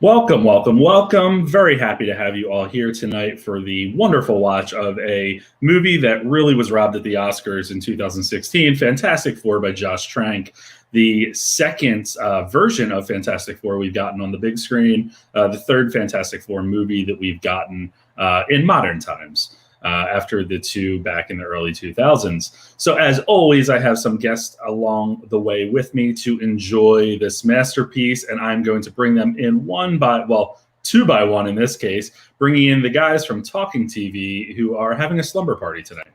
Welcome, welcome, welcome. Very happy to have you all here tonight for the wonderful watch of a movie that really was robbed at the Oscars in 2016, Fantastic Four by Josh Trank. The second version of Fantastic Four we've gotten on the big screen, the third Fantastic Four movie that we've gotten in modern times. After the two back in the early 2000s. So as always, I have some guests along the way with me to enjoy this masterpiece, and I'm going to bring them in two by one in this case, bringing in the guys from Talking TV who are having a slumber party tonight.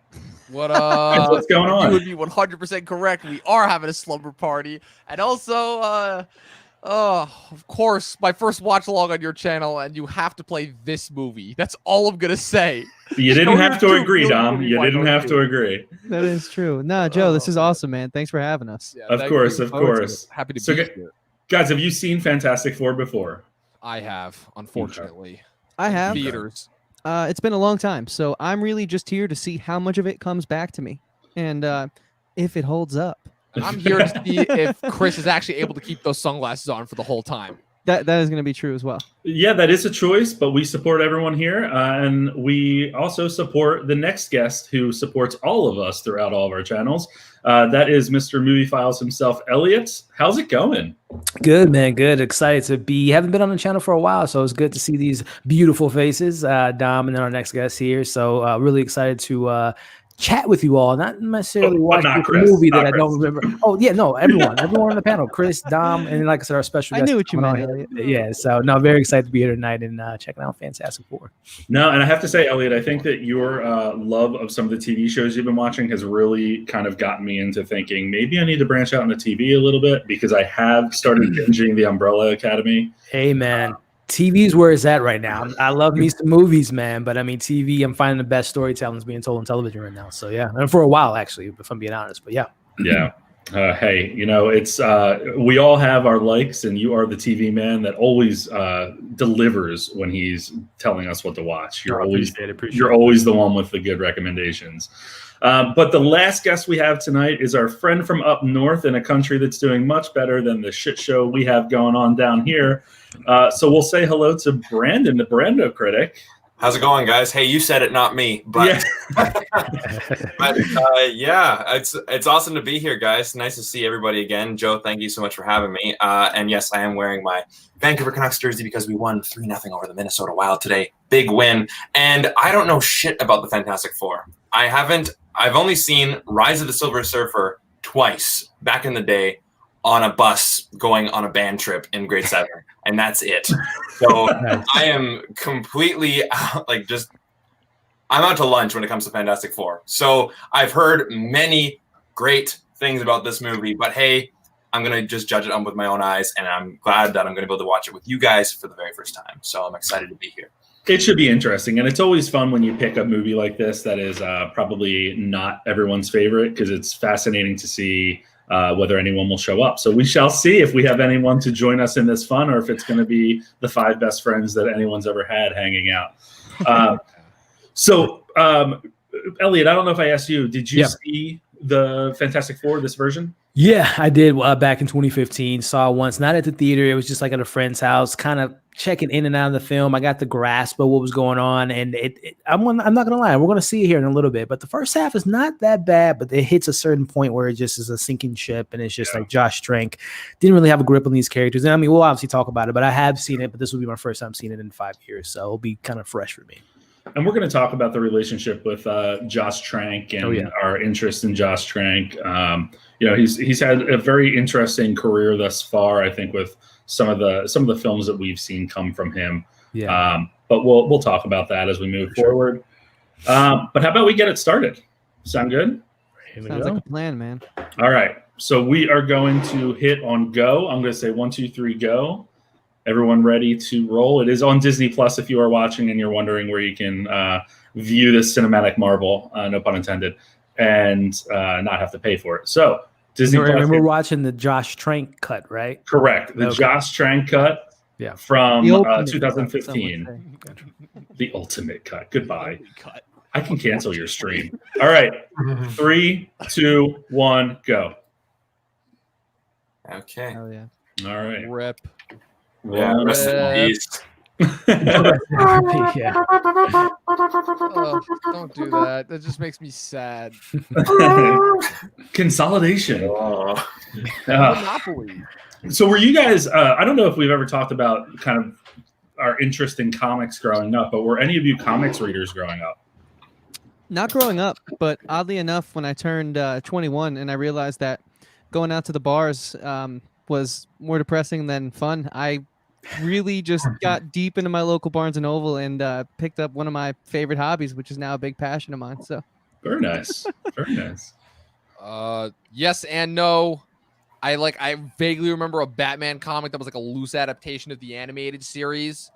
What's going on? You would be 100% correct. We are having a slumber party. And also, of course, my first watch along on your channel, and you have to play this movie. That's all I'm going to say. You didn't have to agree, Dom. You didn't have to agree. That is true. No, Joe, this is awesome, man. Thanks for having us. Yeah, of course. Happy to be here. Guys, have you seen Fantastic Four before? I have, unfortunately. I have. Theaters. It's been a long time, so I'm really just here to see how much of it comes back to me and if it holds up. I'm here to see if Chris is actually able to keep those sunglasses on for the whole time. That is going to be true as well. Yeah, that is a choice, but we support everyone here. And we also support the next guest who supports all of us throughout all of our channels. That is Mr. Movie Files himself, Elliot. How's it going? Good, man. Good. Excited to be. Haven't been on the channel for a while, so it's good to see these beautiful faces, Dom, and then our next guest here. So really excited to chat with you all, not necessarily watch a movie that I don't remember. Oh yeah, no, everyone on the panel, Chris, Dom, and like I said, our special guest. I knew what you meant. Yeah, so no, very excited to be here tonight and checking out Fantastic Four. No, and I have to say, Elliot, I think that your love of some of the TV shows you've been watching has really kind of gotten me into thinking maybe I need to branch out into TV a little bit, because I have started binging The Umbrella Academy. Hey, man. TV is where it's at right now. I love me some movies, man, but I mean, TV, I'm finding the best storytelling is being told on television right now. So yeah, and for a while actually, if I'm being honest. But yeah. Yeah. Hey, it's we all have our likes, and you are the TV man that always delivers when he's telling us what to watch. You're always the one with the good recommendations. But the last guest we have tonight is our friend from up north in a country that's doing much better than the shit show we have going on down here. So we'll say hello to Brandon, the Brando critic. How's it going, guys? Hey, you said it, not me. But yeah, it's awesome to be here, guys. Nice to see everybody again. Joe, thank you so much for having me. And yes, I am wearing my Vancouver Canucks jersey because we won 3-0 over the Minnesota Wild today. Big win. And I don't know shit about the Fantastic Four. I've only seen Rise of the Silver Surfer twice back in the day on a bus going on a band trip in grade 7. And that's it. So I am completely I'm out to lunch when it comes to Fantastic Four. So I've heard many great things about this movie, but hey, I'm going to just judge it with my own eyes. And I'm glad that I'm going to be able to watch it with you guys for the very first time. So I'm excited to be here. It should be interesting. And it's always fun when you pick a movie like this that is probably not everyone's favorite, because it's fascinating to see whether anyone will show up. So we shall see if we have anyone to join us in this fun, or if it's going to be the 5 best friends that anyone's ever had hanging out. Elliot, I don't know if I asked you, did you see the Fantastic Four, this version? Yeah, I did back in 2015. Saw it once, not at the theater. It was just like at a friend's house, kind of checking in and out of the film. I got the grasp of what was going on, and I'm not going to lie. We're going to see it here in a little bit, but the first half is not that bad, but it hits a certain point where it just is a sinking ship, and it's just like Josh Trank didn't really have a grip on these characters. And I mean, we'll obviously talk about it, but I have seen it, but this will be my first time seeing it in 5 years, so it'll be kind of fresh for me. And we're going to talk about the relationship with Josh Trank and our interest in Josh Trank. He's had a very interesting career thus far, I think, with some of the films that we've seen come from him. Yeah. But we'll talk about that as we move forward. But how about we get it started? Sound good? Sounds like a plan, man. All right. So we are going to hit on go. I'm going to say 1, 2, 3, go. Everyone ready to roll? It is on Disney Plus if you are watching and you're wondering where you can view this cinematic marvel, no pun intended, and not have to pay for it. So Disney Plus. And we're watching the Josh Trank cut, right? Correct. The Josh Trank cut from 2015. The ultimate cut. Goodbye. I can cancel your stream. All right. 3, 2, 1, go. Okay. Oh, yeah. All right. Rip. Yeah, rest in peace. Yeah. Oh, don't do that. That just makes me sad. Consolidation. Oh. Monopoly. So were you guys, I don't know if we've ever talked about kind of our interest in comics growing up, but were any of you comics readers growing up? Not growing up, but oddly enough, when I turned 21 and I realized that going out to the bars was more depressing than fun, I really just got deep into my local Barnes and Noble and picked up one of my favorite hobbies, which is now a big passion of mine. So Very nice. Very nice. Yes and no. I vaguely remember a Batman comic that was like a loose adaptation of the animated series.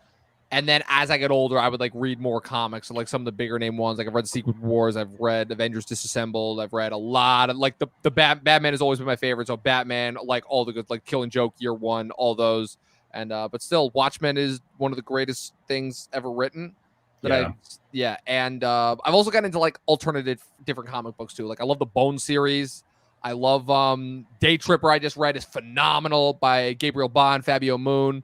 And then as I get older, I would like read more comics, so, like some of the bigger name ones. Like I've read Secret Wars, I've read Avengers Disassembled, I've read a lot of like the Batman has always been my favorite. So Batman, like all the good, like Killing Joke, Year One, all those. And but still, Watchmen is one of the greatest things ever written. And I've also gotten into like alternative different comic books too. Like I love the Bone series. I love Day Tripper. I just read is phenomenal by Gabriel Bond, Fabio Moon.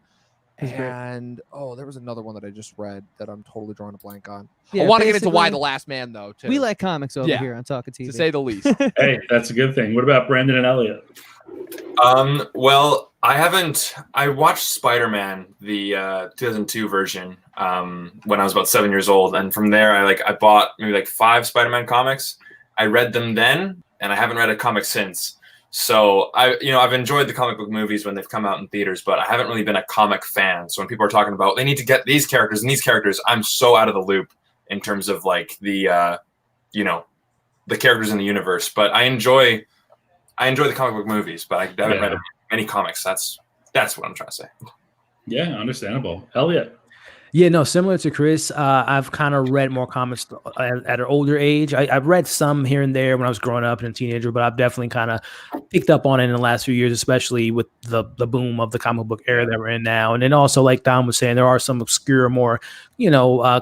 And there was another one that I just read that I'm totally drawing a blank on. yeah, I want to get into basically, Y the Last Man though too. we like comics over here on Talking TV. to say the least. Hey, that's a good thing. What about Brandon and Elliot? Well, I watched Spider-Man, the 2002 version, when I was about 7 years old. And from there, I bought maybe like 5 Spider-Man comics. I read them then, and I haven't read a comic since. So I've enjoyed the comic book movies when they've come out in theaters, but I haven't really been a comic fan. So when people are talking about they need to get these characters and these characters, I'm so out of the loop in terms of like the characters in the universe. But I enjoy the comic book movies, but I haven't read many comics. That's what I'm trying to say. Yeah, understandable. Elliot. Yeah, no, similar to Chris, I've kind of read more comics at an older age. I've read some here and there when I was growing up and a teenager, but I've definitely kind of picked up on it in the last few years, especially with the boom of the comic book era that we're in now. And then also, like Dom was saying, there are some obscure, more,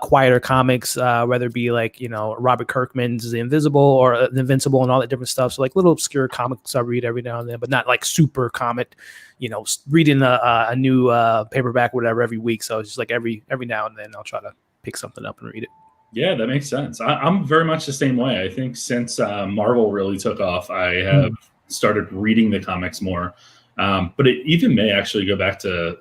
quieter comics, whether it be like, Robert Kirkman's The Invisible or The Invincible and all that different stuff. So like little obscure comics I read every now and then, but not like super comic, reading a new paperback, whatever, every week. So it's just like every now and then I'll try to pick something up and read it. Yeah, that makes sense. I'm very much the same way. I think since Marvel really took off, I have started reading the comics more. But it even may actually go back to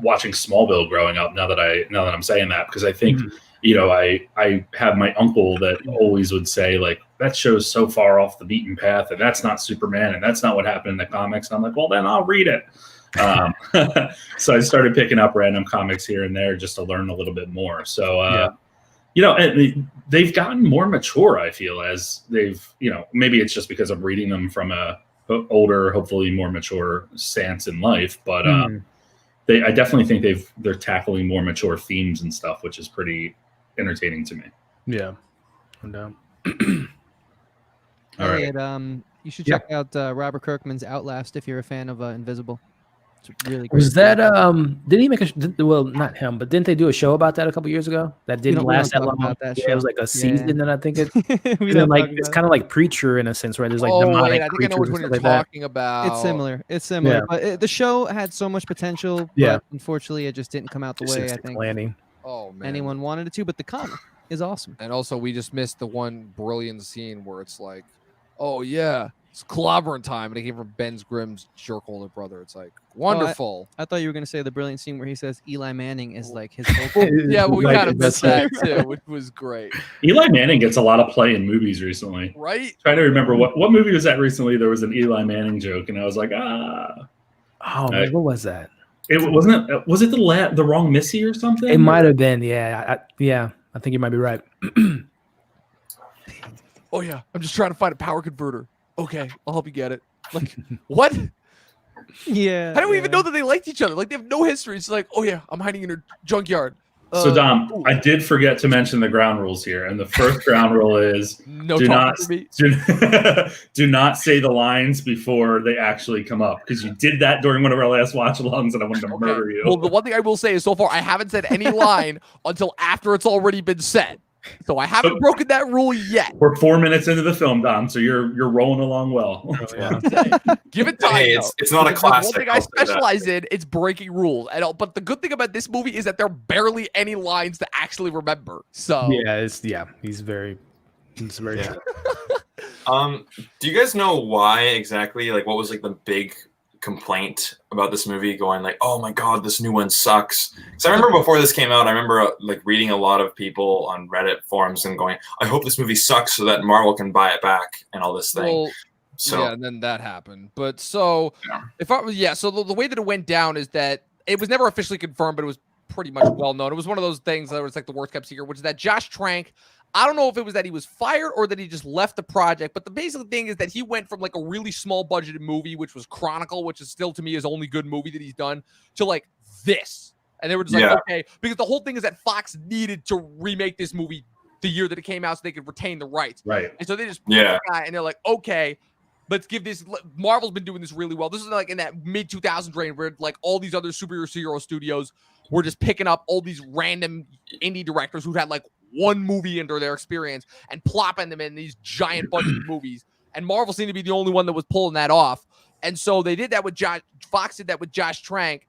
watching Smallville growing up. Now that I'm saying that, because I think I have my uncle that always would say like that show's so far off the beaten path, and that's not Superman, and that's not what happened in the comics. And I'm like, well, then I'll read it. So I started picking up random comics here and there just to learn a little bit more. So, and they've gotten more mature, I feel, as they've, maybe it's just because I'm reading them from a older, hopefully more mature stance in life. But I definitely think they're tackling more mature themes and stuff, which is pretty entertaining to me. Yeah. No. All right. Elliot, you should check out Robert Kirkman's Outlast if you're a fan of Invisible. It's really great. Was that didn't he make well, not him, but didn't they do a show about that a couple years ago that didn't last that long? It was like a season, and I think it's kind of like Preacher in a sense, right? There's like demonic I think I know which one you're talking about. It's similar, but the show had so much potential, but unfortunately it just didn't come out the way I think anyone wanted it to. But the comic is awesome. And also we just missed the one brilliant scene where it's like, oh yeah, it's clobbering time, and it came from Ben Grimm's jerk-older brother. It's like wonderful. I thought you were going to say the brilliant scene where he says Eli Manning is like his yeah, we kind of missed that too, which was great. Eli Manning gets a lot of play in movies recently. Right? Trying to remember what movie was that recently. There was an Eli Manning joke, and I was like, Oh, what was that? It wasn't. Was it the wrong Missy or something? It might have been. Yeah, I think you might be right. Oh yeah, I'm just trying to find a power converter. Okay, I'll help you get it. Like, what? Yeah. How do we even know that they liked each other? Like, they have no history. It's like, oh yeah, I'm hiding in her junkyard. So Dom, I did forget to mention the ground rules here, and the first ground rule is do not say the lines before they actually come up, because you did that during one of our last watch-alongs, and I wanted to murder you. Well, the one thing I will say is so far I haven't said any line until after it's already been said. So I haven't broken that rule yet. We're 4 minutes into the film, Dom, so you're rolling along well. Give it time. Hey, it's not a Because classic. one thing I specialize in, it's breaking rules. But the good thing about this movie is that there are barely any lines to actually remember. So he's very true. Do you guys know why exactly? Like, what was like the big complaint about this movie? Going like, oh my god, this new one sucks. So I remember before this came out, I remember like reading a lot of people on Reddit forums and going, I hope this movie sucks so that Marvel can buy it back and all this thing. Well, so yeah, and then that happened. But so so the way that it went down is that it was never officially confirmed, but it was pretty much well known. It was one of those things that was like the worst kept secret, which is that Josh Trank, I don't know if it was that he was fired or that he just left the project, but the basic thing is that he went from like a really small budgeted movie, which was Chronicle, which is still to me his only good movie that he's done, to like this. And they were just like, okay, because the whole thing is that Fox needed to remake this movie the year that it came out so they could retain the rights. Right. And so they just put the guy and they're like, okay, let's give this. Marvel's been doing this really well. This is like in that mid 2000s range where like all these other superhero studios were just picking up all these random indie directors who had like one movie under their experience and plopping them in these giant budget movies. And Marvel seemed to be the only one that was pulling that off. And so they did that with Fox did that with Josh Trank.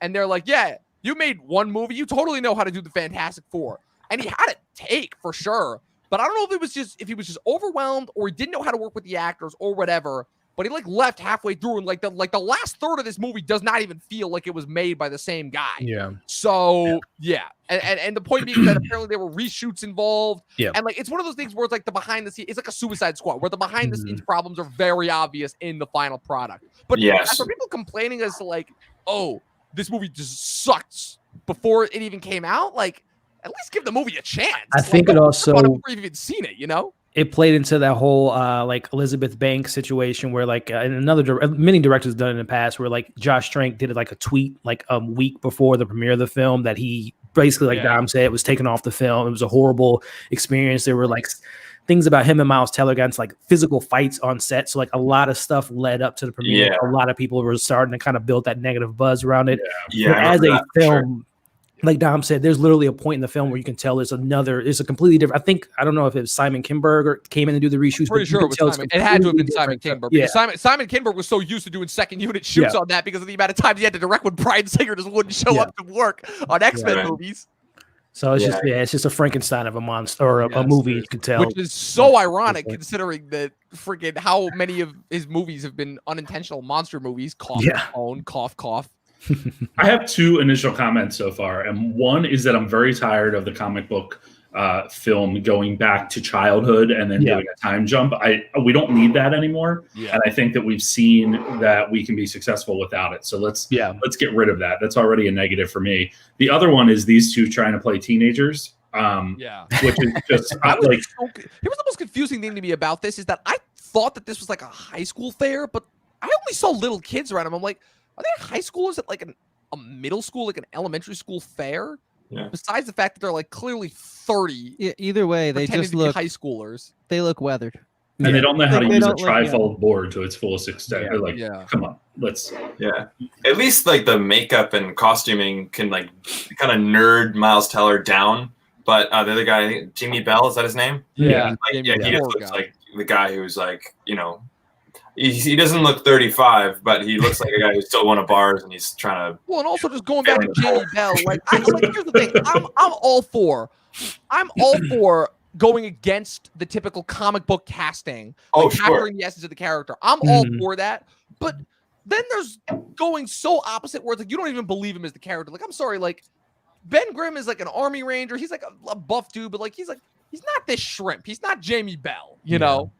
And they're like, yeah, you made one movie. You totally know how to do the Fantastic Four. And he had a take for sure. But I don't know if he was just overwhelmed or he didn't know how to work with the actors or whatever. But he like left halfway through, and like the last third of this movie does not even feel like it was made by the same guy. Yeah. So yeah, and the point being that apparently there were reshoots involved. Yeah. And like it's one of those things where it's like the behind the scenes, it's like a Suicide Squad where the behind the scenes problems are very obvious in the final product. But for people complaining as to like, oh, this movie just sucks before it even came out, like at least give the movie a chance. I think it also before you've even seen it, you know. It played into that whole like Elizabeth Banks situation where like and many directors done it in the past where like Josh Trank did like a tweet like a week before the premiere of the film that he basically like Dom said it was taken off the film. It was a horrible experience. There were like things about him and Miles Teller got into like physical fights on set. So like a lot of stuff led up to the premiere. A lot of people were starting to kind of build that negative buzz around it. As a film. Like Dom said, there's literally a point in the film where you can tell it's a completely different. I don't know if it was Simon Kinberg or came in to do the reshoots. Pretty sure it was Simon. It had to have been Simon Kinberg. Yeah. Simon Kinberg was so used to doing second unit shoots on that because of the amount of times he had to direct when Bryan Singer just wouldn't show up to work on X-Men movies. So it's it's just a Frankenstein of a monster or a movie, you can tell. Which is so ironic considering that freaking how many of his movies have been unintentional monster movies. Cough, phone, cough, cough. I have two initial comments so far, and one is that I'm very tired of the comic book film going back to childhood and then doing a time jump. We don't need that anymore, and I think that we've seen that we can be successful without it. So let's get rid of that. That's already a negative for me. The other one is these two trying to play teenagers. Which is just like here's the most confusing thing to me about this is that I thought that this was like a high school fair, but I only saw little kids around them. I'm like, are they high school? Is it like a middle school, like an elementary school fair? Yeah. Besides the fact that they're like clearly 30. Yeah, either way, they just look high schoolers. They look weathered. And they don't know how to use a trifold board to its fullest extent. They're like, come on, let's. Yeah. At least like the makeup and costuming can like kind of nerd Miles Teller down. But the other guy, Jimmy Bell, is that his name? Yeah. He just looks like the guy who's like, you know, he doesn't look 35, but he looks like a guy who still won a bars and he's trying to. Well, and also just going back to Jamie Bell, like here's the thing, I'm all for going against the typical comic book casting, capturing the essence of the character. I'm all for that, but then there's going so opposite where it's like you don't even believe him as the character. Like I'm sorry, like Ben Grimm is like an army ranger. He's like a buff dude, but like he's not this shrimp. He's not Jamie Bell, you know.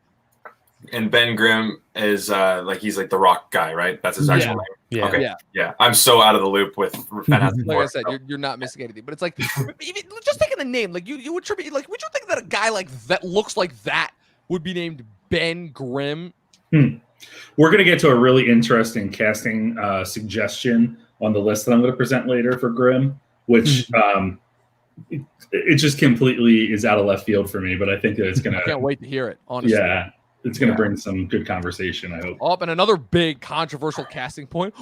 And Ben Grimm is like he's like the Rock guy, right? That's his actual name. Yeah. Okay. Yeah. I'm so out of the loop with Fantastic Like Four. I said, you're not missing anything. But it's like even just taking the name, like you attribute, like would you think that a guy like that looks like that would be named Ben Grimm? We're gonna get to a really interesting casting suggestion on the list that I'm going to present later for Grimm, which it just completely is out of left field for me. But I think that it's gonna. I can't wait to hear it. Honestly. Yeah. It's going to bring some good conversation, I hope. Oh, and another big controversial casting point.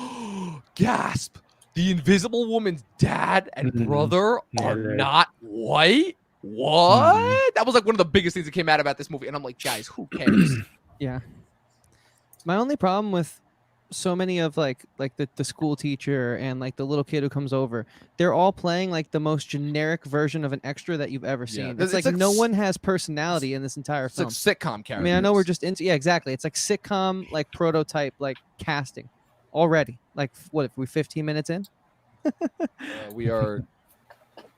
Gasp. The Invisible Woman's dad and brother are not white? what? That was like one of the biggest things that came out about this movie. And I'm like, guys, who cares? Yeah. My only problem with so many of like the school teacher and like the little kid who comes over, they're all playing like the most generic version of an extra that you've ever seen. It's like no one has personality in this entire film. It's like sitcom characters. I mean, I know we're just into, yeah, exactly. It's like sitcom, like prototype, like casting already. Like what if we're 15 minutes in? We are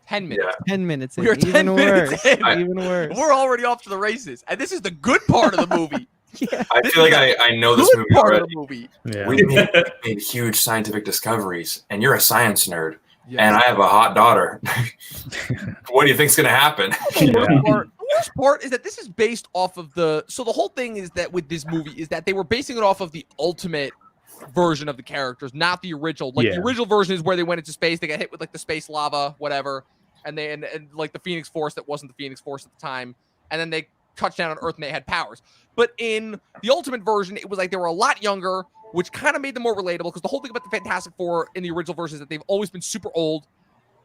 10 minutes. Yeah. 10 minutes in. We are 10 minutes in. Even worse. We're already off to the races. And this is the good part of the movie. Yeah. I feel like I know this Good movie part already. of the movie. Yeah. We made huge scientific discoveries, and you're a science nerd, and I have a hot daughter. What do you think's going to happen? The worst part is that this is based off of the whole thing is that with this movie is that they were basing it off of the ultimate version of the characters, not the original. Like the original version is where they went into space, they got hit with like the space lava, whatever, and they and like the Phoenix Force that wasn't the Phoenix Force at the time, and then they touched down on Earth and they had powers. But in the ultimate version, it was like they were a lot younger, which kind of made them more relatable because the whole thing about the Fantastic Four in the original version is that they've always been super old,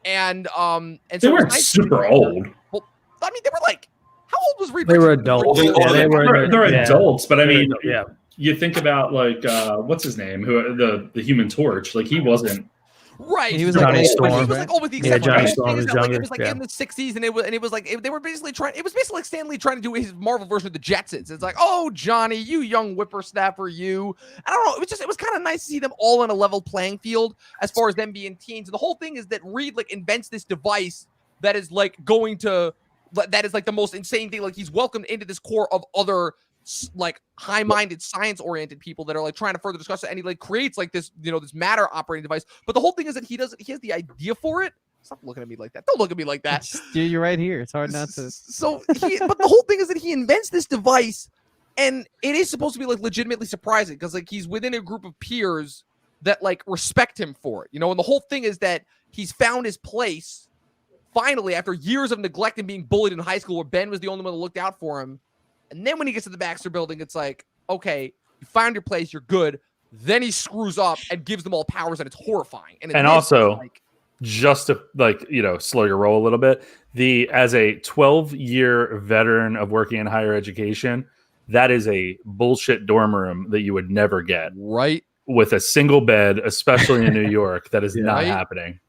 and so they weren't super old. Well, I mean, they were like, how old was Reed They were Richards? adults. They're adults, but I mean, yeah. You think about like what's his name, who the Human Torch, like he wasn't. Right, He was Johnny like, Storm, He was right? like, oh, with the Yeah, exception, Johnny of Storm was like, younger, it was like yeah. in the '60s, and it was like they were basically trying. It was basically like Stan Lee trying to do his Marvel version of the Jetsons. It's like, oh, Johnny, you young whippersnapper, you. I don't know. It was kind of nice to see them all on a level playing field as far as them being teens. And the whole thing is that Reed like invents this device that is like that is like the most insane thing. Like he's welcomed into this core of other like high-minded science-oriented people that are like trying to further discuss it, and he like creates like this this matter operating device. But the whole thing is that he has the idea for it. Stop looking at me like that. Don't look at me like that. You're right here. It's hard not to. So but the whole thing is that he invents this device, and it is supposed to be like legitimately surprising because like he's within a group of peers that like respect him for it, and the whole thing is that he's found his place finally after years of neglect and being bullied in high school where Ben was the only one that looked out for him. And then when he gets to the Baxter building, it's like, okay, you found your place, you're good. Then he screws up and gives them all powers, and it's horrifying. And also, like, just to slow your roll a little bit, as a 12-year veteran of working in higher education, that is a bullshit dorm room that you would never get. Right. With a single bed, especially in New York, that is not Right. happening.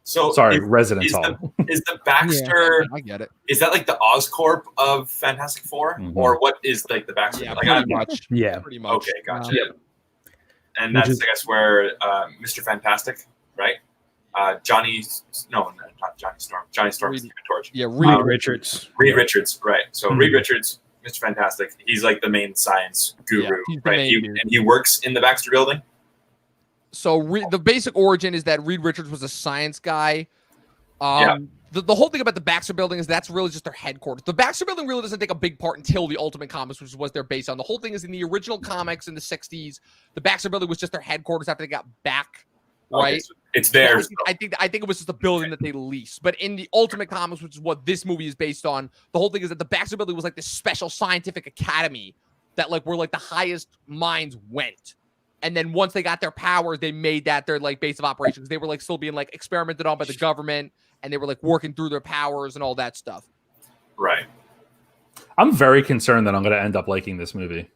So Sorry, residence hall. Is the Baxter? I get it. Is that like the Oscorp of Fantastic Four, Mhm. or what is like the Baxter? Yeah, like, pretty much. Yeah. Pretty much. Okay, gotcha. Wow. And Which that's is- I guess where Mr. Fantastic, right? Johnny, no, not Johnny Storm. Johnny Storm is Reed- Human Torch. Yeah, Reed Reed. Richards. Reed Richards, right? So Mhm. Reed Richards, Mr. Fantastic. He's like the main science guru, Yeah, he's the right? main dude. And he works in the Baxter building. So the basic origin is that Reed Richards was a science guy. Yeah. The whole thing about the Baxter building is that's really just their headquarters. The Baxter building really doesn't take a big part until the Ultimate Comics, which was their base on. The whole thing is in the original comics in the 60s, the Baxter building was just their headquarters after they got back, Okay, right? so it's theirs. I think it was just a building that they leased. But in the Ultimate Comics, which is what this movie is based on, the whole thing is that the Baxter building was like this special scientific academy that like where like the highest minds went. And then once they got their powers, they made that their like base of operations. They were like still being like experimented on by the government, and they were like working through their powers and all that stuff. Right. I'm very concerned that I'm going to end up liking this movie.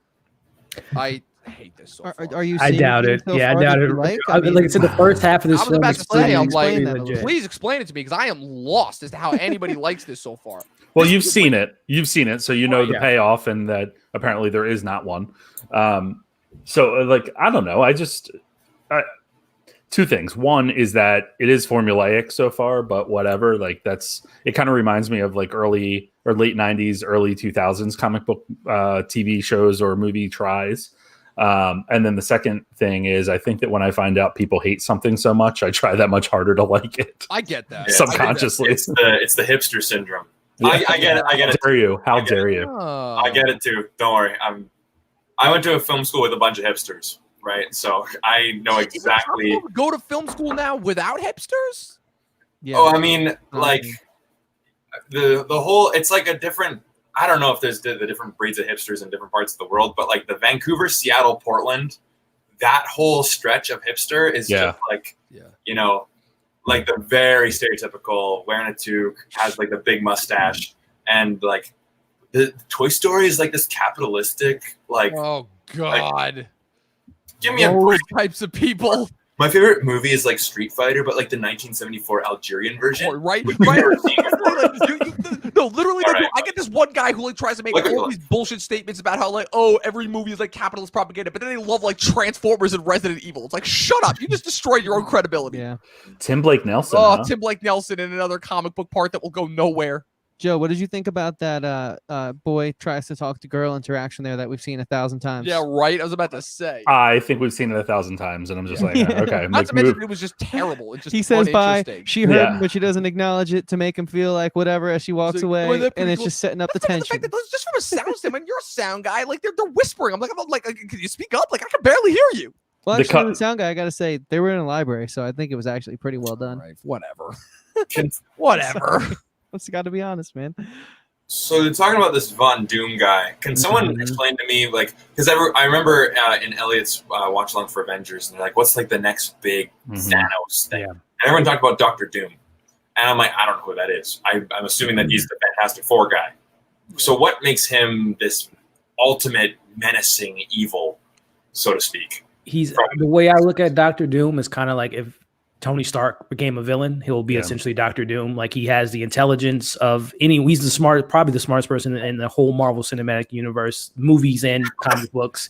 I hate this so far. Are you? I seeing doubt things it. so Yeah, I far doubt that it. you like? Like I said, the first half of this I was film about is to say, pretty, I'm like, pretty explain that a legit. Please explain it to me because I am lost as to how anybody likes this so far. Well, you've seen it, so you know the yeah. payoff, and that apparently there is not one. So, like, I don't know. Two things. One is that it is formulaic so far, but whatever. Like, it kind of reminds me of like early or late 90s, early 2000s comic book TV shows or movie tries. And then the second thing is, I think that when I find out people hate something so much, I try that much harder to like it. I get that. Yeah, Subconsciously. It's the hipster syndrome. I get it. I get How it. dare you? How I get dare it. you? Oh. I get it too. Don't worry. I went to a film school with a bunch of hipsters, right? So I know Is it exactly. possible to go to film school now without hipsters? Yeah. Oh, I mean, like the whole. It's like a different. I don't know if there's the different breeds of hipsters in different parts of the world, but like the Vancouver, Seattle, Portland, that whole stretch of hipster is just like, Yeah. like the very stereotypical wearing a toque, has like the big mustache, and like the Toy Story is like this capitalistic like. Oh God! Give me a Those break. types of people. My favorite movie is like Street Fighter, but like the 1974 Algerian version. Oh, right, which we've right. never seen before. No, literally, All they do. right. I get this one guy who like tries to make Look at all these bullshit statements about how like, oh, every movie is like capitalist propaganda, but then they love like Transformers and Resident Evil. It's like, shut up! You just destroyed your own credibility. Yeah. Tim Blake Nelson. Oh, huh? Tim Blake Nelson in another comic book part that will go nowhere. Joe, what did you think about that boy tries to talk to girl interaction there that we've seen 1,000 times? Yeah, right. I was about to say. I think we've seen it 1,000 times, and I'm just like, Yeah. okay. Not Like, to mention, it was just terrible. It's just He says bye. uninteresting. She heard Yeah. him, but she doesn't acknowledge it to make him feel like whatever as she walks like, away, "Boy, that's and pretty it's cool." just setting up the The tension. fact that just from a sound standpoint, you're a sound guy. Like they're whispering. I'm like, can you speak up? Like I can barely hear you. Well, The actually, cut- the sound guy, I gotta say, they were in a library, so I think it was actually pretty well done. Right, whatever. Can- Whatever. Let's got to be honest, man. So they're talking about this Von Doom guy. Can someone Mhm. explain to me, like, because I remember in Elliot's watch along for Avengers, and they're like, "What's like the next big Mhm. Thanos thing?" Yeah. And everyone talked about Doctor Doom, and I'm like, I don't know who that is. I'm assuming that he's the Fantastic Four guy. So what makes him this ultimate menacing evil, so to speak? He's the way I look at Doctor Doom is kind of like if Tony Stark became a villain, he'll be Yeah. essentially Doctor Doom. Like he has the intelligence of he's probably the smartest person in the whole Marvel Cinematic Universe, movies and comic books.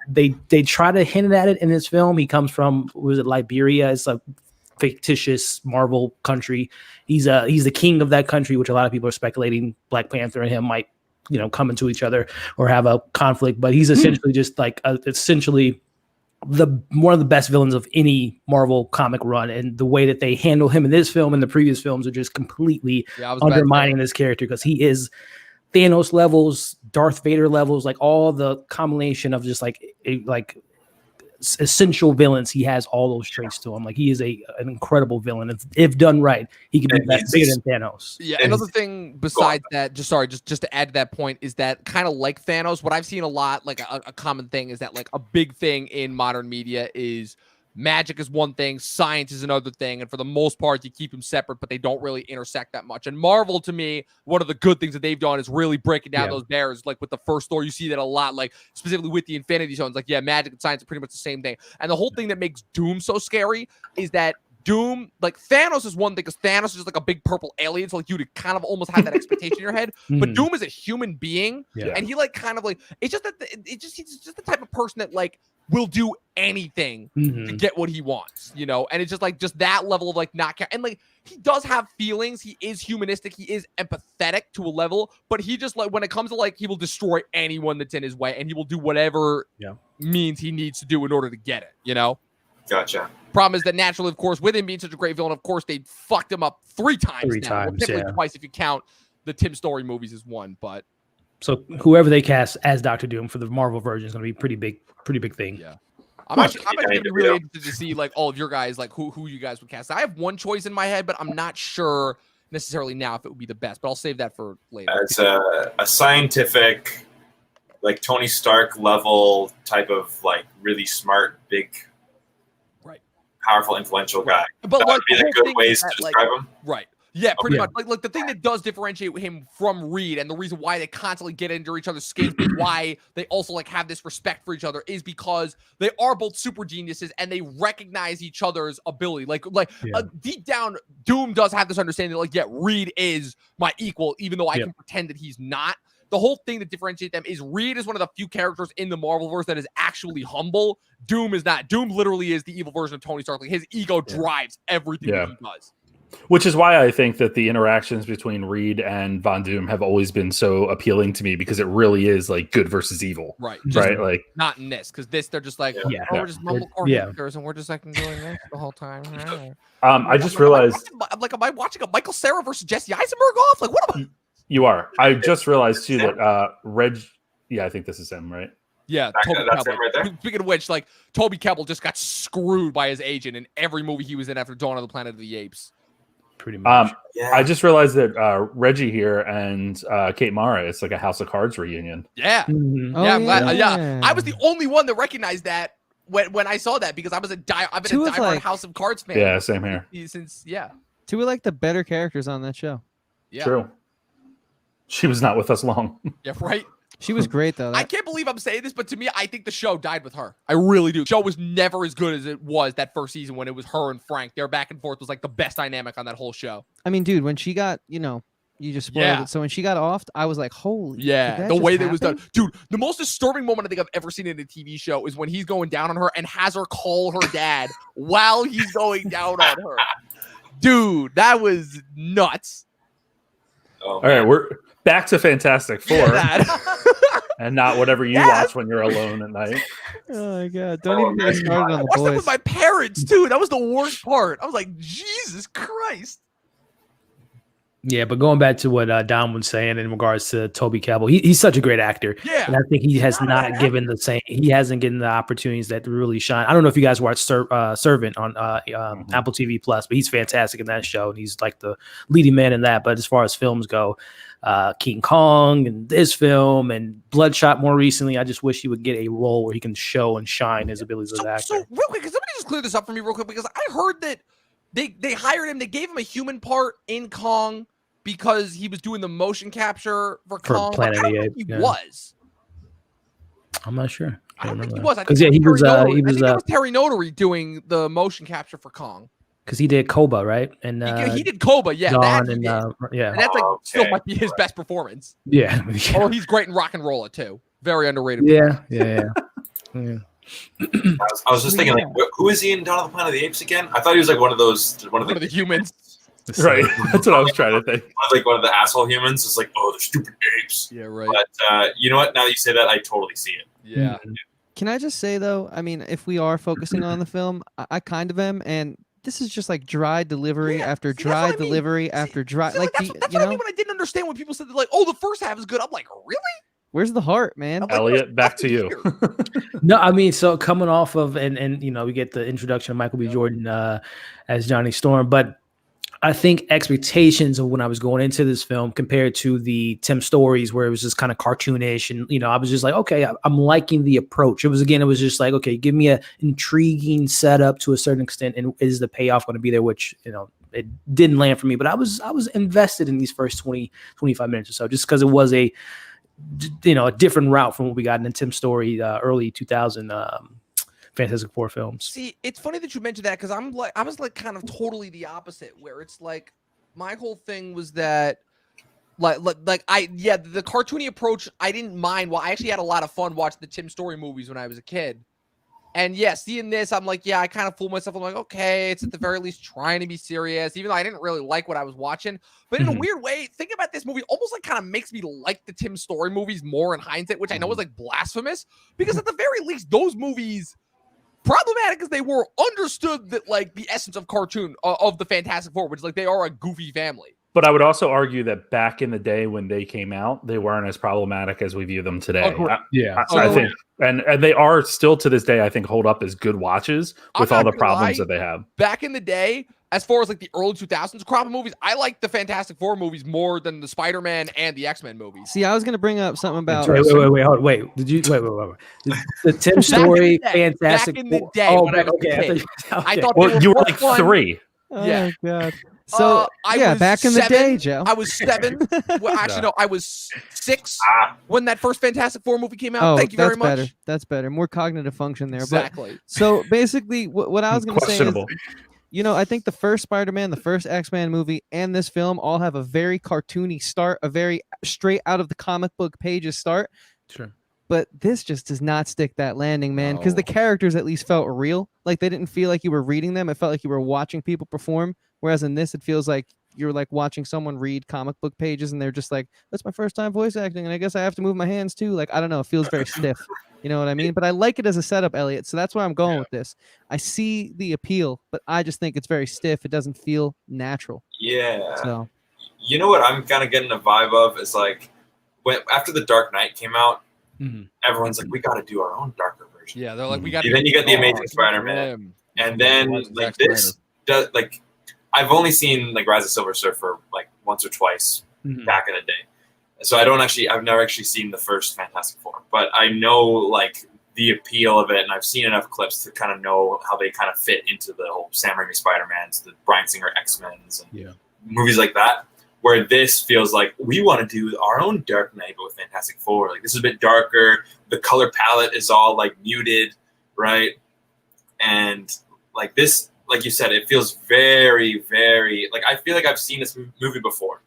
They try to hint at it in this film. He comes from, was it Liberia? It's a fictitious Marvel country. He's the king of that country, which a lot of people are speculating Black Panther and him might, come into each other or have a conflict. But he's essentially just like essentially one of the best villains of any Marvel comic run, and the way that they handle him in this film and the previous films are just completely Yeah, I was about to say. undermining this character because he is Thanos levels, Darth Vader levels, like all the combination of just like essential villains. He has all those traits to him. Like he is an incredible villain. If done right, he can be And bigger than Thanos. Yeah, And- another thing besides that, just to add to that point, is that kind of like Thanos, what I've seen a lot, like a common thing is that like a big thing in modern media is magic is one thing, science is another thing, and for the most part, you keep them separate, but they don't really intersect that much. And Marvel, to me, one of the good things that they've done is really breaking down those barriers. Like with the first Thor, you see that a lot, like specifically with the Infinity Stones, like, yeah, magic and science are pretty much the same thing. And the whole thing that makes Doom so scary is that Doom, like Thanos is one thing because Thanos is just like a big purple alien, so like you'd kind of almost have that expectation in your head. But Mhm. Doom is a human being, Yeah. and he like kind of like it's just that he's just the type of person that like will do anything to Mhm. get what he wants, and it's just like that level of like not care. And like he does have feelings, he is humanistic, he is empathetic to a level, but he just like when it comes to like he will destroy anyone that's in his way, and he will do whatever means he needs to do in order to get it. Gotcha. Problem is that naturally, of course, with him being such a great villain, of course, they fucked him up three times Three now. times, Typically yeah. twice if you count the Tim Story movies as one. But So whoever they cast as Doctor Doom for the Marvel version is going to be pretty big thing. yeah, I'm actually gonna be really interested to see like all of your guys, like who you guys would cast. I have one choice in my head, but I'm not sure necessarily now if it would be the best. But I'll save that for later. It's a scientific, like Tony Stark level type of like really smart, big, Right. powerful, influential guy. But That like would be the the whole good thing ways is to that, like, describe him. right. Yeah, pretty Yeah. much. Like the thing that does differentiate him from Reed, and the reason why they constantly get into each other's skins, but why they also like have this respect for each other, is because they are both super geniuses and they recognize each other's ability. Deep down, Doom does have this understanding that like, yeah, Reed is my equal, even though I can pretend that he's not. The whole thing that differentiates them is Reed is one of the few characters in the Marvelverse that is actually humble. Doom is not. Doom literally is the evil version of Tony Stark. Like his ego drives everything that he does. Which is why I think that the interactions between Reed and Von Doom have always been so appealing to me, because it really is like good versus evil, Right. right? Like, Not in this, because they're just like, we're just mumblecore hipsters, and we're just like doing this the whole time. I just realized I'm like, am I watching a Michael Cera versus Jesse Eisenberg off? Like, what am I? you are. I just realized too that Reg. Yeah, I think this is him, right? Yeah, Toby That's Kebbell. him right there? Speaking of which, like Toby Kebbell just got screwed by his agent in every movie he was in after Dawn of the Planet of the Apes. Pretty much. I just realized that Reggie here and Kate Mara, it's like a House of Cards reunion. Yeah. Mhm. Oh, Yeah, I'm glad. yeah. I was the only one that recognized that when I saw that, because I've been a Two of, diehard like- House of Cards fan. Yeah, same here. Since Two of like the better characters on that show. True. She was not with us long. Yeah, right. She was great though. I can't believe I'm saying this, but to me, I think the show died with her. I really do. The show was never as good as it was that first season when it was her and Frank. Their back and forth was like the best dynamic on that whole show. I mean, dude, when she got, you just spoiled it. So when she got offed, I was like, holy. Yeah, the way that was done. Dude, the most disturbing moment I think I've ever seen in a TV show is when he's going down on her and has her call her dad while he's going down on her. Dude, that was nuts. Oh, All right, we're back to Fantastic Four, That. and not whatever you watch when you're alone at night. Oh my god! Don't even get me started on I the watched that boys. with my parents too. That was the worst part. I was like, Jesus Christ. Yeah, but going back to what Don was saying in regards to Toby Kebbell, he's such a great actor. Yeah. And I think he has not given the same. He hasn't given the opportunities that really shine. I don't know if you guys watched Servant on Apple TV Plus, but he's fantastic in that show, and he's like the leading man in that. But as far as films go, King Kong and this film and Bloodshot more recently, I just wish he would get a role where he can show and shine his abilities as an actor. So real quick, can somebody just clear this up for me real quick? Because I heard that they hired him, they gave him a human part in Kong because he was doing the motion capture for Kong. Planet I of the don't Apes, think he yeah. was. I'm not sure. I don't think he remember was. that. I think 'Cause, yeah, he was. I He think was. it was Terry Notary doing the motion capture for Kong. Because he did Koba, right? And He did Koba, yeah. Dawn That he and did. yeah, And that's like still Okay. might be his best performance. yeah, Although he's great in Rock and Roller too. Very underrated. yeah. I was just thinking, like, who is he in Dawn of the Planet of the Apes again? I thought he was like one of the humans. Right. That's what I was trying to think. one of the asshole humans. It's like, oh, they're stupid apes. Yeah, right. But you know what? Now that you say that, I totally see it. Yeah. Can I just say though? I mean, if we are focusing on the film, I kind of am, and this is just like dry delivery Yeah, after see, that's dry what I mean. delivery after dry. See, Like, that's the, that's you what I know, mean when I didn't understand when people said like, "Oh, the first half is good." I'm like, really? where's the heart, man? I'm like, Elliot, back to you. No, I mean, so coming off of and we get the introduction of Michael B. Jordan as Johnny Storm, but I think expectations of when I was going into this film compared to the Tim Stories where it was just kind of cartoonish, and I was just like, okay, I'm liking the approach. It was just like, okay, give me a intriguing setup to a certain extent, and is the payoff going to be there? Which it didn't land for me, but I was invested in these first 20, 25 minutes or so, just because it was a different route from what we got in the Tim Story early 2000 Fantastic Four films. See, it's funny that you mentioned that because I was like kind of totally the opposite, where it's like my whole thing was that the cartoony approach I didn't mind. Well, I actually had a lot of fun watching the Tim Story movies when I was a kid. And yeah, seeing this, I'm like, yeah, I kind of fooled myself. I'm like, okay, it's at the very least trying to be serious, even though I didn't really like what I was watching. But in a weird way, thinking about this movie almost like kind of makes me like the Tim Story movies more in hindsight, which I know is like blasphemous, because at the very least, those movies, problematic as they were, understood that like the essence of cartoon of the Fantastic Four, which is like they are a goofy family. But I would also argue that back in the day when they came out, they weren't as problematic as we view them today. I think, and they are still to this day, I think, hold up as good watches with all the problems that they have. Back in the day, as far as like the early 2000s crop of movies, I like the Fantastic Four movies more than the Spider-Man and the X-Men movies. See, I was gonna bring up something about. Wait. Did you wait? The Tim Story Fantastic Back in the Four. day, when I was a kid. I thought Well, they were you were more like fun. 3. Oh Yeah. God. So I yeah, was back in the 7. day, Joe. I was 7. Well, actually, no, I was 6 when that first Fantastic Four movie came out. Oh, Thank you very much. Better. That's better. More cognitive function there. Exactly. But, so basically, what I was going to say is, Questionable. I think the first Spider-Man, the first X-Men movie, and this film all have a very cartoony start, a very straight out of the comic book pages start. Sure. But this just does not stick that landing, man, because the characters at least felt real. Like they didn't feel like you were reading them. It felt like you were watching people perform. Whereas in this, it feels like you're like watching someone read comic book pages and they're just like, that's my first time voice acting. And I guess I have to move my hands too. Like, I don't know. It feels very stiff. You know what I mean? But I like it as a setup, Elliot. So that's where I'm going with this. I see the appeal, but I just think it's very stiff. It doesn't feel natural. Yeah. So, you know what I'm kind of getting a vibe of is like when after The Dark Knight came out, everyone's like, we got to do our own darker version. Yeah, they're like, we got. And then you get the Amazing Spider-Man, and then like this does like. I've only seen like Rise of Silver Surfer like once or twice back in the day, so I've never actually seen the first Fantastic Four, but I know like the appeal of it, and I've seen enough clips to kind of know how they kind of fit into the whole Sam Raimi Spider-Mans, the Bryan Singer X-Men's, and movies like that. Where this feels like we want to do our own Dark Knight, but with Fantastic Four. Like, this is a bit darker. The color palette is all like muted, right? And like this, like you said, it feels very, very like I feel like I've seen this movie before,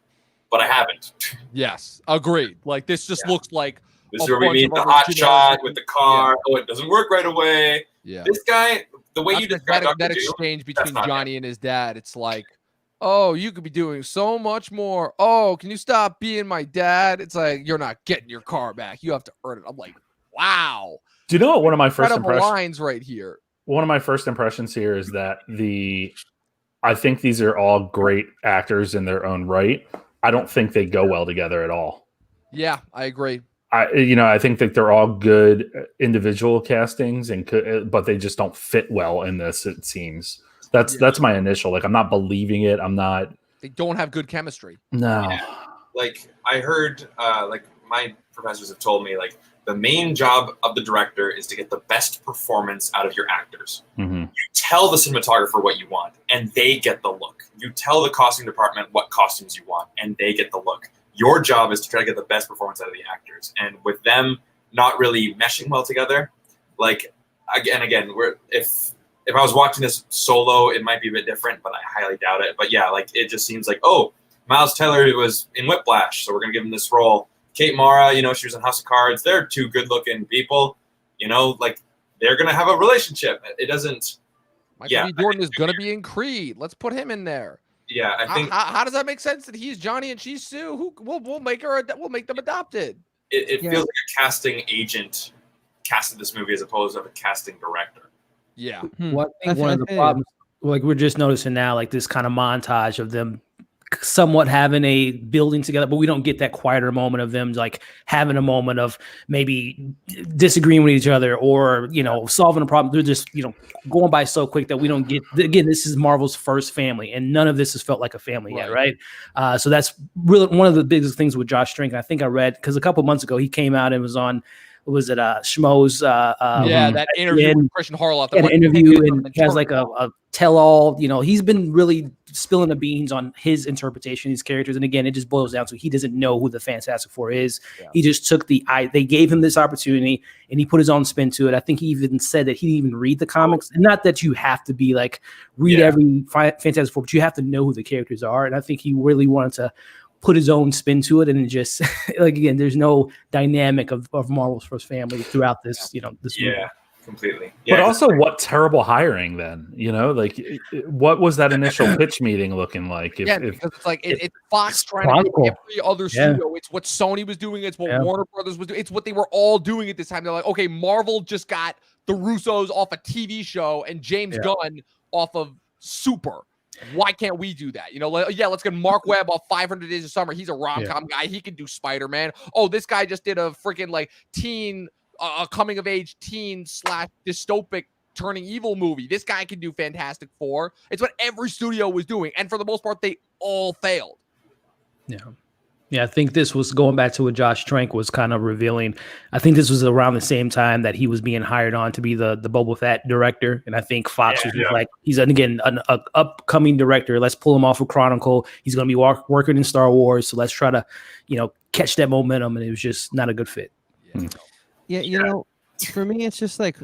but I haven't. Yes, agreed. Like this just looks like this is where we meet the hot shot with the car. Oh, it doesn't work right away. Yeah, this guy, the way you describe that exchange between Johnny and his dad, it's like, oh, you could be doing so much more. Oh, can you stop being my dad? It's like, you're not getting your car back. You have to earn it. I'm like, wow. Do you know what one of my first lines right here? One of my first impressions here is that I think these are all great actors in their own right. I don't think they go well together at all. Yeah, I agree. I think that they're all good individual castings, but they just don't fit well in this. It seems that's my initial. Like, I'm not believing it. I'm not. They don't have good chemistry. No. Yeah. Like I heard, like my professors have told me, like the main job of the director is to get the best performance out of your actors. Mm-hmm. You tell the cinematographer what you want, and they get the look. You tell the costume department what costumes you want, and they get the look. Your job is to try to get the best performance out of the actors. And with them not really meshing well together, like again, if I was watching this solo, it might be a bit different, but I highly doubt it. But yeah, like it just seems like, oh, Miles Teller was in Whiplash, so we're gonna give him this role. Kate Mara, she was in House of Cards. They're two good-looking people, like they're gonna have a relationship. It doesn't. Michael B. Jordan is gonna be in Creed. Let's put him in there. Yeah, I think. How does that make sense that he's Johnny and she's Sue? Who we'll make them adopted. It feels like a casting agent casted this movie as opposed to a casting director. Yeah. Well, I think one of the problems, like we're just noticing now, like this kind of montage of them somewhat having a building together, but we don't get that quieter moment of them like having a moment of maybe disagreeing with each other or solving a problem. They're just going by so quick that we don't get. Again, this is Marvel's first family, and none of this has felt like a family yet, right? So that's really one of the biggest things with Josh Trank. I think I read because a couple months ago he came out and was on. Was it Schmo's? That interview with Christian Harloff. An interview and has like a tell-all. He's been really spilling the beans on his interpretation of these characters. And again, it just boils down to he doesn't know who the Fantastic Four is. Yeah. He just took they gave him this opportunity and he put his own spin to it. I think he even said that he didn't even read the comics. And not that you have to be like read every Fantastic Four, but you have to know who the characters are. And I think he really wanted to put his own spin to it, and just like again, there's no dynamic of Marvel's first family throughout this, this movie. Completely. But also, what terrible hiring then? What was that initial pitch meeting looking like? Because it's like it's Fox trying to get every other studio. It's what Sony was doing. It's what Warner Brothers was doing. It's what they were all doing at this time. They're like, okay, Marvel just got the Russos off a TV show and James Gunn off of Super. Why can't we do that? Let's get Mark Webb off 500 Days of Summer. He's a rom-com guy. He can do Spider-Man. Oh, this guy just did a freaking like teen, coming of age teen / dystopic turning evil movie. This guy can do Fantastic Four. It's what every studio was doing. And for the most part, they all failed. Yeah. Yeah, I think this was going back to what Josh Trank was kind of revealing. I think this was around the same time that he was being hired on to be the Boba Fett director. And I think Fox was like, he's again an upcoming director. Let's pull him off of Chronicle. He's going to be working in Star Wars. So let's try to, catch that momentum. And it was just not a good fit. For me, it's just like,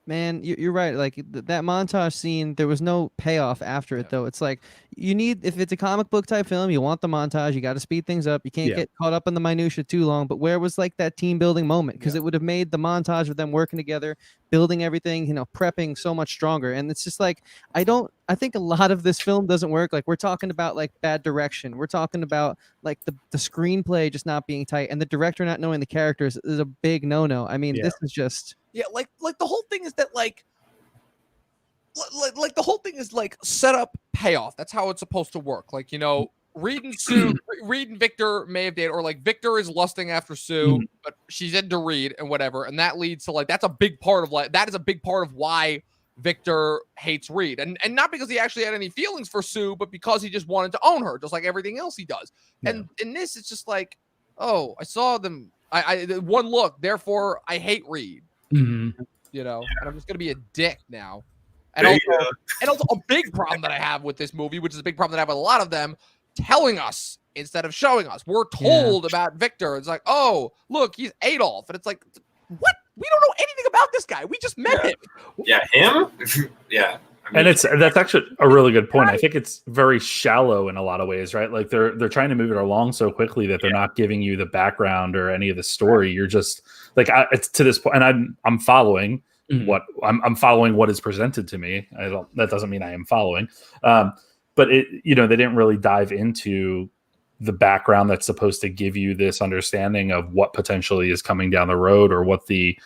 man, you're right. Like that montage scene, there was no payoff after it, though. It's like if it's a comic book type film, you want the montage. You got to speed things up. You can't get caught up in the minutia too long. But where was like that team building moment? Because it would have made the montage of them working together, building everything, prepping so much stronger. And it's just like I think a lot of this film doesn't work. Like we're talking about like bad direction. We're talking about like the screenplay just not being tight and the director not knowing the characters is a big no-no. I mean, this is just. Yeah, like the whole thing is that like the whole thing is like set up payoff. That's how it's supposed to work. Like Reed and Victor may have dated, or like Victor is lusting after Sue, but she's into Reed and whatever, and that leads to like that is a big part of why Victor hates Reed, and not because he actually had any feelings for Sue, but because he just wanted to own her, just like everything else he does. And in this, it's just like, oh, I saw them. I one look, therefore I hate Reed. Mhm. You know, and I'm just gonna be a dick now. And There also, you go. and also a big problem that I have with this movie, which is a big problem that I have with a lot of them, telling us instead of showing us. We're told about Victor. It's like, oh, look, he's Adolf. And it's like, what? We don't know anything about this guy. We just met him. Yeah, him. Yeah. I mean, And that's actually a really good point. I think it's very shallow in a lot of ways, right? Like they're trying to move it along so quickly that they're not giving you the background or any of the story. You're just like, it's to this point, and I'm following what I'm following what is presented to me. That doesn't mean I am following, but they didn't really dive into the background that's supposed to give you this understanding of what potentially is coming down the road, or what the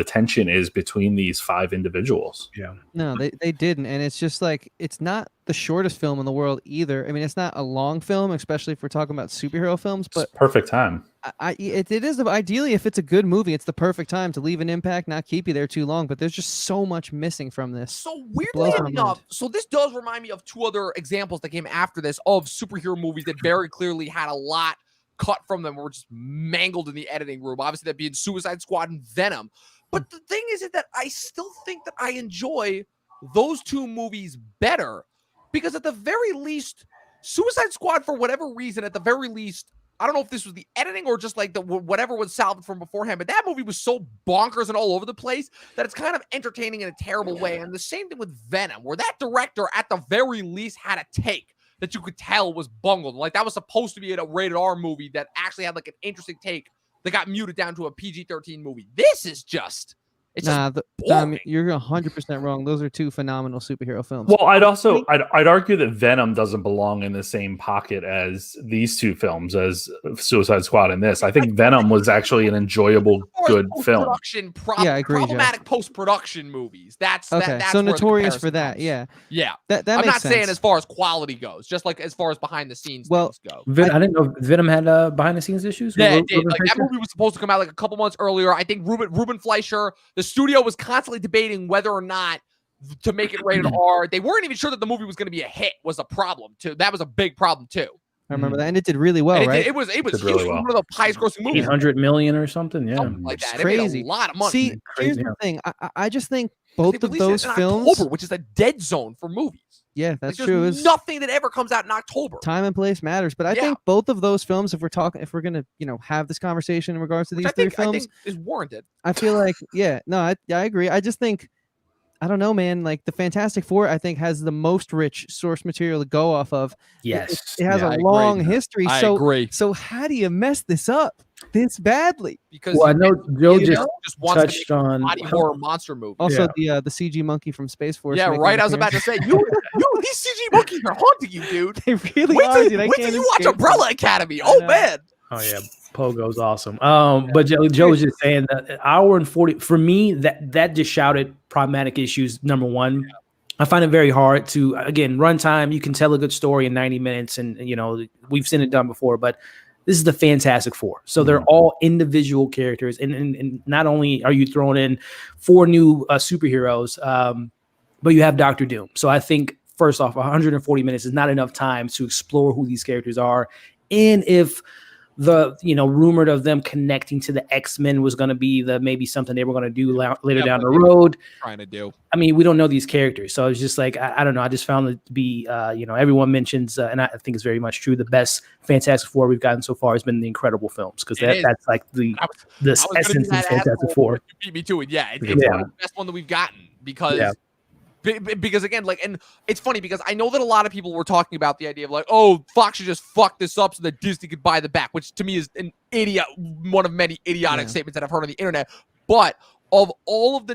tension is between these 5 individuals. Yeah. No, they didn't, and it's just like it's not the shortest film in the world either. I mean, it's not a long film, especially if we're talking about superhero films. But It's perfect time. it is ideally, if it's a good movie, it's the perfect time to leave an impact, not keep you there too long. But there's just so much missing from this. So blows weirdly my enough, mind. so this does remind me of 2 other examples that came after this of superhero movies that very clearly had a lot cut from them, were just mangled in the editing room. Obviously, that being Suicide Squad and Venom. But the thing is that I still think that I enjoy those 2 movies better, because at the very least, Suicide Squad, for whatever reason, at the very least, I don't know if this was the editing or just like whatever was salvaged from beforehand, but that movie was so bonkers and all over the place that it's kind of entertaining in a terrible way. And the same thing with Venom, where that director at the very least had a take that you could tell was bungled. Like that was supposed to be a rated R movie that actually had like an interesting take that got muted down to a PG-13 movie. This is just, it's just boring. You're 100% wrong. Those are 2 phenomenal superhero films. Well, I'd argue that Venom doesn't belong in the same pocket as these 2 films, as Suicide Squad and this. I think Venom was actually an enjoyable, good film. Yeah, I agree, problematic post-production movies. That's okay. That's so where the notorious for comparison that. comes. Yeah. Yeah. That I'm makes not sense. saying as far as quality goes, just like as far as behind the scenes things go. I didn't know Venom had behind the scenes issues. Yeah, it did. Like that movie was supposed to come out like a couple months earlier. I think Ruben Fleischer, the studio was constantly debating whether or not to make it rated R. They weren't even sure that the movie was going to be a hit. Was a problem too. That was a big problem too. I remember that, and it did really well, right? It was huge. really well. One of the highest grossing movies. 800 million or something. Yeah, Something like that. It's It made crazy. a lot of money. See, here's the thing. I just think both They of released it those in films. October, which is a dead zone for movies. Yeah, that's Like, true. there's nothing that ever comes out in October. Time and place matters, but I think both of those films, if we're gonna, have this conversation in regards to these 3 films, I think is warranted. I feel like, I agree. I just think, I don't know, man. Like the Fantastic Four, I think has the most rich source material to go off of. Yes, it has I a agree. long history. I so, agree. So how do you mess this up this badly? Because I know Joe just wants touched to make on a body horror monster movie. Also, the CG monkey from Space Force. Yeah, making right. an I was about to say, you these CG monkeys are haunting you, dude. They really wait are, till, dude. wait till you watch Umbrella Academy. Oh man. Oh yeah, Pogo's awesome. But Joe was just saying that hour and 40 for me. That just shouted problematic issues. Number one, I find it very hard to runtime. You can tell a good story in 90 minutes, and we've seen it done before. But this is the Fantastic Four, so they're all individual characters, and not only are you throwing in 4 new superheroes, but you have Doctor Doom. So I think first off, 140 minutes is not enough time to explore who these characters are, and if the rumored of them connecting to the X-Men was going to be maybe something they were going to do later down the road. Trying to do. I mean, we don't know these characters, so it's just like I don't know. I just found it to be everyone mentions, and I think it's very much true. The best Fantastic Four we've gotten so far has been the Incredible films, because that's like the essence of Fantastic Four. You beat me to it. Yeah, it's the best one that we've gotten because. Yeah. Because again, and it's funny because I know that a lot of people were talking about the idea of like, oh, Fox should just fuck this up so that Disney could buy the back, which to me is one of many idiotic statements that I've heard on the internet. But of all of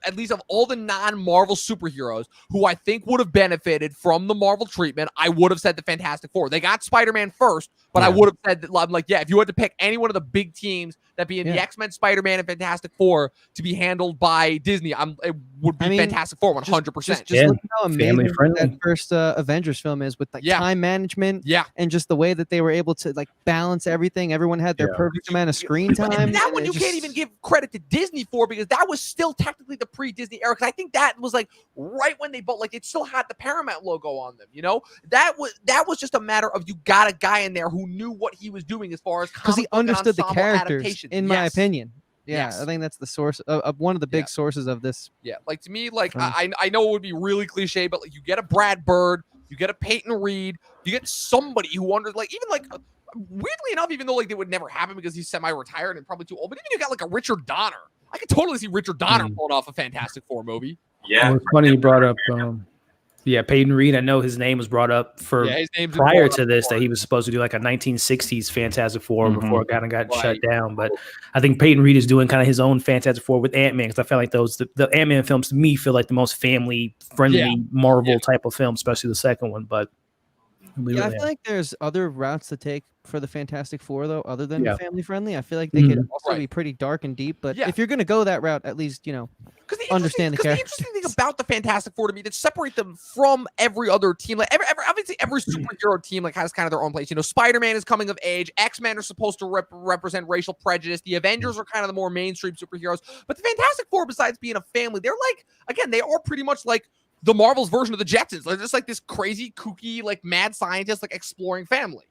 at least of all the non-Marvel superheroes who I think would have benefited from the Marvel treatment, I would have said the Fantastic Four. They got Spider-Man first, but I would have said that, like, if you had to pick any one of the big teams that be in the X-Men, Spider-Man, and Fantastic Four to be handled by Disney, it would be Fantastic Four 100%. Just look at how amazing that first Avengers film is with like time management, and just the way that they were able to like balance everything. Everyone had their perfect amount of screen time. And that one you can't even give credit to Disney for, because that was still technically the pre-Disney era. Because I think that was like right when they bought, like it still had the Paramount logo on them. That was just a matter of you got a guy in there who knew what he was doing as far as because he understood the characters. In my opinion, Yeah, Yes. I think that's the source of one of the big sources of this. Yeah, like to me, like I know it would be really cliche, but like you get a Brad Bird, you get a Peyton Reed, you get somebody who wonders, like even like weirdly enough, even though like they would never happen because he's semi-retired and probably too old, but even you got like a Richard Donner. I could totally see Richard Donner pulling off a Fantastic Four movie. Yeah. Well, it's funny you brought up. Peyton Reed. I know his name was brought up for his name's prior been brought to up this before. that he was supposed to do like a 1960s Fantastic Four Mhm. before it kind of got Right. shut down. But I think Peyton Reed is doing kind of his own Fantastic Four with Ant-Man because I feel like the Ant-Man films to me feel like the most family friendly Marvel type of film, especially the second one. But Yeah, I feel like there's other routes to take for the Fantastic Four though, other than Yeah. family friendly. I feel like they could Mhm. also be pretty dark and deep. But Yeah. if you're gonna go that route, at least Because the understand the interesting thing about the Fantastic Four to me that separate them from every other team, like obviously every superhero team like has kind of their own place. Spider-Man is coming of age. X-Men are supposed to represent racial prejudice. The Avengers are kind of the more mainstream superheroes. But the Fantastic Four, besides being a family, they're like, again, they are pretty much like the Marvel's version of the Jetsons. They're just like this crazy, kooky, like mad scientist, like exploring family,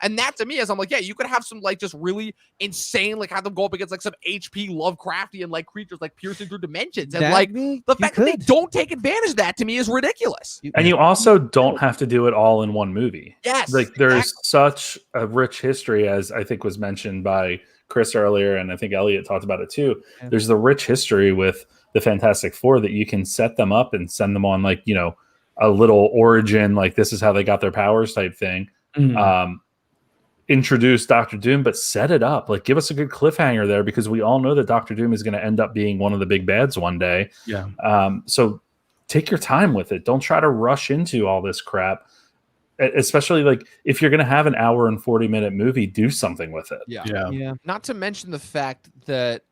And that to me is, I'm like, yeah, you could have some like just really insane, like have them go up against like some HP Lovecraftian like creatures like piercing through dimensions. And like the fact that they don't take advantage of that to me is ridiculous. And you also don't have to do it all in one movie. Yes. Like there's such a rich history, as I think was mentioned by Chris earlier, and I think Elliot talked about it too. Yeah. There's the rich history with the Fantastic Four that you can set them up and send them on like, a little origin, like this is how they got their powers type thing. Introduce Doctor Doom, but set it up. Like give us a good cliffhanger there because we all know that Doctor Doom is going to end up being one of the big bads one day. Yeah. So take your time with it. Don't try to rush into all this crap. Especially like if you're going to have an hour and 40-minute movie, do something with it. Yeah. Not to mention the fact that,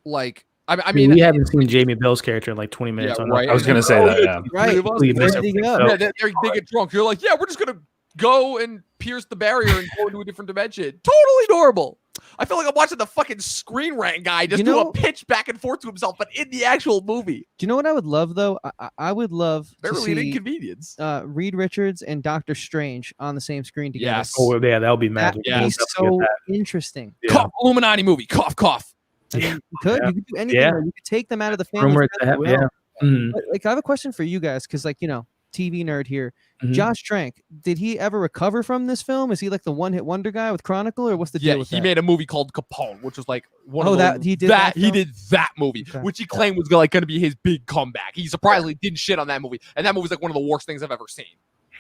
like, I mean, we haven't seen Jamie Bell's character in like 20 minutes. Yeah, on right. I was going to say that. Yeah. Right. Where did he go? Yeah, they get drunk. You're like, yeah, we're just gonna go and pierce the barrier and go into a different dimension. Totally normal. I feel like I'm watching the fucking Screen Rant guy just do a pitch back and forth to himself, but in the actual movie. Do you know what I would love though? I would love to Barely an see inconvenience. Reed Richards and Doctor Strange on the same screen together. Yes. Oh yeah, that would be magic. That would be so interesting. Yeah. Cough, Illuminati movie. Cough, cough. I mean, you could do anything. Yeah. You could take them out of the family. Rumored to have, friendly realm. Mhm. But, like, I have a question for you guys because, like, TV nerd here. Mhm. Josh Trank, did he ever recover from this film? Is he like the one-hit wonder guy with Chronicle, or what's the deal Yeah, with he that? made a movie called Capone, which was like one Oh, of that- those, he did that he film? did that movie, Okay. which he claimed was going to be his big comeback. He surprisingly didn't shit on that movie, and that movie's like one of the worst things I've ever seen.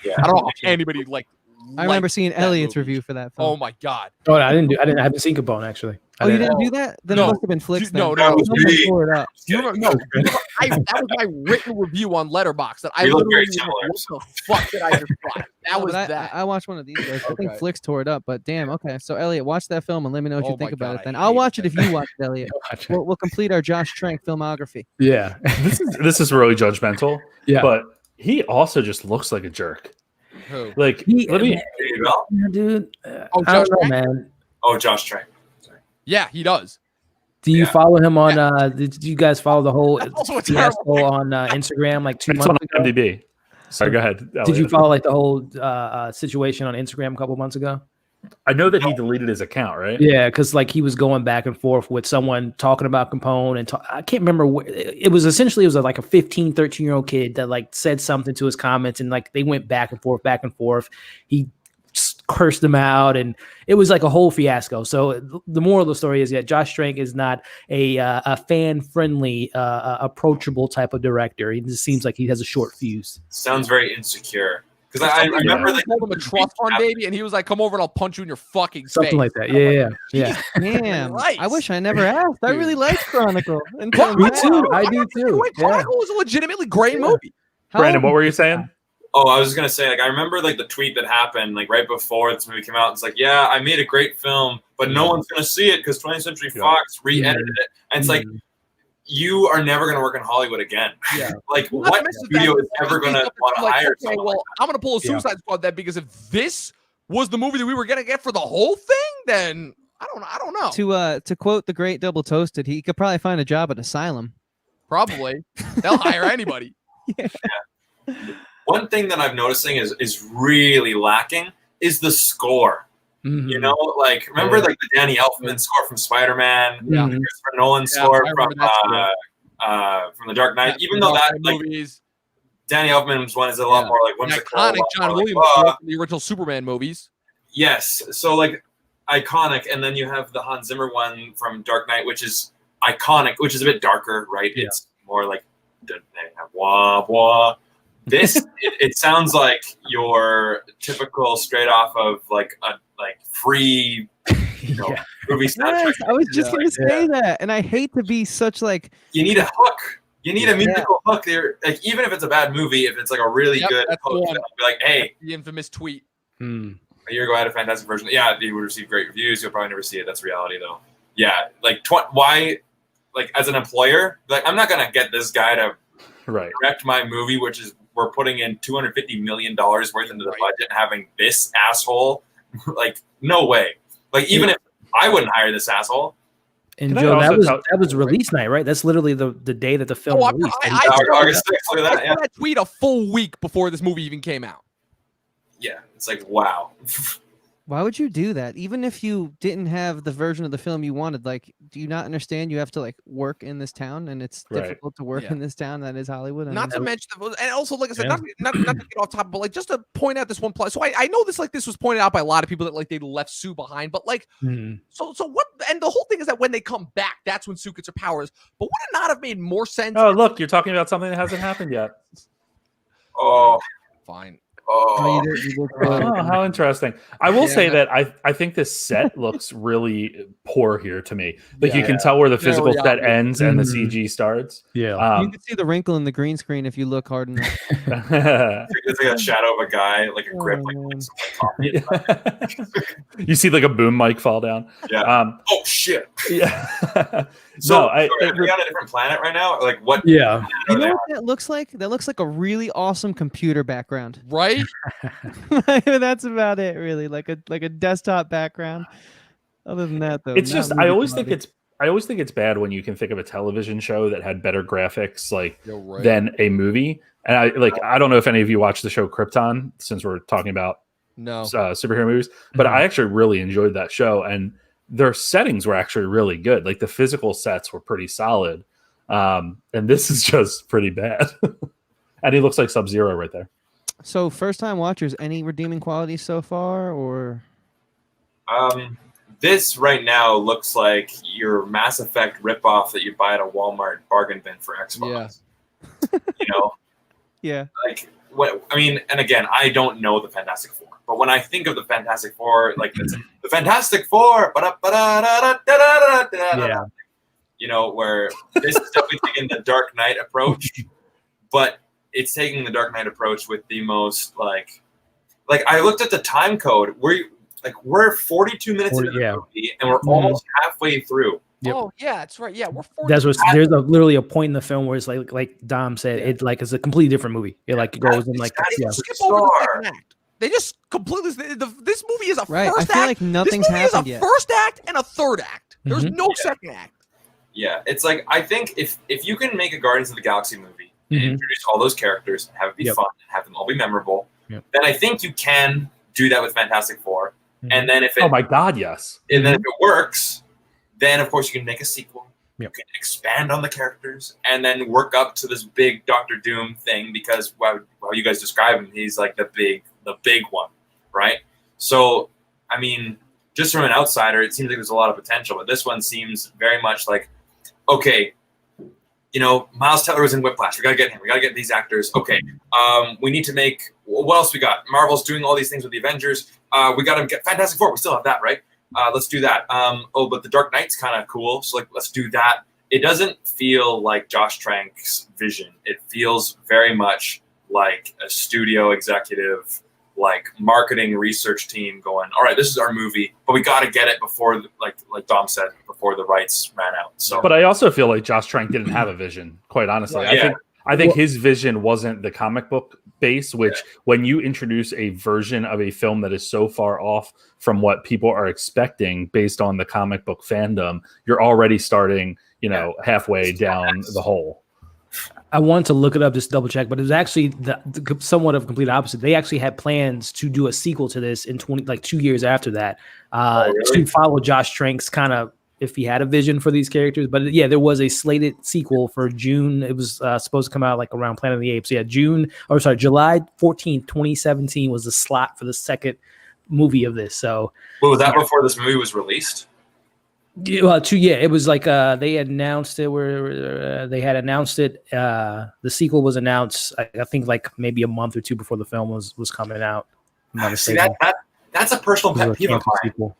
Yeah. I don't know how anybody I remember liked seeing that Elliot's movie. review for that Oh film. my god! Oh, I haven't seen Capone actually. Oh, you didn't do that? Then No. it must have been Flicks. No, then. no, no. Someone tore it up. You remember, no, that was my written review on Letterboxd that I We look literally very was similar, like, what the fuck did I just watch? That No, was but that. I watched one of these guys. I think Okay. Flicks tore it up, but damn. Okay, so Elliot, watch that film and let me know what Oh you think my about God, it. Then I I'll hated watch it if you watch it, Elliot. Watch it. We'll complete our Josh Trank filmography. Yeah. This is really judgmental. Yeah. But he also just looks like a jerk. Who? Like let me There you go. Yeah, dude. Oh, I don't Josh know, Trank? man. Oh, Josh Trank. Yeah, he does. Do you Yeah. follow him on? Did you guys follow the whole That's also a terrible fiasco on Instagram like 2 it's on months ago? IMDb. Sorry, go ahead. Did you Elliot. follow like the whole situation on Instagram a couple months ago? I know that he deleted his account, right? Yeah, because like he was going back and forth with someone talking about Capone and I can't remember it was essentially like a 15, 13-year-old kid that like said something to his comments and like they went back and forth. He just cursed him out and it was like a whole fiasco. So the moral of the story is that Josh Trank is not a fan-friendly, approachable type of director. He just seems like he has a short fuse. Sounds very insecure. Because I remember Somebody like told him a trust fund, baby, and he was like, "Come over and I'll punch you in your fucking Something face." like that. Yeah. Damn. Christ. I wish I never asked. I really liked Chronicle. What? Me too. I do too. Wait, Chronicle was a legitimately great movie. Brandon, what were you saying? Oh, I was just gonna say, like, I remember like the tweet that happened like right before this movie came out. It's like, yeah, I made a great film, but no one's gonna see it because 20th Century Fox re-edited it. And it's like, you are never gonna work in Hollywood again. Yeah. Like, Well, not what to mention studio that is ever gonna want to like, hire okay, someone? well, I'm gonna pull a Suicide Squad then because if this was the movie that we were gonna get for the whole thing, then I don't know. To quote the great Double Toasted, he could probably find a job at Asylum. Probably they'll hire anybody. One thing that I'm noticing is really lacking is the score. You know, like remember like the Danny Elfman score from Spider-Man, Yeah. the Christopher Nolan Yeah, score I remember that from The Dark Knight. Yeah, Even though that like movies. Danny Elfman's one is a lot more like The whimsical, iconic John like, Williams score from the original Superman movies. yes, so like iconic, and then you have the Hans Zimmer one from Dark Knight, which is iconic, which is a bit darker, right? Yeah. It's more like wah wah. This it sounds like your typical straight off of like a free movie soundtrack. Yes, I was just gonna say that, and I hate to be such like. You need a hook. You need a musical hook there. Like even if it's a bad movie, if it's like a really good hook, then I'll be like, hey, the infamous tweet. A year ago I had a fantastic version. Yeah, you would receive great reviews. You'll probably never see it. That's reality though. Yeah, like why? Like as an employer, like I'm not gonna get this guy to direct my movie, which is we're putting in $250 million worth into the budget and having this asshole. Like no way. Like even if I wouldn't hire this asshole. And Joe, that was release night, right? That's literally the day that the film released. August 6th. Look at that. I saw that tweet a full week before this movie even came out. Yeah, it's like wow. Why would you do that? Even if you didn't have the version of the film you wanted, like, do you not understand you have to like work in this town, and it's difficult to work in this town that is Hollywood? Not to mention, and also, like I said, not to get off topic, but like just to point out this one plot. So I know this was pointed out by a lot of people that like they left Sue behind, but like, so what? And the whole thing is that when they come back, that's when Sue gets her powers. But would it not have made more sense? Oh, look, you're talking about something that hasn't happened yet. Oh, fine. Oh, how interesting. I will say that I think this set looks really poor here to me. Like you can tell where the physical set ends and the CG starts. Yeah. You can see the wrinkle in the green screen if you look hard enough. It's like a shadow of a guy, like a grip, you see like a boom mic fall down. Yeah. Oh shit. Yeah. So are we on a different planet right now? Like what? Yeah. You know what that looks like? That looks like a really awesome computer background. Right? That's about it, really. Like a desktop background. Other than that, though, it's just I always think it's bad when you can think of a television show that had better graphics than a movie. And I don't know if any of you watched the show Krypton, since we're talking about superhero movies, but I actually really enjoyed that show, and their settings were actually really good. Like the physical sets were pretty solid. And this is just pretty bad. And he looks like Sub-Zero right there. So first time watchers, any redeeming qualities so far, or? This right now looks like your Mass Effect ripoff that you buy at a Walmart bargain bin for Xbox. Yeah. You know? Yeah. Like what I mean, and again, I don't know the Fantastic Four. But when I think of the Fantastic Four, like the Fantastic Four, you know, where this is definitely taking the Dark Knight approach, but it's taking the Dark Knight approach with the most like I looked at the time code. We're 42 minutes into the movie, and we're almost halfway through. Yep. Oh yeah, that's right. Yeah, we're 40. There's literally a point in the film where it's like Dom said, it like it's a completely different movie. It like goes in like skip over the second act. They just completely. This movie is a first I feel like nothing's happened yet. This movie is a first act and a third act. There's no second act. Yeah, it's like I think if you can make a Guardians of the Galaxy movie and introduce all those characters and have it be fun and have them all be memorable, then I think you can do that with Fantastic Four. And then if it, oh my god, yes. And then if it works, then of course you can make a sequel. You can expand on the characters and then work up to this big Doctor Doom thing because while you guys describe him, he's like the big one, right? So I mean, just from an outsider, it seems like there's a lot of potential, but this one seems very much like, okay, you know, Miles Teller was in Whiplash. We gotta get him. We gotta get these actors. Okay, we need to make. What else we got? Marvel's doing all these things with the Avengers. We got to get Fantastic Four. We still have that, right? Let's do that. But the Dark Knight's kind of cool, so like let's do that. It doesn't feel like Josh Trank's vision. It feels very much like a studio executive, like marketing research team going, all right, this is our movie, but we got to get it before, like Dom said, before the rights ran out. So, but I also feel like Josh Trank didn't have a vision, quite honestly. I think his vision wasn't the comic book base, which when you introduce a version of a film that is so far off from what people are expecting based on the comic book fandom, you're already starting, halfway down the hole. I wanted to look it up, just double check, but it was actually the somewhat of a complete opposite. They actually had plans to do a sequel to this in 2 years after that, really? to follow Josh Trank's kind of, if he had a vision for these characters. But yeah, there was a slated sequel for June. It was supposed to come out like around Planet of the Apes. Yeah, July 14th, 2017 was the slot for the second movie of this. So, Well, was that before this movie was released? yeah, well, it was like they announced it where they had announced it. The sequel was announced, I think, like maybe a month or two before the film was coming out. I'm not See, mistaken. that's a personal It was pet a peeve of canceled mine. sequel.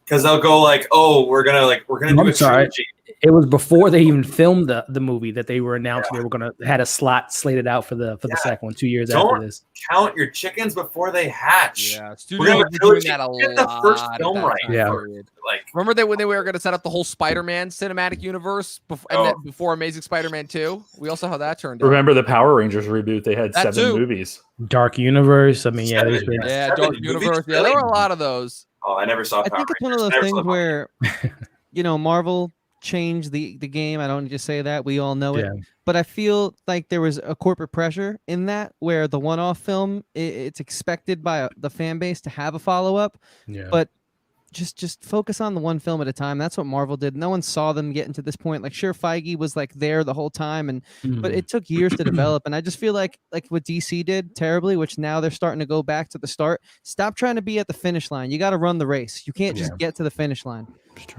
Because they'll go like, "Oh, we're gonna do I'm a sorry. trilogy." It was before they even filmed the movie that they were announcing they were gonna had a slot slated out for the second one 2 years Don't after this. count your chickens before they hatch. Yeah, We're studios gonna were doing trilogy. that a Get the first lot. film at that right. time Yeah. period. Like, Remember when they were going to set up the whole Spider-Man cinematic universe before Amazing Spider-Man 2? We also how that turned out. Remember the Power Rangers reboot? They had That 7 too. movies. Dark Universe. I mean, yeah, Seven, there's been yeah. Yeah, 7 Dark movies, Universe. Yeah, really? there were a lot of those. oh, I never saw. I Power think it's one of Rangers. those Never things saw Power where, Marvel changed the game. I don't just say that. We all know it. Yeah. But I feel like there was a corporate pressure in that where the one-off film, it's expected by the fan base to have a follow-up. yeah. But just focus on the one film at a time. That's what Marvel did. No one saw them getting to this point. Like, sure, Feige was like there the whole time, but it took years to develop. And I just feel like what DC did terribly, which now they're starting to go back to the start. Stop trying to be at the finish line. You got to run the race. You can't just get to the finish line.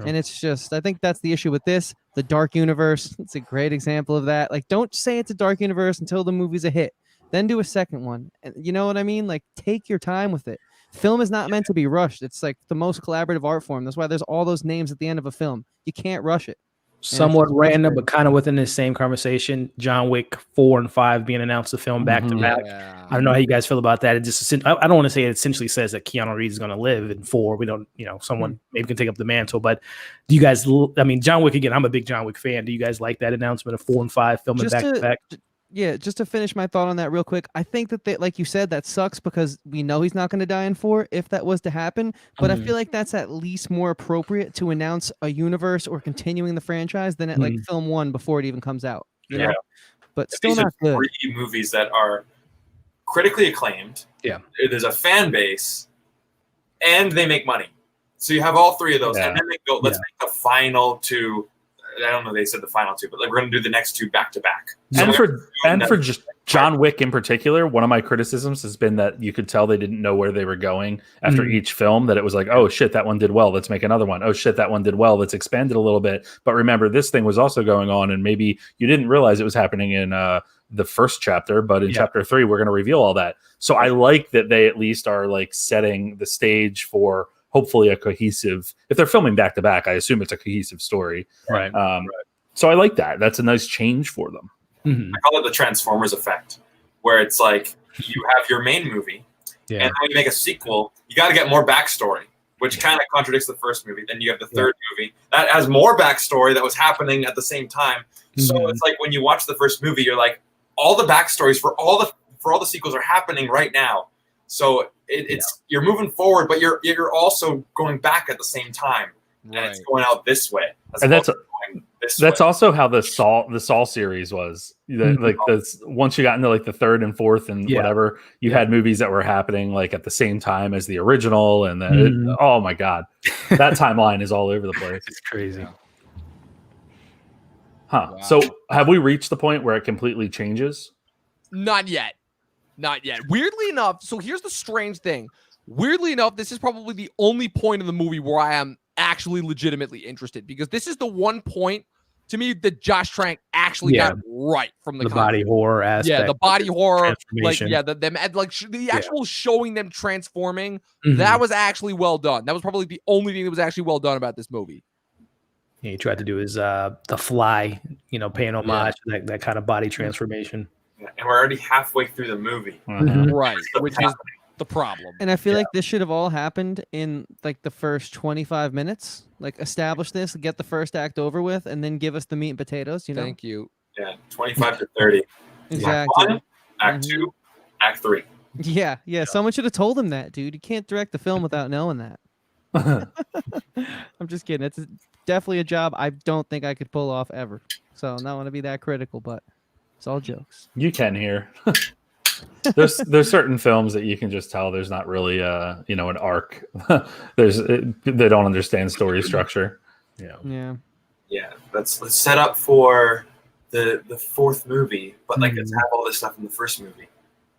And it's just, I think that's the issue with this. The Dark Universe, it's a great example of that. Like, don't say it's a Dark Universe until the movie's a hit. Then do a second one. And you know what I mean? Like, take your time with it. Film is not meant to be rushed. It's like the most collaborative art form. That's why there's all those names at the end of a film. You can't rush it. Somewhat random, but kind of within this same conversation. John Wick 4 and 5 being announced the film back to back. Yeah. I don't know how you guys feel about that. It just, I don't want to say it essentially says that Keanu Reeves is going to live in 4. We don't, someone maybe can take up the mantle. But do you guys? I mean, John Wick again. I'm a big John Wick fan. Do you guys like that announcement of 4 and 5 filming back to back? Yeah, just to finish my thought on that real quick, I think that like you said, that sucks because we know he's not going to die in 4 if that was to happen. But I feel like that's at least more appropriate to announce a universe or continuing the franchise than at like film 1 before it even comes out. You know? But still These not are good. 3 movies that are critically acclaimed. Yeah. There's a fan base, and they make money. So you have all 3 of those, and then they go, let's make the final 2. I don't know. They said the final 2, but like we're going to do the next 2 back to back. And for just John Wick in particular, one of my criticisms has been that you could tell they didn't know where they were going after each film. That it was like, oh shit, that one did well. Let's make another one. Oh shit, that one did well. Let's expand it a little bit. But remember, this thing was also going on, and maybe you didn't realize it was happening in the first chapter. But in chapter 3, we're going to reveal all that. So I like that they at least are like setting the stage for hopefully a cohesive. If they're filming back to back, I assume it's a cohesive story. Right. So I like that. That's a nice change for them. I call it the Transformers effect, where it's like you have your main movie, and then when you make a sequel, you got to get more backstory, which kind of contradicts the first movie. Then you have the third movie that has more backstory that was happening at the same time. So it's like when you watch the first movie, you're like, all the backstories for all the sequels are happening right now. So it's you're moving forward, but you're also going back at the same time, and it's going out this way. And that's also how the Saw series was. Like once you got into like the 3rd and 4th and whatever, you had movies that were happening like at the same time as the original, and then oh my god, that timeline is all over the place. It's crazy. Huh. Wow. So have we reached the point where it completely changes? Not yet. Not yet. Weirdly enough, so here's the strange thing. Weirdly enough, this is probably the only point in the movie where I am actually legitimately interested, because this is the one point to me that Josh Trank actually got right from the body horror aspect. Yeah, the body horror, like the actual showing them transforming. That was actually well done. That was probably the only thing that was actually well done about this movie. Yeah, he tried to do his The Fly, paying homage to that kind of body transformation. And we're already halfway through the movie. Right, which is the problem. And I feel like this should have all happened in like the first 25 minutes. Like, establish this, get the first act over with, and then give us the meat and potatoes. Thank you. Yeah, 25 to 30. Exactly. Act 2, Act 3. Yeah. Someone should have told him that, dude. You can't direct the film without knowing that. I'm just kidding. It's definitely a job I don't think I could pull off ever. So I don't want to be that critical, but It's all jokes. You can hear. There's certain films that you can just tell there's not really an arc. They don't understand story structure. Yeah. Yeah, let's set up for the fourth movie, but like let's have all this stuff in the first movie.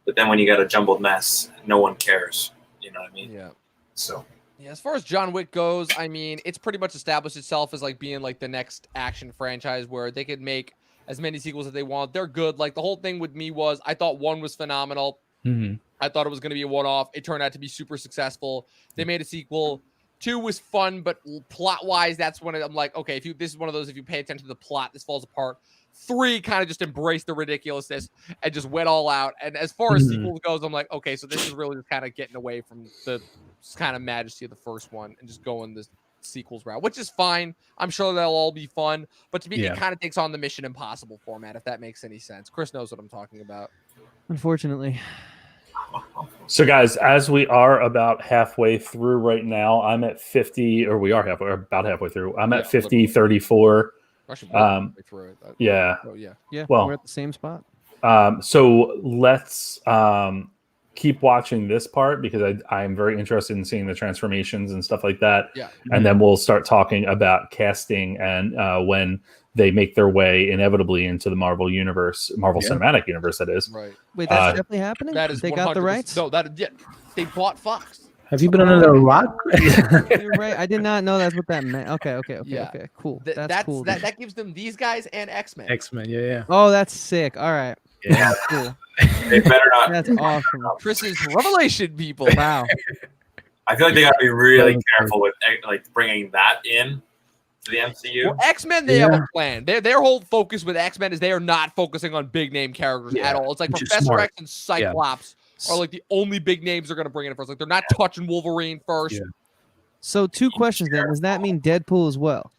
But then when you got a jumbled mess, no one cares. You know what I mean? Yeah. So. Yeah, as far as John Wick goes, I mean, it's pretty much established itself as like being like the next action franchise where they could make as many sequels as they want. They're good. Like the whole thing with me was I thought 1 was phenomenal. I thought it was going to be a one-off. It turned out to be super successful. They made a sequel. 2 was fun, but plot-wise, that's when I'm like, okay, this is one of those, if you pay attention to the plot, this falls apart. 3 kind of just embraced the ridiculousness and just went all out. And as far as sequels goes, I'm like, okay, so this is really just kind of getting away from the kind of majesty of the first one and just going the sequels route, which is fine. I'm sure they'll all be fun, but to me, it kind of takes on the Mission Impossible format, if that makes any sense. Chris knows what I'm talking about. Unfortunately. So, guys, as we are about halfway through right now, I'm at 50, or we are about halfway through. I'm at 50, 34. Actually, through it. Yeah. Oh, yeah. Yeah. Well, we're at the same spot. So let's keep watching this part because I'm very interested in seeing the transformations and stuff like that. Yeah. And then we'll start talking about casting and when they make their way inevitably into the Marvel universe, Cinematic Universe, that is. Right. Wait, that's definitely happening? That is they got the rights? No, they bought Fox. Have you been under a rock? You're right. I did not know that's what that meant. Okay, cool. That's cool. That gives them these guys and X-Men. X-Men, yeah. Oh, that's sick. All right. Yeah. Cool. They better not. That's awesome. Chris's revelation, people. Wow. I feel like they got to be really careful with like bringing that in to the MCU. Well, X-Men, they have a plan. Their whole focus with X-Men is they are not focusing on big name characters at all. It's like Professor X and Cyclops are like the only big names they're going to bring in first. Like they're not touching Wolverine first. Yeah. So 2 questions then. Does that mean Deadpool as well?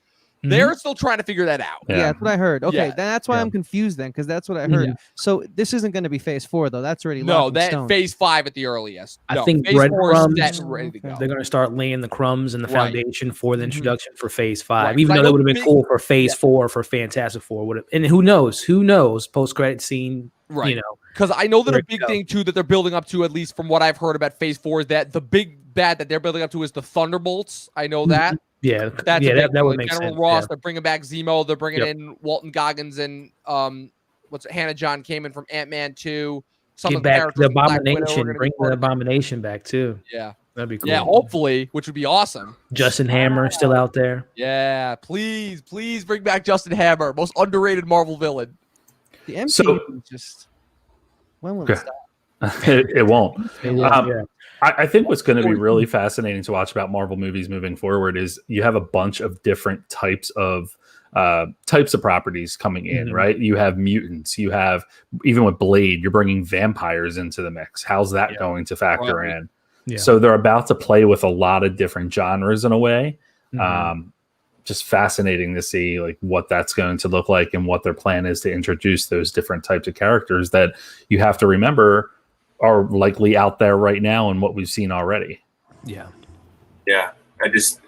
They're still trying to figure that out. Yeah, that's what I heard. Okay, that's why I'm confused then, because that's what I heard. So this isn't going to be Phase 4 though. That's already locked in stone. Phase 5 at the earliest. I think Phase 4 is set breadcrumbs. and ready to go. They're going to start laying the crumbs and the foundation for the introduction for Phase 5. Right. Even though that would have been cool for Phase 4 for Fantastic Four. And who knows? Post credit scene. Right. You know, because I know that a big thing too that they're building up to, at least from what I've heard about Phase 4, is that the big bad that they're building up to is the Thunderbolts. I know that. Yeah, that would make General sense. Ross, they're bringing back Zemo. They're bringing in Walton Goggins and Hannah John came in from Ant-Man 2. Get back the Abomination. Bring the Abomination back too. Yeah, that'd be cool. Yeah, hopefully, which would be awesome. Justin Hammer still out there. Yeah, please bring back Justin Hammer, most underrated Marvel villain. The MCU just when will it stop? It won't. I think what's going to be really fascinating to watch about Marvel movies moving forward is you have a bunch of different types of properties coming in, right? You have mutants. You have, even with Blade, you're bringing vampires into the mix. How's that going to factor in? Yeah. So they're about to play with a lot of different genres in a way. Just fascinating to see like what that's going to look like and what their plan is to introduce those different types of characters that you have to remember are likely out there right now and what we've seen already. Yeah. I'm just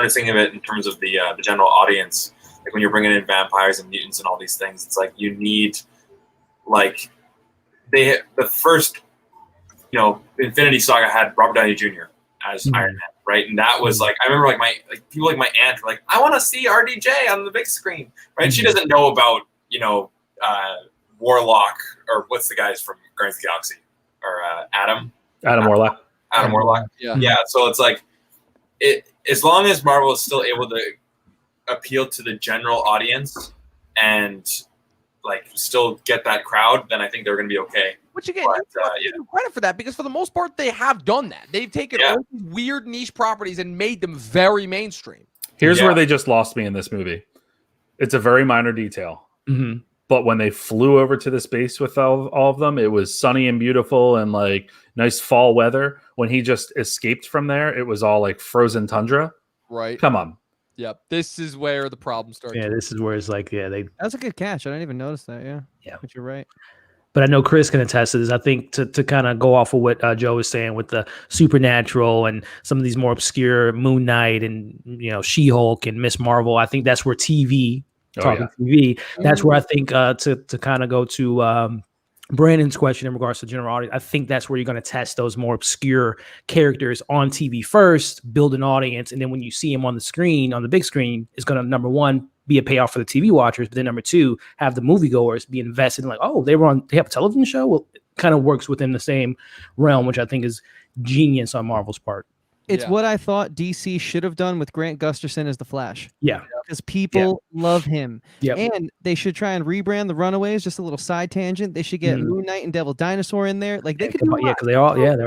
thinking of it in terms of the general audience. Like when you're bringing in vampires and mutants and all these things, it's like you need like the first, Infinity Saga had Robert Downey Jr. as Iron Man, right? And that was like I remember people like my aunt were like, I want to see RDJ on the big screen, right? She doesn't know about Warlock or what's the guys from Guardians of the Galaxy or Adam Warlock. Adam Warlock. Yeah. So it's like as long as Marvel is still able to appeal to the general audience and like still get that crowd, then I think they're going to be okay. Which again, you give credit for that because for the most part they have done that. They've taken all these weird niche properties and made them very mainstream. Here's where they just lost me in this movie. It's a very minor detail. But when they flew over to the space with all of them, it was sunny and beautiful and like nice fall weather. When he just escaped from there, it was all like frozen tundra. Right. Come on. Yep. This is where the problem starts. Yeah, this is where it's like, that's a good catch. I didn't even notice that. Yeah. But you're right. But I know Chris can attest to this. I think to kind of go off of what Joe was saying with the Supernatural and some of these more obscure Moon Knight and She-Hulk and Miss Marvel, I think that's where TV talking TV. That's where I think to kind of go to Brandon's question in regards to general audience, I think that's where you're going to test those more obscure characters on TV first, build an audience, and then when you see them on the screen, on the big screen, it's going to, number one, be a payoff for the TV watchers, but then number two, have the moviegoers be invested in like, oh, they have a television show. Well, it kind of works within the same realm, which I think is genius on Marvel's part. It's what I thought DC should have done with Grant Gustafson as the Flash. Yeah. Because people love him. Yeah. And they should try and rebrand the Runaways, just a little side tangent. They should get Moon Knight and Devil Dinosaur in there. Like they could do because they're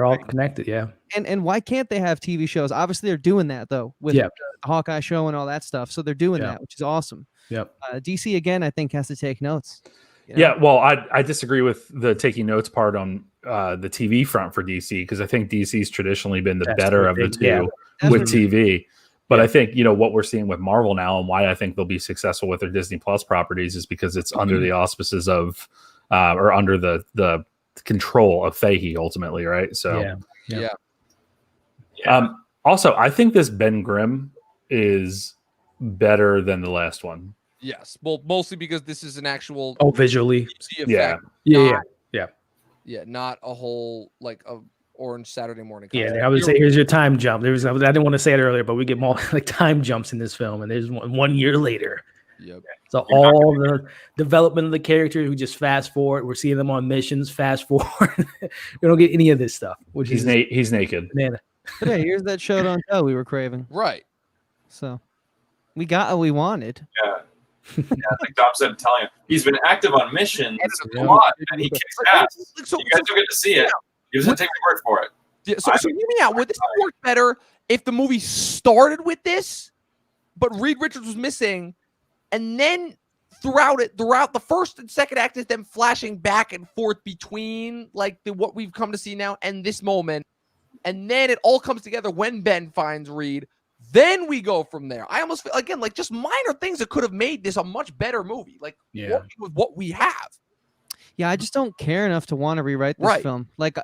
all connected. Yeah. And why can't they have TV shows? Obviously they're doing that though with the Hawkeye show and all that stuff. So they're doing that, which is awesome. Yep. DC again, I think has to take notes. You know? Yeah, well, I disagree with the taking notes part on the TV front for DC, because I think DC's traditionally been the better of the two with TV. But I think, what we're seeing with Marvel now, and why I think they'll be successful with their Disney Plus properties, is because it's under the auspices of or under the control of Fahey ultimately, right? So also, I think this Ben Grimm is better than the last one. Yes, well, mostly because this is an actual visually, effect, yeah, not a whole like a Orange Saturday Morning. Yeah, I would say here's your time jump. I didn't want to say it earlier, but we get more like time jumps in this film, and there's one year later. Yep. So all the development of the characters, we just fast forward. We're seeing them on missions. Fast forward. We don't get any of this stuff. Which he's naked. But hey, here's that show don't tell we were craving. Right. So we got what we wanted. Yeah. I think Dom said, telling him he's been active on missions a lot, and he kicks ass. So, you guys don't get to see it. You just take the word for it. Yeah, so hear me out. Would this work better if the movie started with this, but Reed Richards was missing, and then throughout the first and second act is them flashing back and forth between like what we've come to see now and this moment, and then it all comes together when Ben finds Reed. Then we go from there. I almost feel, again, like just minor things that could have made this a much better movie. Like with what we have. Yeah, I just don't care enough to want to rewrite this film. Like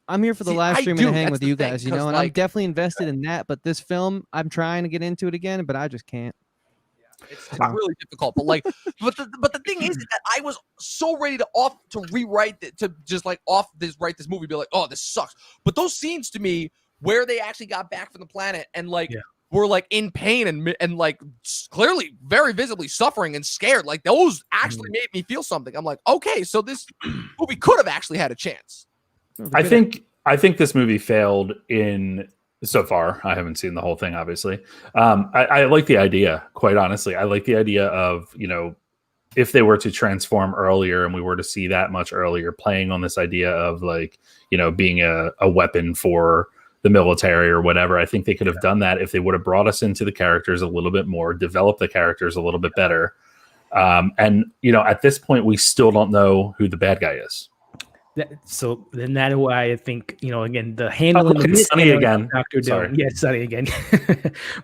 I'm here for the live stream and hang with you guys, and I'm definitely invested in that. But this film, I'm trying to get into it again, but I just can't. It's really difficult. But like, but the thing is that I was so ready to rewrite it, to just like write this movie, be like, oh, this sucks. But those scenes to me where they actually got back from the planet and like. Were like in pain and like clearly very visibly suffering and scared. Like those actually made me feel something. I'm like, okay, so this movie could have actually had a chance. I think this movie failed in so far. I haven't seen the whole thing, obviously. I like the idea, quite honestly. I like the idea of, if they were to transform earlier and we were to see that much earlier, playing on this idea of like, being a weapon for the military or whatever. I think they could have done that if they would have brought us into the characters a little bit more, developed the characters a little bit better. And at this point, we still don't know who the bad guy is. So then that's why I think, again, the handling of Sunny again. Dr. Doom. Yeah, Sunny again.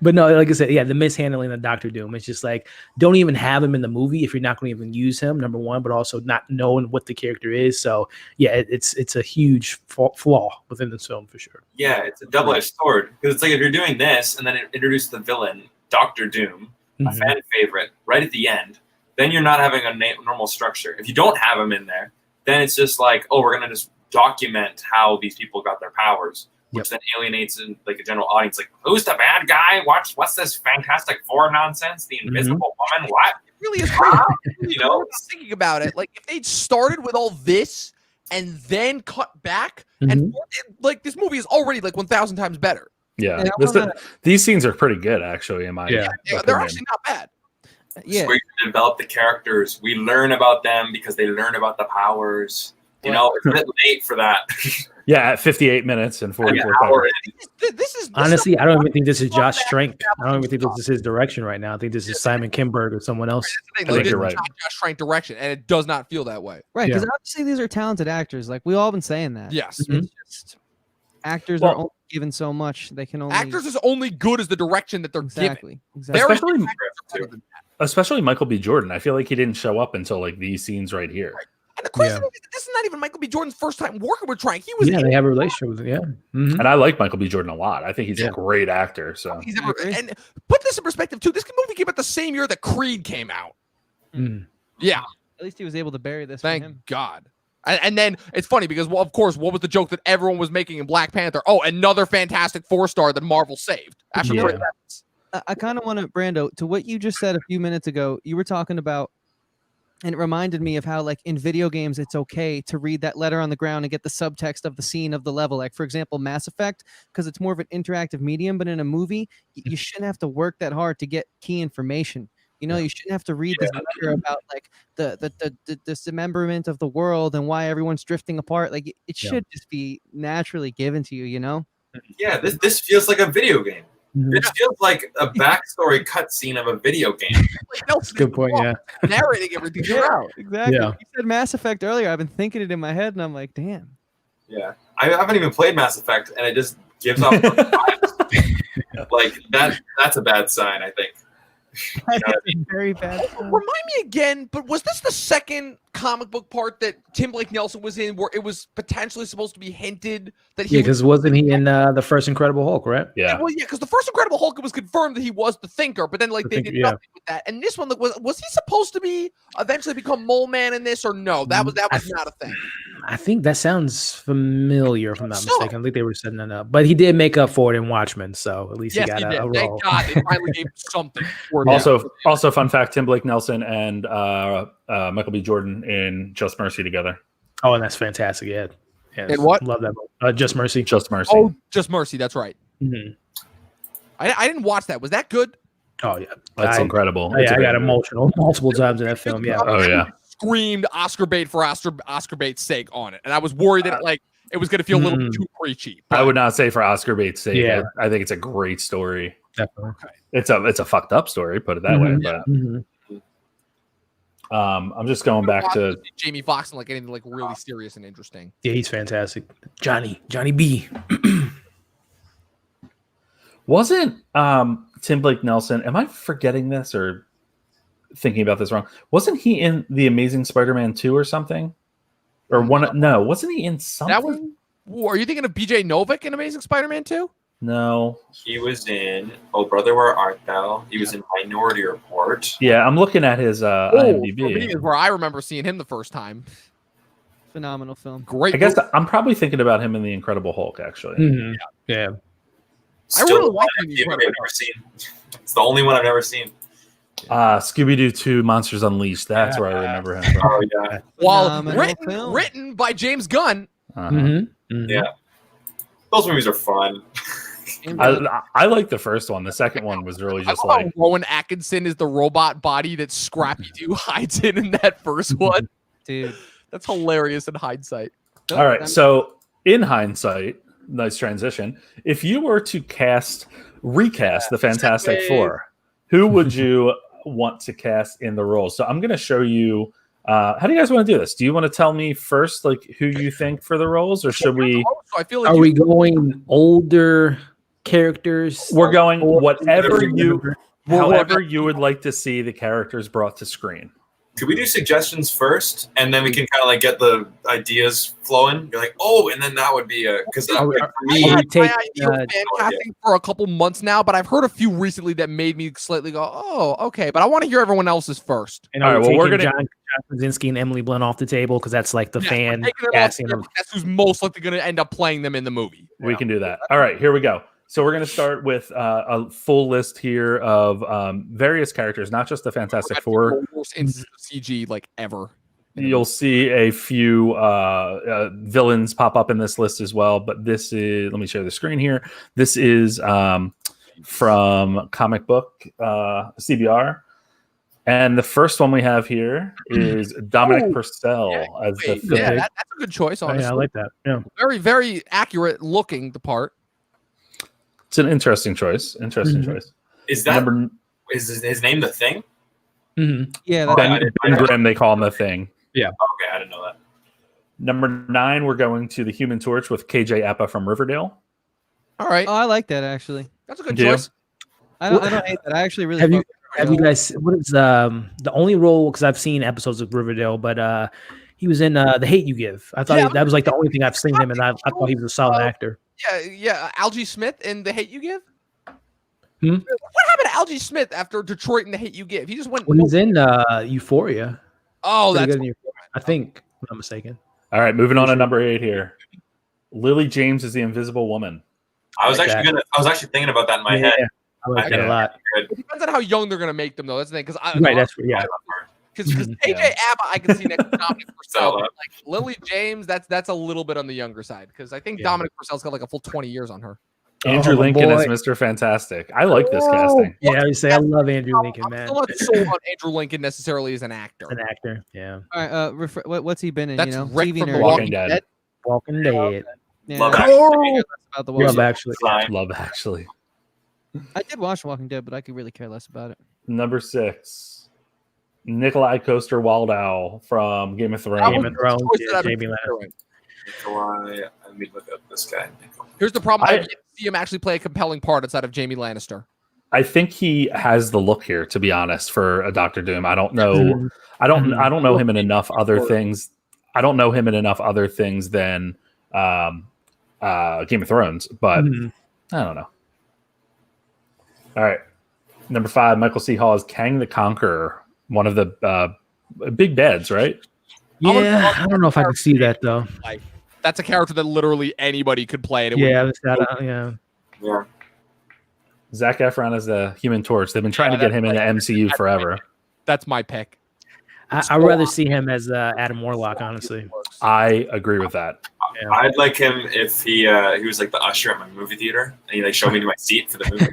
But no, like I said, the mishandling of Dr. Doom. It's just like, don't even have him in the movie if you're not going to even use him, number one, but also not knowing what the character is. So yeah, it's a huge flaw within this film for sure. Yeah, it's a double-edged sword, because it's like if you're doing this and then introduce the villain, Dr. Doom, a fan favorite, right at the end, then you're not having a normal structure. If you don't have him in there, then it's just like, oh, we're going to just document how these people got their powers, which then alienates in like a general audience. Like, who's the bad guy? What's this Fantastic Four nonsense? The Invisible Woman? What? It really is crazy. Thinking about it, like if they'd started with all this and then cut back, and like this movie is already like 1,000 times better. Yeah, these scenes are pretty good, actually. In my opinion. They're actually not bad. Yeah, where you develop the characters. We learn about them because they learn about the powers. It's a bit late for that. Yeah, at 58 minutes and 44 seconds. This is honestly, I don't even think this is Josh Trank. I don't even think this is his direction right now. I think this is Simon Kinberg or someone else. I think you're right. Josh Trank direction, and it does not feel that way. Right, because obviously these are talented actors. Like we all been saying that. Yes. It's just, actors are only given so much. They can only actors is only good as the direction that they're given. Exactly. Especially Michael B. Jordan. I feel like he didn't show up until like these scenes right here. Right. And the crazy thing is that this is not even Michael B. Jordan's first time working with Trank. He was they have a relationship with him. And I like Michael B. Jordan a lot. I think he's a great actor. So and put this in perspective too. This movie came out the same year that Creed came out. Mm. Yeah. At least he was able to bury this. for Thank him. God. And then it's funny because, well, of course, what was the joke that everyone was making in Black Panther? Oh, another Fantastic Four-star that Marvel saved. After Yeah. Chris Evans. I kind of want to, Brando, to what you just said a few minutes ago. You were talking about, and it reminded me of how, like, in video games, it's okay to read that letter on the ground and get the subtext of the scene of the level. Like, for example, Mass Effect, because it's more of an interactive medium. But in a movie, you shouldn't have to work that hard to get key information. You know, you shouldn't have to read this letter about like the dismemberment of the world and why everyone's drifting apart. Like it should just be naturally given to you. You know? Yeah, this feels like a video game. Mhm. This feels like a backstory cutscene of a video game. Like, no, Good point. Yeah. narrating everything throughout. Exactly. Yeah. You said Mass Effect earlier. I've been thinking it in my head, and I'm like, damn. Yeah, I haven't even played Mass Effect, and it just gives off vibes. Like that's a bad sign, I think. You know what I mean? Very bad. Remind me again, but was this the second comic book part that Tim Blake Nelson was in where it was potentially supposed to be hinted that he Yeah, because wasn't he in the first Incredible Hulk, right? Yeah. Well, yeah, because the first Incredible Hulk, it was confirmed that he was the Thinker, but then like they did nothing with that. And this one, was he supposed to be eventually become Mole Man in this, or no? That was not a thing. I think that sounds familiar, if I'm not So- mistaken. I think they were setting that up, but he did make up for it in Watchmen, so at least Yes, he got he a did. role. Thank God they finally gave him something. for Also, fun fact: Tim Blake Nelson and Michael B. Jordan in Just Mercy together. Oh, and that's fantastic. Yeah, And what? Love that. Just Mercy. Just Mercy. Oh, Just Mercy. That's right. Mhm. I didn't watch that. Was that good? Oh yeah, That's I- incredible. I It's a got great movie. emotional multiple times in that film. Yeah. Oh yeah. Screamed Oscar bait for Oscar bait's sake on it, and I was worried that it was going to feel a little bit too preachy. I would not say for Oscar bait's sake. Yeah. I think it's a great story. Definitely. It's a fucked up story, put it that way. But Mhm. I'm just going back to Jamie Foxx and like anything like really serious and interesting. Yeah, he's fantastic. Johnny B. wasn't Tim Blake Nelson. Am I forgetting this or thinking about this wrong? Wasn't he in The Amazing Spider-Man 2 or something? Or one? No, wasn't he in something? That was. Are you thinking of BJ Novak in Amazing Spider-Man 2? No. He was in Oh Brother Where Art Thou? He was in Minority Report. Yeah, I'm looking at his For me IMDb. is where I remember seeing him the first time. Phenomenal film. Great. I guess movie. I'm probably thinking about him in The Incredible Hulk, actually. Mhm. Yeah. Still really one like I've The never Incredible seen. It's the only one I've never seen. Scooby-Doo 2 Monsters Unleashed. That's where I remember him from. Oh yeah, While Phenomenal film. written by James Gunn. Uh-huh. Mhm. Mhm. yeah. Those movies are fun. I like the first one. The second one was really I just love how like Rowan Atkinson is the robot body that Scrappy Doo hides in that first one. Dude. That's hilarious in hindsight. all right. So in hindsight, nice transition. If you were to recast the Fantastic segue. Four, who would you want to cast in the role? So I'm going to show you. How do you guys want to do this? Do you want to tell me first, like who you think for the roles, or should we? So I feel like Are we going older characters? We're going whatever Well, however you would like to see the characters brought to screen. Could we do suggestions first, and then we can kind of like get the ideas flowing? You're like, oh, and then that would be because Are we- for I me, Are we had my take, idea of fan casting for a couple months now, but I've heard a few recently that made me slightly go, "Oh, okay." But I want to hear everyone else's first. And All are right, we well, we're taking gonna- John Krasinski and Emily Blunt off the table because that's like the Yeah, fan we're taking them off casting there of. because that's who's most likely going to end up playing them in the movie. We can do that. All right, here we go. So we're going to start with a full list here of various characters, not just the Fantastic Four. The worst instance of CG like ever. You'll see a few villains pop up in this list as well. But this is, let me share the screen here. This is from comic book CBR. And the first one we have here is Dominic Purcell as the Wait, yeah, Fig. that's a good choice. Oh, Honestly, yeah, I like that. Yeah. very, very accurate looking. The part. It's an interesting choice. Interesting Mhm. choice. is that Number is his name the Thing? Mhm. Yeah, Oh, that, I Ben, didn't- Ben Grimm, they call him the Thing. Okay, I didn't know that. Number 9, we're going to the Human Torch with KJ Apa from Riverdale. All right, oh, I like that actually. that's a good Do you? choice. I don't hate that. I actually really Have you fuck with have you guys? What is the only role? Because I've seen episodes of Riverdale, but he was in The Hate You Give. I thought Yeah, that was like the only thing I've seen him, and I thought he was a solid actor. Yeah, Algie Smith in The Hate You Give. What happened to Algie Smith after Detroit and the Hate You Give? He just went. Well, he's in Euphoria. Oh, Pretty that's good in Euphoria, I think, if I'm mistaken. All right, moving on to number 8 here. Lily James is the Invisible Woman. I was actually thinking about that in my head. I like that a lot. It depends on how young they're gonna make them, though. That's the thing. Because Because AJ Abba, I can see next to Dominic Purcell. Like Lily James, that's a little bit on the younger side. Because I think Dominic Purcell's got like a full 20 years on her. Andrew Lincoln is Mr. Fantastic. I like this casting. Yeah, I would say I love Andrew Lincoln, man. I'm still not sold on Andrew Lincoln necessarily as an actor. An actor, yeah. All right, what's he been in? That's Rick TV from nerd. The Walking Dead. Walking Dead. Yeah. Love About the Love Walking Actually. Love Actually. I did watch Walking Dead, but I could really care less about it. Number 6. Nikolai Coster-Waldau from Game of Thrones. Game of Thrones. choice that Yeah, I've Jamie been Lannister. Nikolai, let me look up this guy. Here's the problem. I didn't see him actually play a compelling part outside of Jamie Lannister. I think he has the look here, to be honest, for a Doctor Doom. I don't know. I don't know him in enough other things. I don't know him in enough other things than Game of Thrones, but I don't know. All right. Number 5, Michael C. Hall is Kang the Conqueror, one of the big bads, right? Yeah, I don't know if I can see that though. Like, that's a character that literally anybody could play. And Yeah. Zac Efron as the Human Torch. They've been trying to get him in the MCU forever. That's my pick. I'd rather see him as Adam Warlock, honestly. I agree with that. Yeah. I'd like him if he was like the usher at my movie theater and he like showed me to my seat for the movie.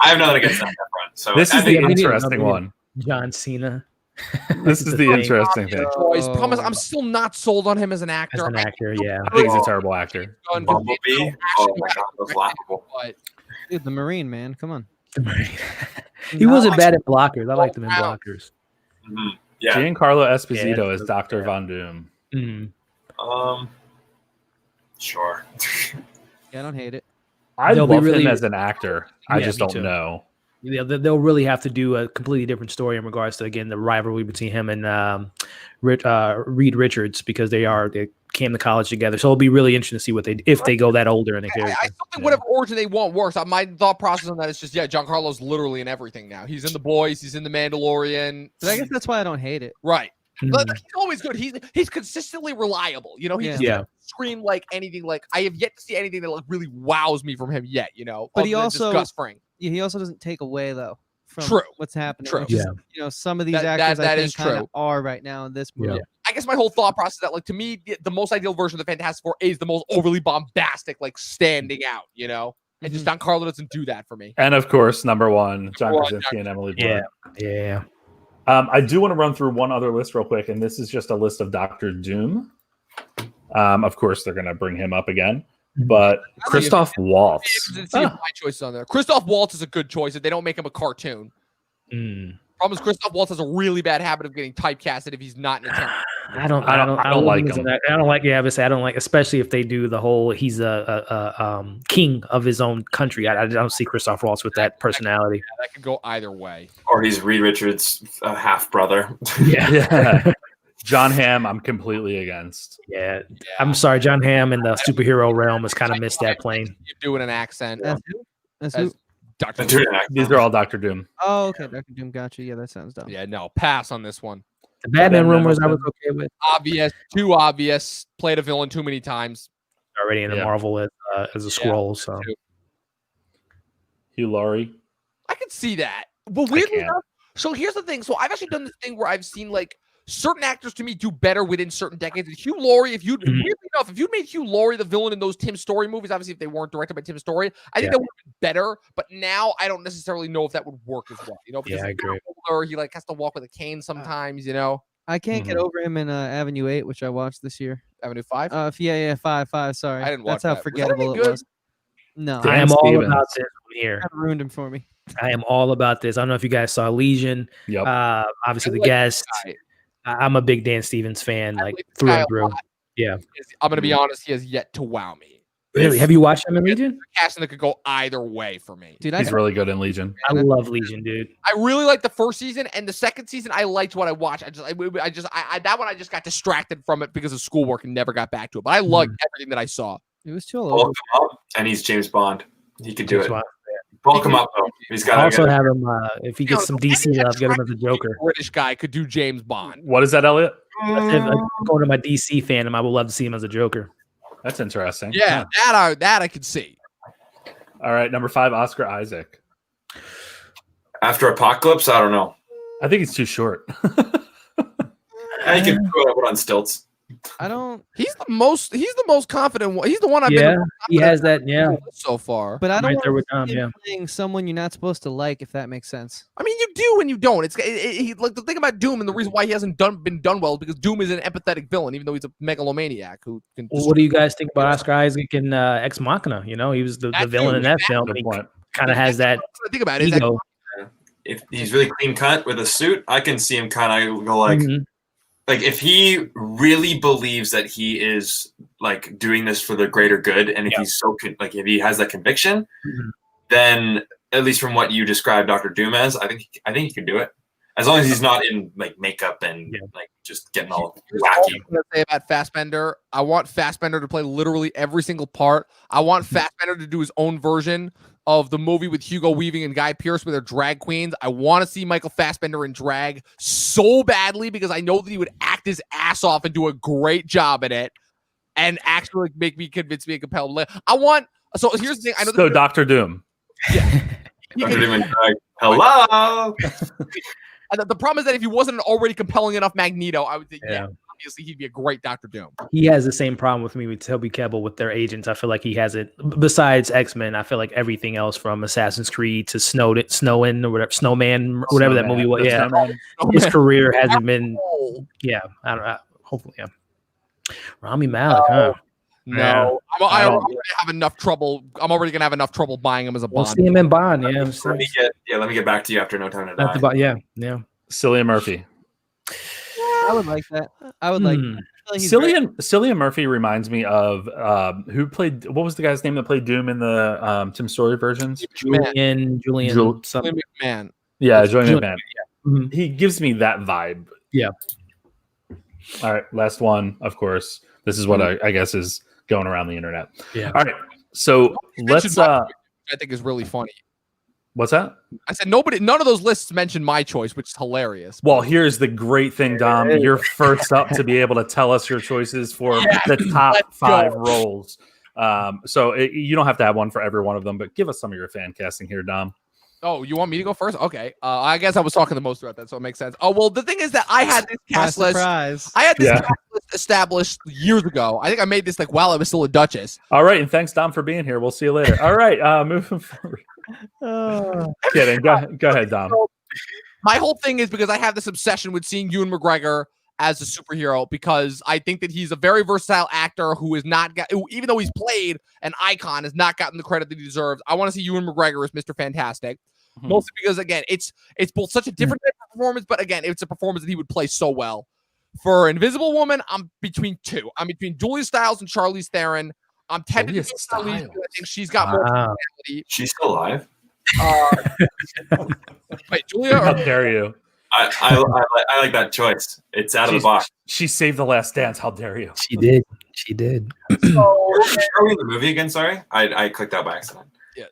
I have nothing against Zac Efron. So this is the interesting one. John Cena. This is the interesting thing. Promise, I'm still not sold on him as an actor. As an actor, yeah. I think he's a terrible actor. Bumblebee. Oh my god, that was laughable. Dude, the Marine, man. Come on. He wasn't bad at blockers. I liked him in blockers. Mm-hmm. Yeah. Giancarlo Esposito is Dr. Von Doom. Sure. Yeah, I don't hate it. I love him as an actor. I just don't too. know. They'll really have to do a completely different story in regards to, again, the rivalry between him and Reed Richards, because they came to college together. So it'll be really interesting to see if they go that older in the character. I still think whatever origin they want works. My thought process on that is just, Giancarlo's literally in everything now. He's in The Boys. He's in The Mandalorian. But I guess that's why I don't hate it. Right. But he's always good. He's consistently reliable. He doesn't scream like anything. Like, I have yet to see anything that like really wows me from him yet. But he also Gus Fring. Yeah, he also doesn't take away though from what's happening. True. Which is, some of these actors I think kind of are right now in this movie. Yeah. I guess my whole thought process is that, like, to me, the most ideal version of the Fantastic Four is the most overly bombastic, like standing out. And just Giancarlo doesn't do that for me. And of course, number 1, John Krasinski and Emily Blunt. Yeah. I do want to run through one other list real quick, and this is just a list of Doctor Doom. Of course, they're going to bring him up again, but Christoph Waltz. My choice on there. Christoph Waltz is a good choice if they don't make him a cartoon. Problem is, Christoph Waltz has a really bad habit of getting typecasted if he's not in a town. I don't like him. I don't like. Yeah, I don't like, especially if they do the whole he's a king of his own country. I don't see Christoph Waltz with that personality. That could go either way. Or he's Reed Richards' half brother. Yeah. John Hamm, I'm completely against. Yeah. I'm sorry, John Hamm in the superhero realm has kind of missed that plane. You're doing an accent. That's who? Dr. Doom. These are all Dr. Doom. Oh, okay. Dr. Doom, gotcha. Yeah, that sounds dumb. Yeah, no, pass on this one. The Batman rumors I was okay with. Obvious, too obvious. Played a villain too many times. Already in the Marvel as a scroll. So Hugh Laurie. I could see that. But weirdly enough, so here's the thing. So I've actually done this thing where I've seen like certain actors to me do better within certain decades. And Hugh Laurie, if you'd made Hugh Laurie the villain in those Tim Story movies, obviously if they weren't directed by Tim Story, I think that would have been better. But now I don't necessarily know if that would work as well. Because I agree. Older, he like has to walk with a cane sometimes. I can't get over him in Avenue 8, which I watched this year. Avenue 5? 5. Sorry, I didn't watch That's how that. forgettable it was. No, I am all about this here. Kind of ruined him for me. I am all about this. I don't know if you guys saw Legion. Yep. Obviously, The Guest. I'm a big Dan Stevens fan, like through and through. Yeah. I'm going to be honest. He has yet to wow me. Really? Have you watched him in Legion? Casting that could go either way for me. Dude, he's really good in Legion. I love Legion, dude. I really liked the first season, and the second season I liked what I watched. That one I just got distracted from it because of schoolwork and never got back to it. But I liked everything that I saw. It was too low. And he's James Bond. He could do it. Bulk him up though. He's got Also to have him if he gets some DC love, get him as a Joker. British guy could do James Bond. What is that, Elliot? Going to my DC fandom, I would love to see him as a Joker. That's interesting. Yeah, that I could see. All right, number 5, Oscar Isaac. After Apocalypse, I don't know. I think he's too short. I can put it on stilts. I don't. He's the most confident one. He's the one I've Yeah, been. he has that. Yeah, so far. But I don't right want there with to Dom. see Yeah, him playing someone you're not supposed to like, if that makes sense. I mean, you do and you don't. It's like the thing about Doom, and the reason why he hasn't been done well is because Doom is an empathetic villain, even though he's a megalomaniac who can. Well, what do you guys think about Oscar Isaac in Ex Machina? You know, he was the villain in that film. He kind of has that Think about it. ego. If he's really clean cut with a suit, I can see him kind of go like, like if he really believes that he is like doing this for the greater good, and if he's so like if he has that conviction, then at least from what you described Dr. Doom as, I think he can do it. As long as he's not in like makeup and like just getting all wacky. I'm gonna say about Fassbender, I want Fassbender to play literally every single part. I want Fassbender to do his own version of the movie with Hugo Weaving and Guy Pearce where they're drag queens. I want to see Michael Fassbender in drag so badly because I know that he would act his ass off and do a great job at it and actually make me convince me and compel me. So here's the thing. I know So Dr. Doom. Yeah. Dr. Doom and drag. Hello. And the problem is that if he wasn't an already compelling enough Magneto, I would think, obviously he'd be a great Dr. Doom. He has the same problem with me with Toby Kebbell with their agents. I feel like he has it. Besides X-Men, I feel like everything else from Assassin's Creed to Snowin or whatever, Snowman, whatever that movie was. Yeah, his career hasn't been. Yeah, I don't know. Hopefully, yeah. Rami Malek, huh? No, I already have enough trouble. I'm already gonna have enough trouble buying him as a Bond. We'll see him in Bond. Yeah, let me get back to you after No Time to Die. Yeah. Cillian Murphy. I would like that. I would like. Cillian Murphy reminds me of who played. What was the guy's name that played Doom in the Tim Story versions? Julian McMahon. Yeah, Julian McMahon. Yeah. He gives me that vibe. Yeah. All right, last one. Of course, this is what I guess is going around the internet. Yeah. All right, so let's. I think is really funny. What's that? I said none of those lists mentioned my choice, which is hilarious. Well, here's the great thing, Dom. You're first up to be able to tell us your choices for the top 5 roles. So you don't have to have one for every one of them, but give us some of your fan casting here, Dom. Oh, you want me to go first? Okay. I guess I was talking the most about that, so it makes sense. Oh, well, the thing is that I had this cast list. I had this cast list established years ago. I think I made this like while I was still a Duchess. All right, and thanks, Dom, for being here. We'll see you later. All right, moving forward. Kidding. Go ahead, Dom. So, my whole thing is because I have this obsession with seeing Ewan McGregor as a superhero because I think that he's a very versatile actor who is not, even though he's played an icon, has not gotten the credit that he deserves. I want to see Ewan McGregor as Mr. Fantastic, mostly because again, it's both such a different type of performance, but again, it's a performance that he would play so well. For Invisible Woman, I'm between two. I'm between Julia Stiles and Charlize Theron. I'm tempted to go Charlize. I think she's got more personality. She's still alive. Wait, Julia? How dare you? I like that choice. It's out of the box. She saved The Last Dance. How dare you? She did. So, are we in the movie again? Sorry, I clicked out by accident. Yeah.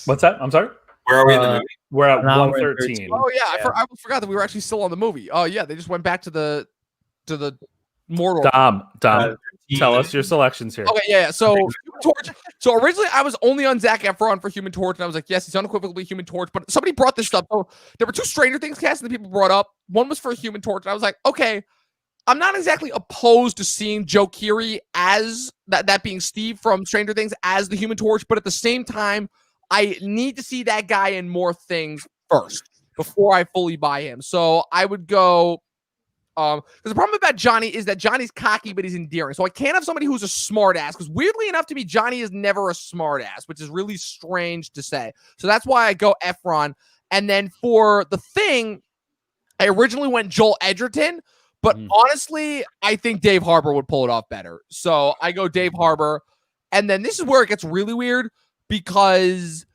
What's that? I'm sorry. Where are we in the movie? We're at 113. Oh yeah, I forgot that we were actually still on the movie. Oh yeah, they just went back to the mortal. Dom, tell us your selections here. Okay, yeah. So Human Torch. So originally I was only on Zac Efron for Human Torch, and I was like, yes, he's unequivocally Human Torch. But somebody brought this up. So there were 2 Stranger Things casts that people brought up. One was for Human Torch, and I was like, okay, I'm not exactly opposed to seeing Joe Keery as that being Steve from Stranger Things as the Human Torch, but at the same time, I need to see that guy in more things first before I fully buy him. So I would go. Because the problem about Johnny is that Johnny's cocky, but he's endearing. So I can't have somebody who's a smart ass. Because weirdly enough to me, Johnny is never a smart ass, which is really strange to say. So that's why I go Efron. And then for The Thing, I originally went Joel Edgerton. But honestly, I think Dave Harbour would pull it off better. So I go Dave Harbour. And then this is where it gets really weird. Because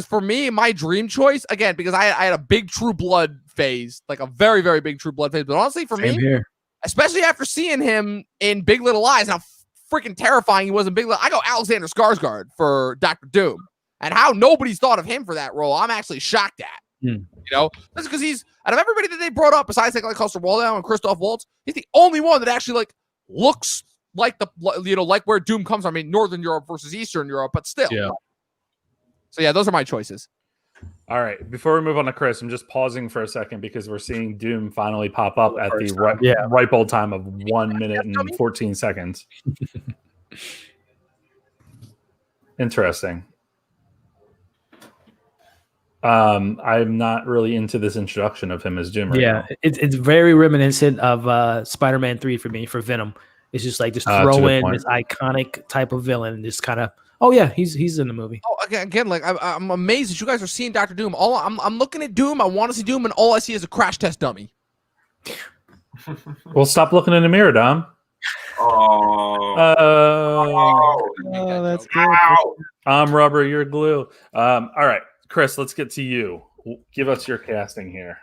for me, my dream choice, again, because I had a big True Blood phase, like a very, very big True Blood phase. But honestly, for me, especially after seeing him in Big Little Lies, how freaking terrifying he was in Big Little, I go Alexander Skarsgård for Dr. Doom. and how nobody's thought of him for that role, I'm actually shocked at. Hmm. You know, that's because he's out of everybody that they brought up, besides like Custer Waldau and Christoph Waltz, he's the only one that actually like looks like like where Doom comes from. I mean, Northern Europe versus Eastern Europe, but still. Yeah. So yeah, those are my choices. All right. Before we move on to Chris, I'm just pausing for a second because we're seeing Doom finally pop up at the ripe old time of 1 minute and 14 seconds. Interesting. I'm not really into this introduction of him as Doom right now. It's very reminiscent of Spider-Man 3 for me, for Venom. It's just like throw in this iconic type of villain and just kind of, oh yeah, he's in the movie. Oh, again, like I'm amazed that you guys are seeing Dr. Doom. I'm looking at Doom. I want to see Doom, and all I see is a crash test dummy. Well, stop looking in the mirror, Dom. That's good. I'm rubber, you're glue. All right, Chris, let's get to you. Give us your casting here.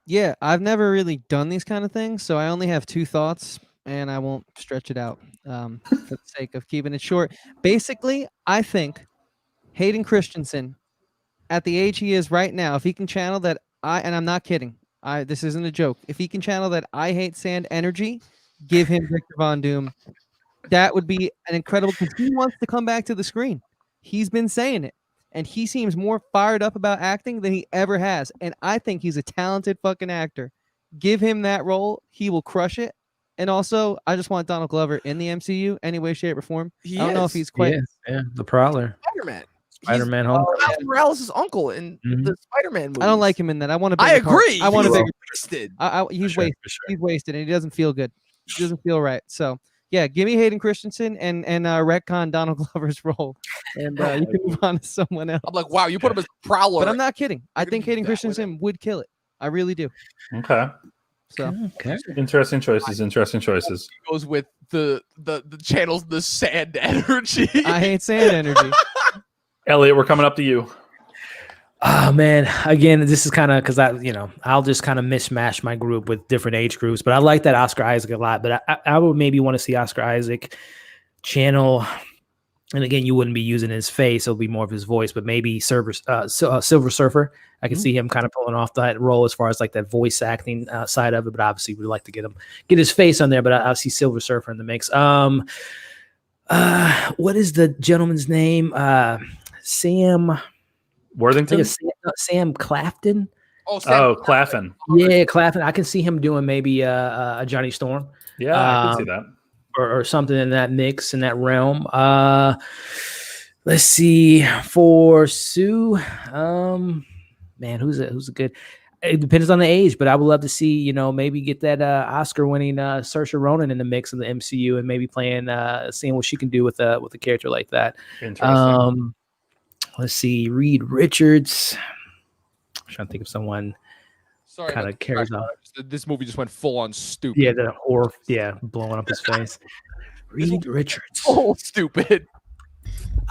Yeah, I've never really done these kind of things, so I only have 2 thoughts, and I won't stretch it out for the sake of keeping it short. Basically, I think Hayden Christensen, at the age he is right now, if he can channel that, and I'm not kidding, this isn't a joke, if he can channel that I hate sand energy, give him Victor Von Doom. That would be an incredible, because he wants to come back to the screen. He's been saying it. And he seems more fired up about acting than he ever has. And I think he's a talented fucking actor. Give him that role. He will crush it. And also, I just want Donald Glover in the MCU any way, shape, or form. I don't know if he's quite... Yeah, the Prowler. Spider-Man home. Miles Morales' uncle in the Spider-Man movies. I don't like him in that. I want to. I agree. I want to be wasted. He's wasted. Sure. He's wasted, and he doesn't feel good. He doesn't feel right. So yeah, give me Hayden Christensen and retcon Donald Glover's role, and you can move on to someone else. I'm like, wow, you put him as Prowler. But I'm not kidding. I think Hayden Christensen would kill it. I really do. Okay. So interesting choices. He goes with the channels, the sand energy. I hate sand energy. Elliot, we're coming up to you. Oh man, again, this is kind of because I'll just kind of mishmash my group with different age groups, but I like that Oscar Isaac a lot. But I would maybe want to see Oscar Isaac channel, and again, you wouldn't be using his face; it'll be more of his voice. But maybe Silver Surfer, I can see him kind of pulling off that role as far as like that voice acting side of it. But obviously, we'd like to get his face on there. But I see Silver Surfer in the mix. What is the gentleman's name? Sam Worthington? Sam Clafton. Claflin. Yeah, Claflin. I can see him doing maybe a Johnny Storm. Yeah, I can see that. Or something in that mix, in that realm. Let's see. For Sue, man, who's a good... It depends on the age, but I would love to see, maybe get that Oscar-winning Saoirse Ronan in the mix of the MCU and maybe seeing what she can do with a character like that. Interesting. Let's see, Reed Richards. I'm trying to think of someone kind of carries on. This movie just went full on stupid. Yeah, the horror. Yeah, blowing up his face. Reed Richards. Oh, stupid.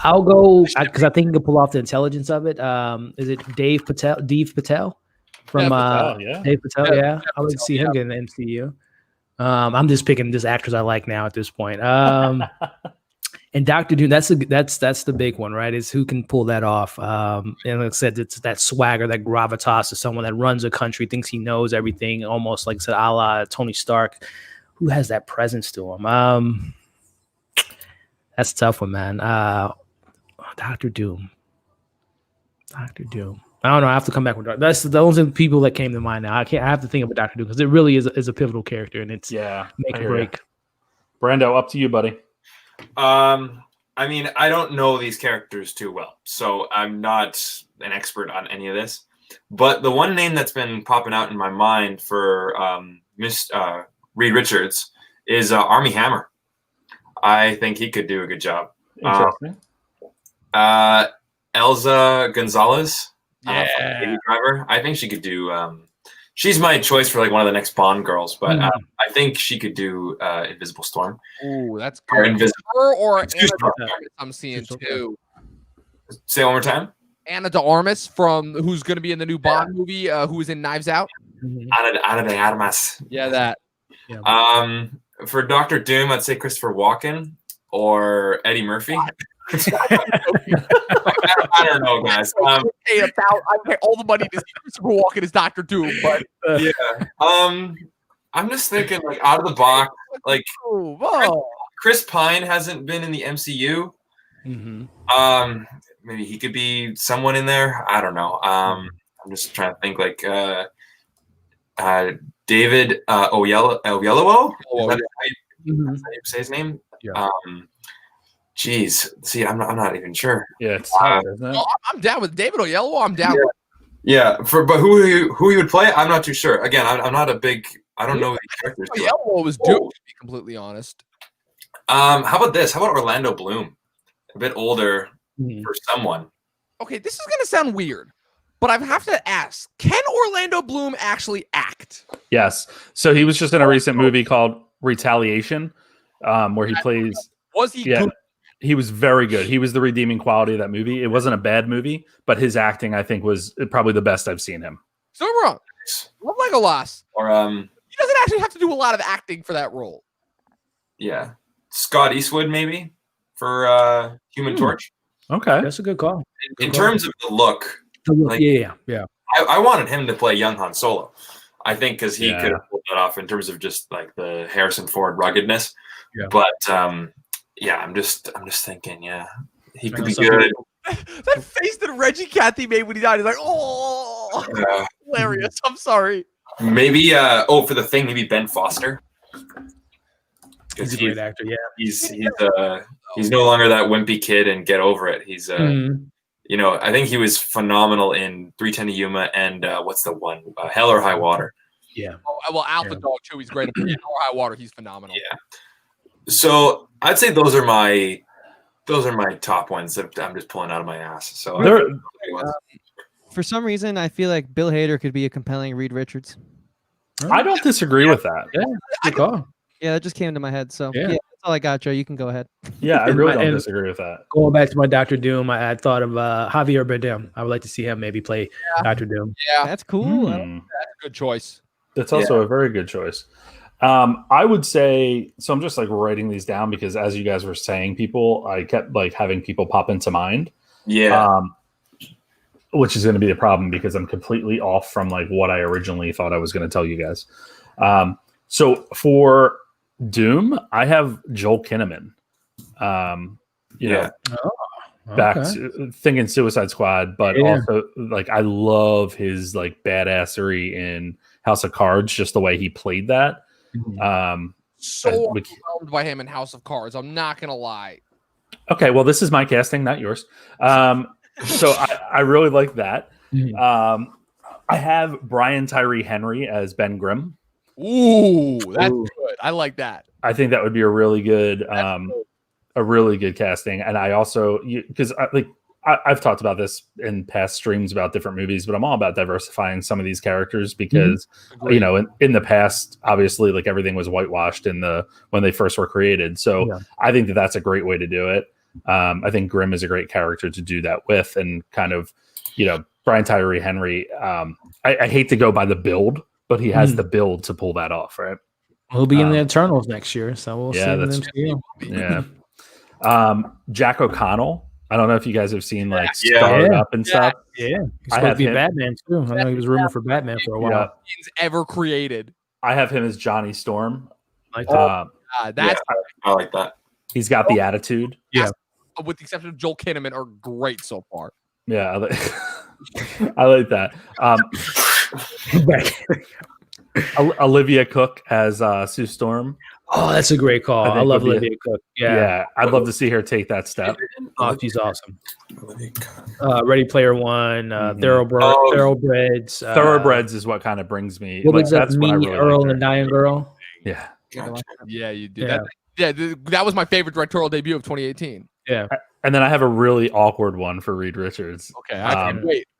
I'll go because I think he can pull off the intelligence of it. Is it Dave Patel? From Dave Patel. Yeah, I would see him get in the MCU. I'm just picking just actors I like now at this point. And Dr. Doom, that's the big one, right? Is who can pull that off? And like I said, it's that swagger, that gravitas of someone that runs a country, thinks he knows everything, almost like I said, a la Tony Stark, who has that presence to him. That's a tough one, man. Dr. Doom. I don't know. I have to come back with Dr. That's those are the people that came to mind now. I have to think about Dr. Doom because it really is a pivotal character, and it's make or break. Brando, up to you, buddy. I mean, I don't know these characters too well, so I'm not an expert on any of this. But the one name that's been popping out in my mind for Reed Richards is Armie Hammer. I think he could do a good job. Interesting. Elsa Gonzalez, Baby Driver. I think she could do. She's my choice for like one of the next Bond girls, but I think she could do Invisible Storm. Ooh, that's good. Her or Anna de Armas, I'm seeing too. Say it one more time. Anna de Armas who's going to be in the new Bond movie, who was in Knives Out. Ana de Armas. Yeah, that. Yeah. For Dr. Doom, I'd say Christopher Walken or Eddie Murphy. I don't know, guys. I pay all the money to see Christopher Walken as Doctor Doom, but Yeah. I'm just thinking like out of the box. Like Chris Pine hasn't been in the MCU. Maybe he could be someone in there. I don't know. I'm just trying to think like David Oyelowo. Is that how you say his name? Yeah. Geez, see, I'm not even sure. Yeah, it's hard, isn't it? I'm down with David Oyelowo. I'm down. With Yeah, but who he would play, I'm not too sure. Again, I'm not a big. I don't know these characters. Oyelowo was due, to be completely honest. How about this? How about Orlando Bloom? A bit older for someone. Okay, this is gonna sound weird, but I have to ask: can Orlando Bloom actually act? Yes. So he was just in a recent movie called Retaliation, where he plays. Was he? Yeah, good? he was very good. He was the redeeming quality of that movie. It wasn't a bad movie, but his acting, I think, was probably the best I've seen him. So wrong. Love Legolas. Or he doesn't actually have to do a lot of acting for that role. yeah, Scott Eastwood maybe for Human Torch. Okay, That's a good call. In terms of the look, like, yeah. I wanted him to play young Han Solo. I think because he Yeah. could have pulled that off in terms of just like the Harrison Ford ruggedness. Yeah. But yeah, I'm just thinking, yeah, he could be That's good. That face that Reggie Cathy made when he died, he's like, oh, hilarious. I'm sorry. Maybe for the Thing, maybe Ben Foster. He's a great actor. Yeah. He's no longer that wimpy kid and Get Over It. He's you know, I think he was phenomenal in 3:10 to Yuma and what's the one? Hell or High Water. Yeah. Oh, well, Alpha Dog too. He's great. In High Water, he's phenomenal. Yeah. So I'd say those are my top ones that I'm just pulling out of my ass. So For some reason, I feel like Bill Hader could be a compelling Reed Richards. I don't disagree with that. Yeah. Good call. Yeah, that just came to my head. So Yeah. that's all I got, Joe. You can go ahead. Yeah, I really don't And- disagree with that. Going back to my Doctor Doom, I thought of Javier Bardem. I would like to see him maybe play Doctor Doom. Yeah, That's cool. Hmm. that's a good choice. That's also a very good choice. I would say, so I'm just like writing these down because as you guys were saying people, I kept like having people pop into mind. yeah. Which is going to be a problem because I'm completely off from like what I originally thought I was going to tell you guys. So for Doom, I have Joel Kinnaman. You know, back to thinking Suicide Squad, but also like I love his like badassery in House of Cards, just the way he played that. So overwhelmed by him in House of Cards. I'm not gonna lie. Okay, well, this is my casting, not yours. So I really like that. I have Brian Tyree Henry as Ben Grimm. Ooh, that's good. I like that. I think that would be a really good casting. And I also, because I've talked about this in past streams about different movies, but I'm all about diversifying some of these characters because you know, in the past, obviously, like everything was whitewashed when they first were created. So I think that's a great way to do it. I think Grimm is a great character to do that with, and kind of, you know, Brian Tyree Henry. I hate to go by the build, but he has the build to pull that off, right? He'll be in the Eternals next year, so we'll see. That's them. Yeah. Jack O'Connell. I don't know if you guys have seen like Starred Up and stuff. Yeah, he's supposed to be Batman too. I know he was rumored for Batman for a while. Ever created. I have him as Johnny Storm. Like That's I like that. He's got the attitude. Yeah. With the exception of Joel Kinnaman, are great so far. Yeah, I like that. Olivia Cook as Sue Storm. Oh, that's a great call. I love Olivia Cook. Yeah, I'd love to see her take that step. Oh, she's awesome. Ready Player One, Thoroughbreds. Thoroughbreds is what kind of brings me. What was that? That's what I really Earl like and Dying Girl. Yeah. Gotcha. Yeah, you did. That was my favorite directorial debut of 2018. Yeah. And then I have a really awkward one for Reed Richards. Okay, I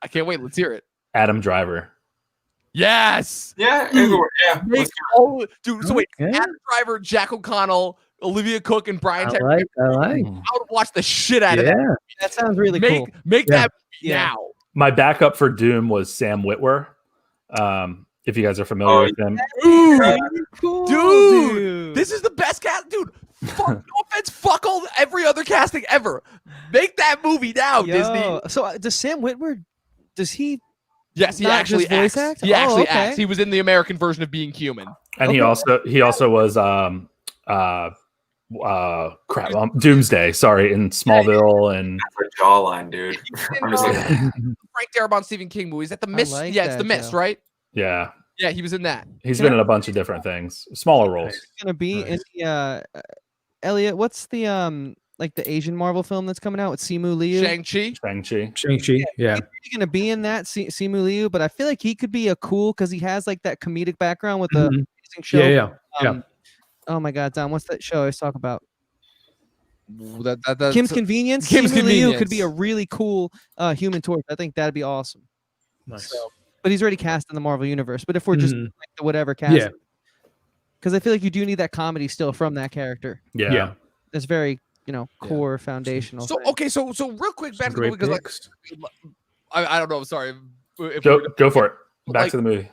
can't wait. Let's hear it. Adam Driver. Yes. Yeah. Dude. So wait, Adam Driver, Jack O'Connell, Olivia Cook, and Brian. I like. I would watch the shit out of that. That sounds really cool. Make that now. My backup for Doom was Sam Witwer. If you guys are familiar with him. Dude, this is the best cast. Dude, no offense, fuck every other casting ever. Make that movie now, Yo, Disney. So does Sam Witwer? Does he? Yes, he Not actually just voice acts. act? He Oh, actually okay. acts. He was in the American version of Being Human. And Okay. he also was Doomsday, sorry, in Smallville and Her jawline, dude. I'm just like, Frank Darabont Stephen King movie. Is that The Mist? like Yeah, it's The that, Mist, Joe. right? yeah, Yeah, he was in that. he's Can been I- in a bunch of different things, smaller roles. He's gonna be in Nice. the Elliot. What's the like the Asian Marvel film that's coming out with Simu Liu? Shang-Chi. Shang-Chi. Shang-Chi, yeah. He's gonna be in that Simu Liu, but I feel like he could be a cool because he has like that comedic background with the Mhm. amazing show. Yeah, yeah. Um, Oh my God, Don, what's that show I always talk about? That's Kim's Convenience. Kim's Simu Liu could be a Convenience. really cool Human Torch. I think that'd be awesome. Nice. So, but he's already cast in the Marvel universe. But if we're just Mhm. like the whatever cast, Yeah. because I feel like you do need that comedy still from that character. Yeah. Yeah. It's very Yeah. core foundational. So thing. okay, so real quick back to the Great movie because like picks. I don't know. Sorry. If Go for it. Back Like- to the movie.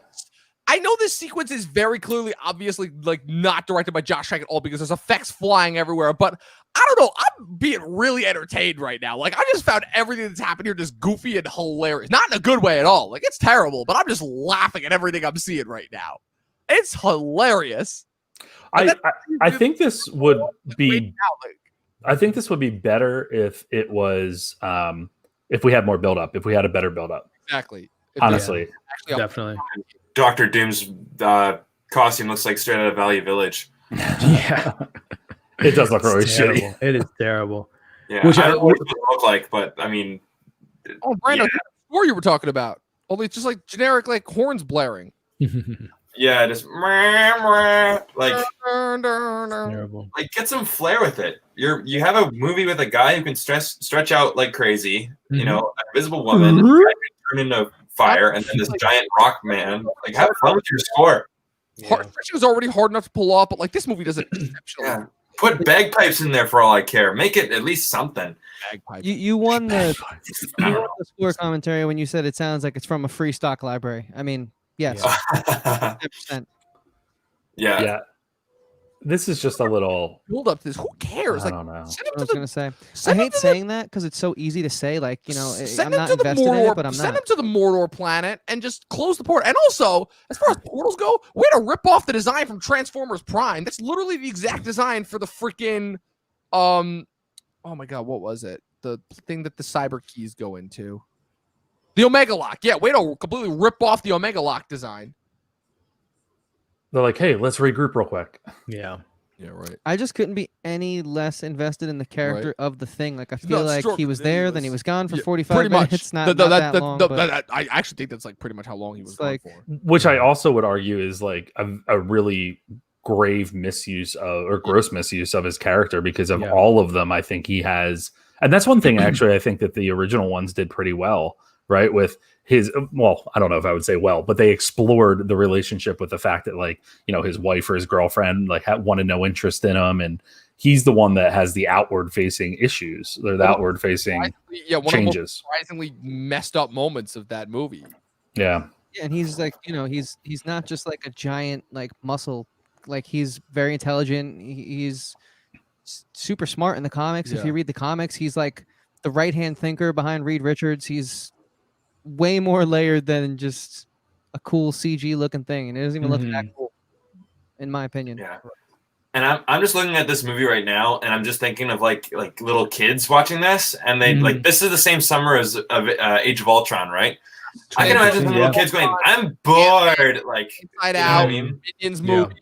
I know this sequence is very clearly, obviously, like not directed by Josh Trank at all because there's effects flying everywhere. But I don't know. I'm being really entertained right now. Like I just found everything that's happened here just goofy and hilarious. Not in a good way at all. Like it's terrible, but I'm just laughing at everything I'm seeing right now. It's hilarious. I think this would Right be now, like, I think this would be better if it was if we had more build up, if we had a better build up. exactly. If Honestly. they actually Definitely. Doctor Doom's costume looks like straight out of Valley Village. Yeah. It does look really It's shitty. terrible. It is terrible. Yeah, Which I I- don't know what it would look like, but I mean, Oh, Brandon, Yeah. what you were talking about? Only it's just like generic, like horns blaring. yeah, just like Terrible. get some flair with it. You have a movie with a guy who can stretch out like crazy. You know, an invisible woman a guy can turn into fire, and then this giant rock man. Like, have fun with your score. Stretching was already hard enough to pull off, but like this movie does it exceptionally. Yeah. Put bagpipes in there for all I care. Make it at least something. Bagpipe. you won the I you don't won the score commentary when you said it sounds like it's from a free stock library. I mean, yes, know. 100%. yeah. Yeah. This is just a little Build up to this. Who cares? I Like don't know. send I him was to gonna the say. I send him hate to the- saying that because it's so easy to say. Like I'm send him not to the invested in Mordor. it, but I'm Send not. him to the Mordor planet and just close the port. And also, as far as portals go, way to rip off the design from Transformers Prime. That's literally the exact design for the freaking oh my god, what was it? The thing that the cyber keys go into. The Omega Lock. Yeah, way to completely rip off the Omega Lock design. They're like, hey, let's regroup real quick. Yeah. Yeah, right. I just couldn't be any less invested in the character of the thing. Like I feel No, like sure, he was there, then he was gone for Yeah, 45 pretty much. minutes. Not that long. But I actually think that's like pretty much how long he was It's gone like- for. Which I also would argue is like a really grave misuse of or gross misuse of his character because of Yeah. all of them. I think he has, and that's one thing actually I think that the original ones did pretty well, right? With his, well, I don't know if I would say well, but they explored the relationship with the fact that like, you know, his wife or his girlfriend like wanted no interest in him. And he's the one that has the outward facing issues. They're the outward facing Yeah, one of the most changes. surprisingly messed up moments of that movie. Yeah. Yeah, and he's like, he's not just like a giant like muscle. Like he's very intelligent. He's super smart in the comics. If Yeah. you read the comics, he's like the right hand thinker behind Reed Richards. He's way more layered than just a cool CG looking thing, and it doesn't even look that cool, in my opinion. Yeah. And I'm just looking at this movie right now, and I'm just thinking of like little kids watching this, and they like this is the same summer as Age of Ultron, right? I can imagine some little kids going, "I'm bored." Like, Inside you know Out, what I mean? Minions Yeah. movie.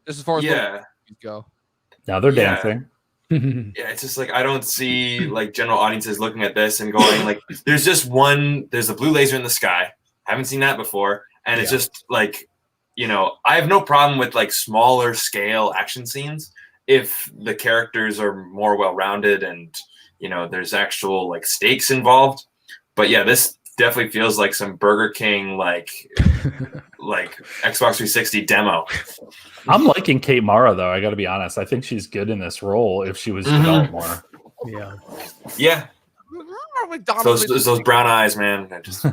Just as far as little Yeah, movies go. Now they're Yeah. dancing. yeah. It's just like I don't see like general audiences looking at this and going like, "There's just one. There's a blue laser in the sky. Haven't seen that before." And it's just like, you know, I have no problem with like smaller scale action scenes if the characters are more well rounded and you know there's actual like stakes involved. But yeah, this definitely feels like some Burger King like Xbox 360 demo. I'm liking Kate Mara though. I got to be honest. I think she's good in this role if she was developed more. Yeah. Yeah, McDonald's. those brown eyes, man. I just How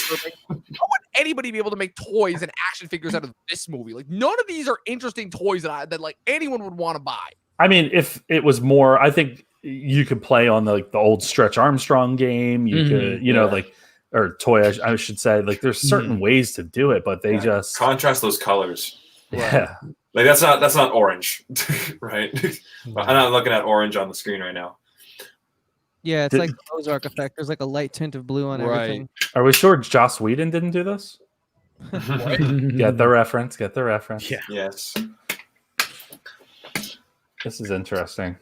would anybody be able to make toys and action figures out of this movie? Like none of these are interesting toys that like anyone would want to buy. I mean, if it was more, I think you could play on the old Stretch Armstrong game. You could, or toy, I should say. Like, there's certain ways to do it, but they just contrast those colors. Yeah, like that's not orange, right? I'm not looking at orange on the screen right now. Yeah, it's like the Ozark effect. There's like a light tint of blue on everything. Are we sure Joss Whedon didn't do this? Get the reference. Get the reference. Yeah. Yes. This is interesting.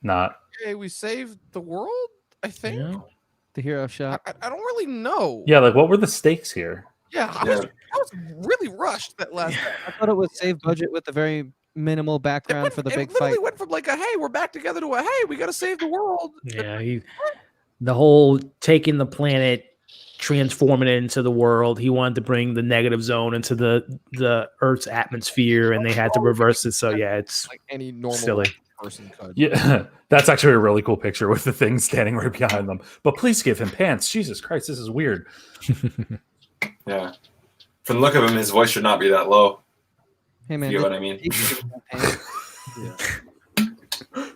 Not. Okay, we saved the world, I think. Yeah. The hero shot. I don't really know. Yeah, like what were the stakes here? Yeah, I was really rushed that last time. I thought it was save budget with a very minimal background for the big fight. It went from like a hey, we're back together to a hey, we got to save the world. Yeah, the whole taking the planet, transforming it into the world. He wanted to bring the negative zone into the Earth's atmosphere, and they had to reverse it. So yeah, it's like any normal silly person could. Yeah, that's actually a really cool picture with the thing standing right behind them. But please give him pants. Jesus Christ, this is weird. Yeah. From the look of him, his voice should not be that low. Hey man, You know what I mean?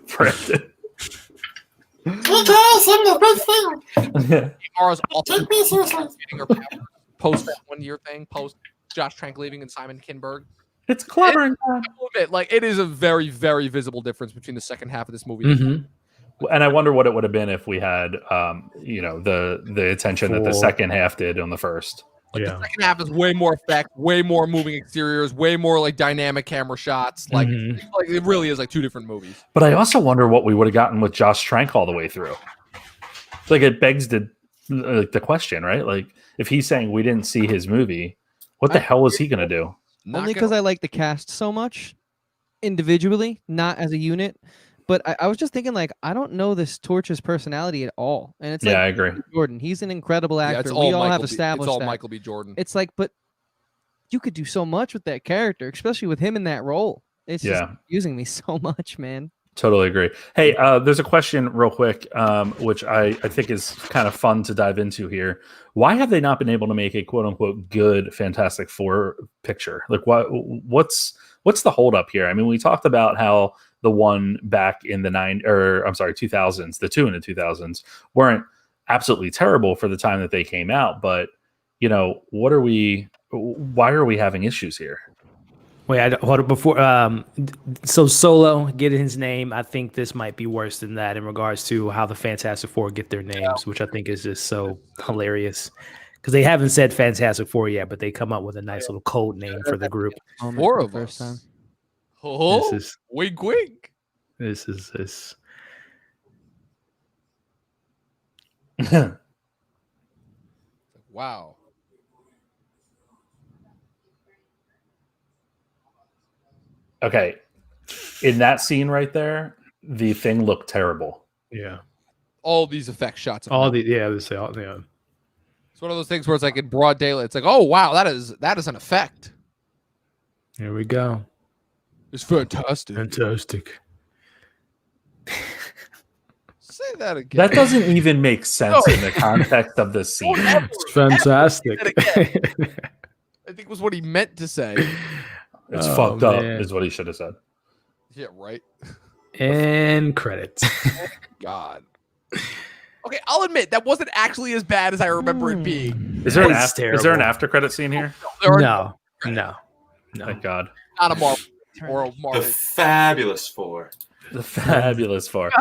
Brandon. Mara's also getting her power post that 1 year thing, post Josh Trank leaving and Simon Kinberg. It's clever. Like it is a very, very visible difference between the second half of this movie. And I wonder what it would have been if we had, the attention that the second half did on the first. Like the second half is way more effect, way more moving exteriors, way more like dynamic camera shots. Like, like it really is like two different movies. But I also wonder what we would have gotten with Josh Trank all the way through. Like it begs the question, right? Like if he's saying we didn't see his movie, what the hell was he going to do? Only because I like the cast so much individually, not as a unit. But I was just thinking, like, I don't know this Torch's personality at all. And it's like, I agree. Jordan, he's an incredible actor. It's we all have Michael established It's all that. Michael B. Jordan. It's like, but you could do so much with that character, especially with him in that role. It's just using me so much, man. Totally agree. Hey, there's a question real quick, which I think is kind of fun to dive into here. Why have they not been able to make a quote unquote good Fantastic Four picture? Like what's the holdup here? I mean, we talked about how the one back in the 2000s, the two in the 2000s weren't absolutely terrible for the time that they came out. But, why are we having issues here? Wait, hold on, before so Solo getting his name, I think this might be worse than that in regards to how the Fantastic Four get their names, which I think is just so hilarious because they haven't said Fantastic Four yet, but they come up with a nice little code name for the group. Four of us. Time. Oh, this is wink, wink. This is. Wow. Okay. In that scene right there, the thing looked terrible. Yeah. All these effect shots. It's one of those things where it's like in broad daylight. It's like, oh wow, that is an effect. Here we go. It's fantastic. Fantastic. Say that again. That doesn't even make sense in the context of the scene. It's fantastic. I think was what he meant to say. It's fucked up, is what he should have said. Yeah, right. And credits. God. Okay, I'll admit that wasn't actually as bad as I remember it being. Is there an after credit scene here? No. Thank God. Not a Marvel or a Marvel. The Fabulous Four. The Fabulous Four.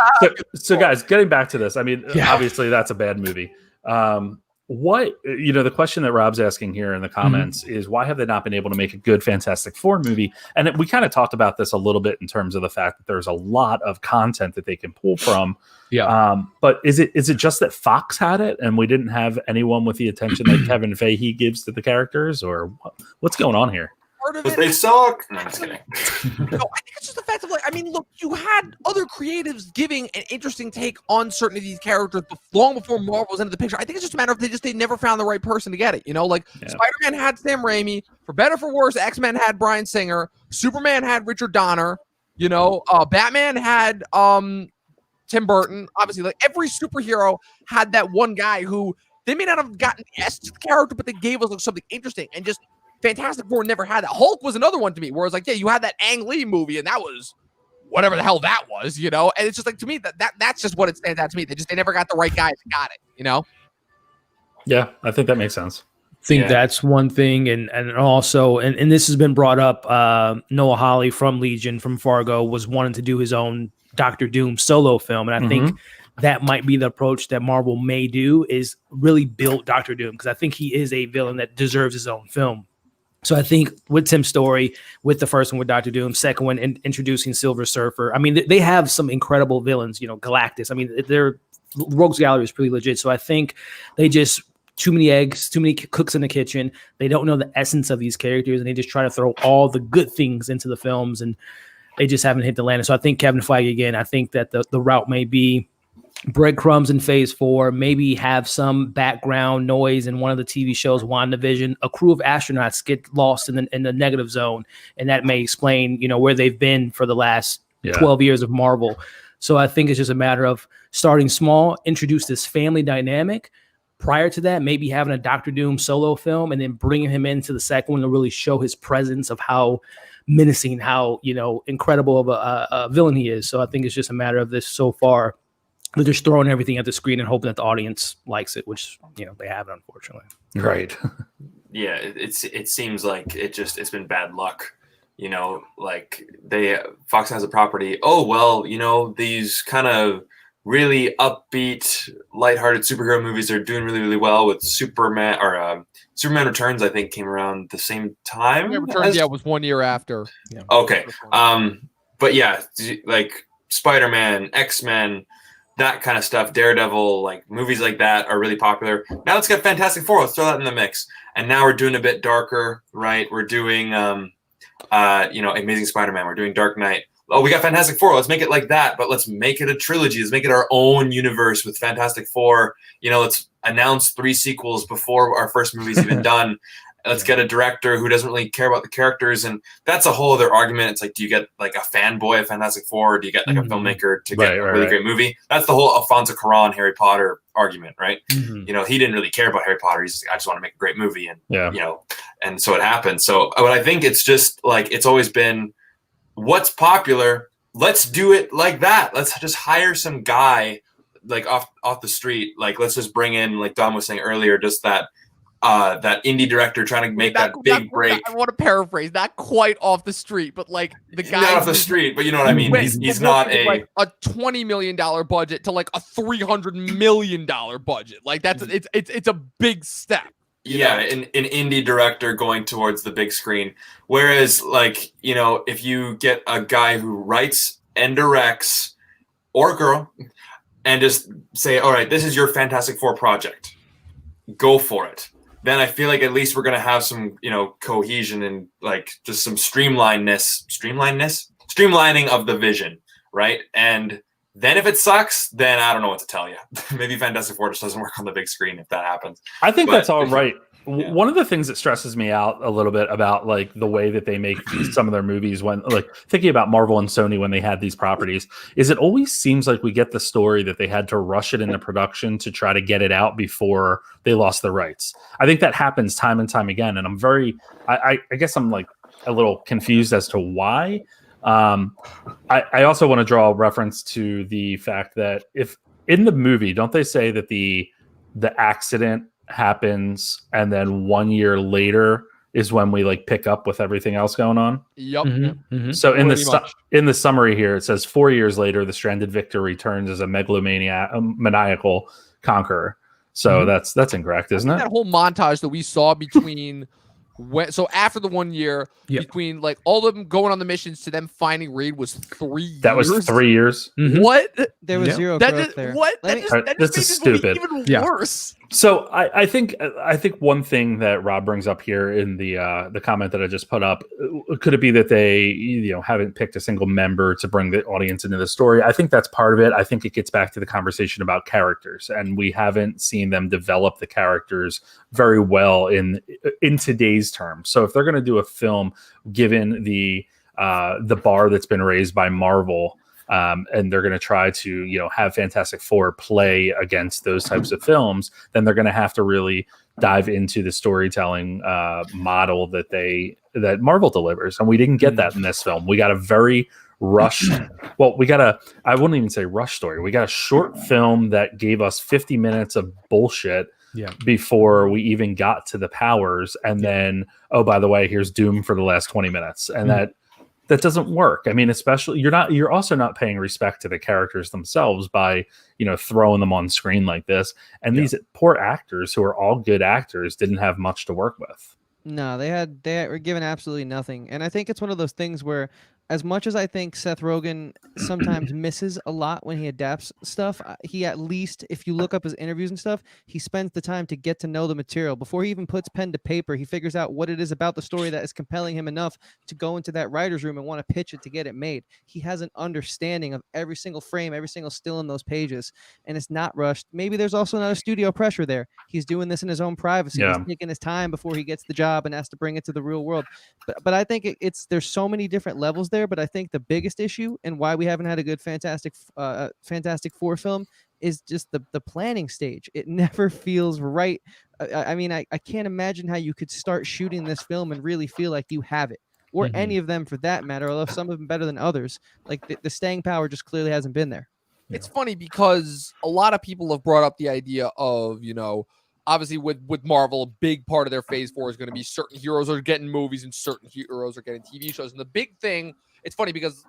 So guys, getting back to this, I mean, obviously that's a bad movie. The question that Rob's asking here in the comments is why have they not been able to make a good Fantastic Four movie? And we kind of talked about this a little bit in terms of the fact that there's a lot of content that they can pull from. Yeah. But is it just that Fox had it and we didn't have anyone with the attention that Kevin Feige gives to the characters, or what's going on here? Part of But it. they suck. No, I'm just kidding. No, I think it's just the fact of look, you had other creatives giving an interesting take on certain of these characters long before Marvel was into the picture. I think it's just a matter of they never found the right person to get it. Spider-Man had Sam Raimi. For better or for worse, X-Men had Bryan Singer. Superman had Richard Donner. Batman had Tim Burton. Obviously, like every superhero had that one guy who they may not have gotten the essence of the character, but they gave us something interesting and just. Fantastic Four never had that. Hulk was another one to me, where it's like, yeah, you had that Ang Lee movie, and that was whatever the hell that was, you know. And it's just like, to me, that's just what it stands out to me. They never got the right guy that got it, you know. Yeah, I think that makes sense. Think that's one thing, and also, and this has been brought up. Noah Hawley from Legion, from Fargo, was wanting to do his own Doctor Doom solo film, and I think that might be the approach that Marvel may do, is really build Doctor Doom, because I think he is a villain that deserves his own film. So I think with Tim's story, with the first one with Doctor Doom, second one introducing Silver Surfer, I mean, they have some incredible villains, you know, Galactus. I mean, their Rogues Gallery is pretty legit. So I think they just, too many eggs, too many cooks in the kitchen. They don't know the essence of these characters, and they just try to throw all the good things into the films, and they just haven't hit the landing. So I think Kevin Feige, again, I think that the route may be breadcrumbs in phase 4, maybe have some background noise in one of the TV shows, WandaVision, a crew of astronauts get lost in the negative zone, and that may explain, you know, where they've been for the last 12 years of Marvel. So I think it's just a matter of starting small, introduce this family dynamic. Prior to that, maybe having a Doctor Doom solo film, and then bringing him into the second one to really show his presence of how menacing, how, you know, incredible of a villain he is. So I think it's just a matter of this so far. They're just throwing everything at the screen and hoping that the audience likes it, which, you know, they haven't, unfortunately. Right. Yeah, it seems like it's been bad luck. You know, like Fox has a property. Oh, well, you know, these kind of really upbeat, lighthearted superhero movies are doing really, really well with Superman, or Superman Returns, I think, came around the same time. Superman Returns, it was 1 year after. Yeah. Okay. But yeah, like Spider-Man, X-Men, that kind of stuff, Daredevil, like movies like that are really popular. Now let's get Fantastic Four. Let's throw that in the mix. And now we're doing a bit darker, right? We're doing, you know, Amazing Spider-Man. We're doing Dark Knight. Oh, we got Fantastic Four. Let's make it like that, but let's make it a trilogy. Let's make it our own universe with Fantastic Four. You know, let's announce 3 sequels before our first movie's even done. Let's get a director who doesn't really care about the characters. And that's a whole other argument. It's like, do you get like a fanboy of Fantastic Four, or do you get like a filmmaker to get a really great movie? That's the whole Alfonso Cuarón, Harry Potter argument, right? You know, he didn't really care about Harry Potter. He's just, I just want to make a great movie. And, you know, and so it happened. So but I think it's just like, it's always been, what's popular, let's do it like that. Let's just hire some guy like off the street. Like, let's just bring in, like Dom was saying earlier, just that indie director trying to make that big break. I want to paraphrase, not quite off the street, but like the guy not off the street, but you know what I mean. He's not like a $20 million budget to like a $300 million budget. Like that's it's a big step. Yeah, an indie director going towards the big screen. Whereas, like, you know, if you get a guy who writes and directs, or girl, and just say, all right, this is your Fantastic Four project, go for it. Then I feel like at least we're going to have some, you know, cohesion and like just some streamlining of the vision, right? And then if it sucks, then I don't know what to tell you. Maybe Fantastic Four just doesn't work on the big screen if that happens. I think that's all right. Yeah. One of the things that stresses me out a little bit about like the way that they make some of their movies, when like thinking about Marvel and Sony when they had these properties, is it always seems like we get the story that they had to rush it into production to try to get it out before they lost the rights. I think that happens time and time again. And I'm I guess I'm like a little confused as to why. I also want to draw a reference to the fact that if in the movie, don't they say that the accident happens and then 1 year later is when we like pick up with everything else going on? Yep. So in the summary here, it says 4 years later, the stranded Victor returns as a maniacal conqueror. So that's incorrect, isn't it? That whole montage that we saw between so after the 1 year, between like all of them going on the missions to them finding Reed was 3 years. That was 3 years. What? There was zero growth there. What? That just is stupid. Even worse. So I think one thing that Rob brings up here in the comment that I just put up, could it be that they haven't picked a single member to bring the audience into the story? I think that's part of it. I think it gets back to the conversation about characters, and we haven't seen them develop the characters very well in today's terms. So if they're going to do a film, given the bar that's been raised by Marvel, and they're going to try to, have Fantastic Four play against those types of films, then they're going to have to really dive into the storytelling model that Marvel delivers. And we didn't get that in this film. We got a very rushed. Well, I wouldn't even say rush story. We got a short film that gave us 50 minutes of bullshit before we even got to the powers. And then, oh, by the way, here's Doom for the last 20 minutes. And that doesn't work. I mean, especially you're also not paying respect to the characters themselves by, throwing them on screen like this. And these poor actors who are all good actors didn't have much to work with. No, they were given absolutely nothing. And I think it's one of those things where, as much as I think Seth Rogen sometimes misses a lot when he adapts stuff, he at least, if you look up his interviews and stuff, he spends the time to get to know the material. Before he even puts pen to paper, he figures out what it is about the story that is compelling him enough to go into that writer's room and want to pitch it to get it made. He has an understanding of every single frame, every single still in those pages, and it's not rushed. Maybe there's also not a studio pressure there. He's doing this in his own privacy. Yeah. He's taking his time before he gets the job and has to bring it to the real world. But I think there's so many different levels there. But I think the biggest issue and why we haven't had a good Fantastic Four film is just the planning stage. It never feels right. I mean, I can't imagine how you could start shooting this film and really feel like you have it, or any of them for that matter, although some of them better than others. Like the staying power just clearly hasn't been there. It's funny because a lot of people have brought up the idea of, obviously with Marvel, a big part of their phase 4 is going to be certain heroes are getting movies and certain heroes are getting TV shows. And the big thing, it's funny because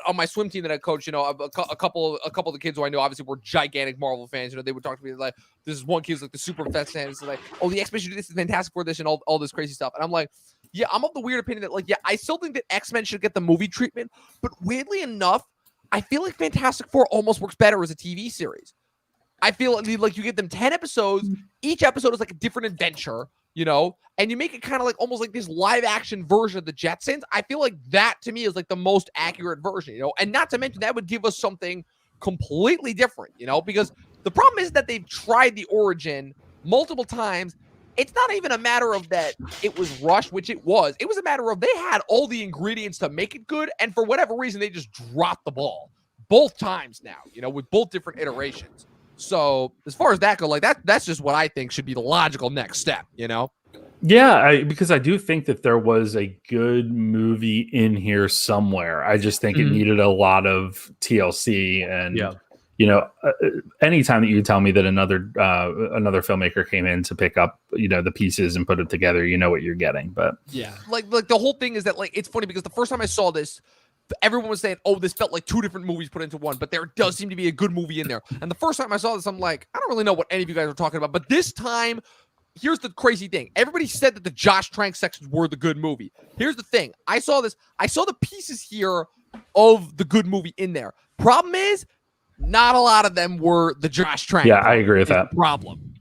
on my swim team that I coach, a couple of the kids who I know obviously were gigantic Marvel fans. They would talk to me like, this is one kid's like the super fast fan. It's like, oh, the X-Men should do this, is Fantastic Four this, and all this crazy stuff. And I'm like, yeah, I'm of the weird opinion that I still think that X-Men should get the movie treatment. But weirdly enough, I feel like Fantastic Four almost works better as a TV series. I feel like you give them 10 episodes. Each episode is like a different adventure, and you make it kind of like almost like this live action version of the Jetsons. I feel like that to me is like the most accurate version, and not to mention that would give us something completely different, because the problem is that they've tried the origin multiple times. It's not even a matter of that it was rushed, which it was. It was a matter of they had all the ingredients to make it good, and for whatever reason, they just dropped the ball both times now, with both different iterations. So as far as that goes, that's just what I think should be the logical next step, Yeah, because I do think that there was a good movie in here somewhere. I just think it needed a lot of TLC, and anytime that you tell me that another filmmaker came in to pick up the pieces and put it together, you know what you're getting. But yeah, like the whole thing is that it's funny because the first time I saw this, everyone was saying, oh, this felt like two different movies put into one, but there does seem to be a good movie in there. And the first time I saw this, I'm like, I don't really know what any of you guys are talking about. But this time, here's the crazy thing. Everybody said that the Josh Trank sections were the good movie. Here's the thing. I saw the pieces here of the good movie in there. Problem is, not a lot of them were the Josh Trank. Yeah, I agree with that. Problem.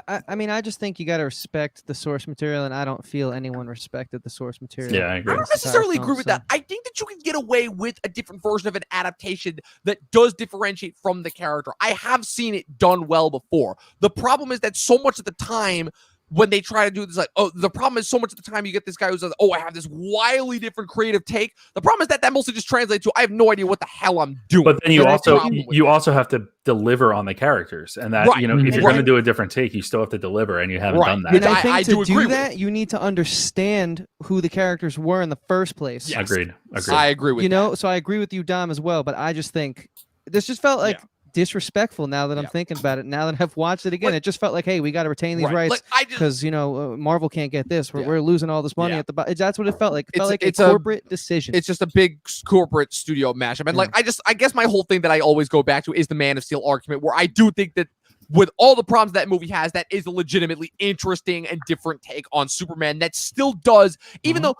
I mean, I just think you got to respect the source material, and I don't feel anyone respected the source material. Yeah, I agree. I don't necessarily agree with that. I think that you can get away with a different version of an adaptation that does differentiate from the character. I have seen it done well before. The problem is that so much of the time when they try to do this, the problem is so much of the time you get this guy who says, oh, I have this wildly different creative take. The problem is that mostly just translates to, I have no idea what the hell I'm doing. But then you also have to deliver on the characters, and that, if you're going to do a different take, you still have to deliver, and you haven't done that. And I think to do that, you need to understand who the characters were in the first place. Yes. Agreed. I agree with that. So I agree with you, Dom, as well, but I just think this just felt like disrespectful now that I'm thinking about it. Now that I've watched it again, it just felt like, hey, we got to retain these rights because Marvel can't get this. We're losing all this money at the bottom. That's what it felt like. It felt like it's a corporate decision. It's just a big corporate studio mashup. And I guess my whole thing that I always go back to is the Man of Steel argument, where I do think that with all the problems that movie has, that is a legitimately interesting and different take on Superman that still does, even though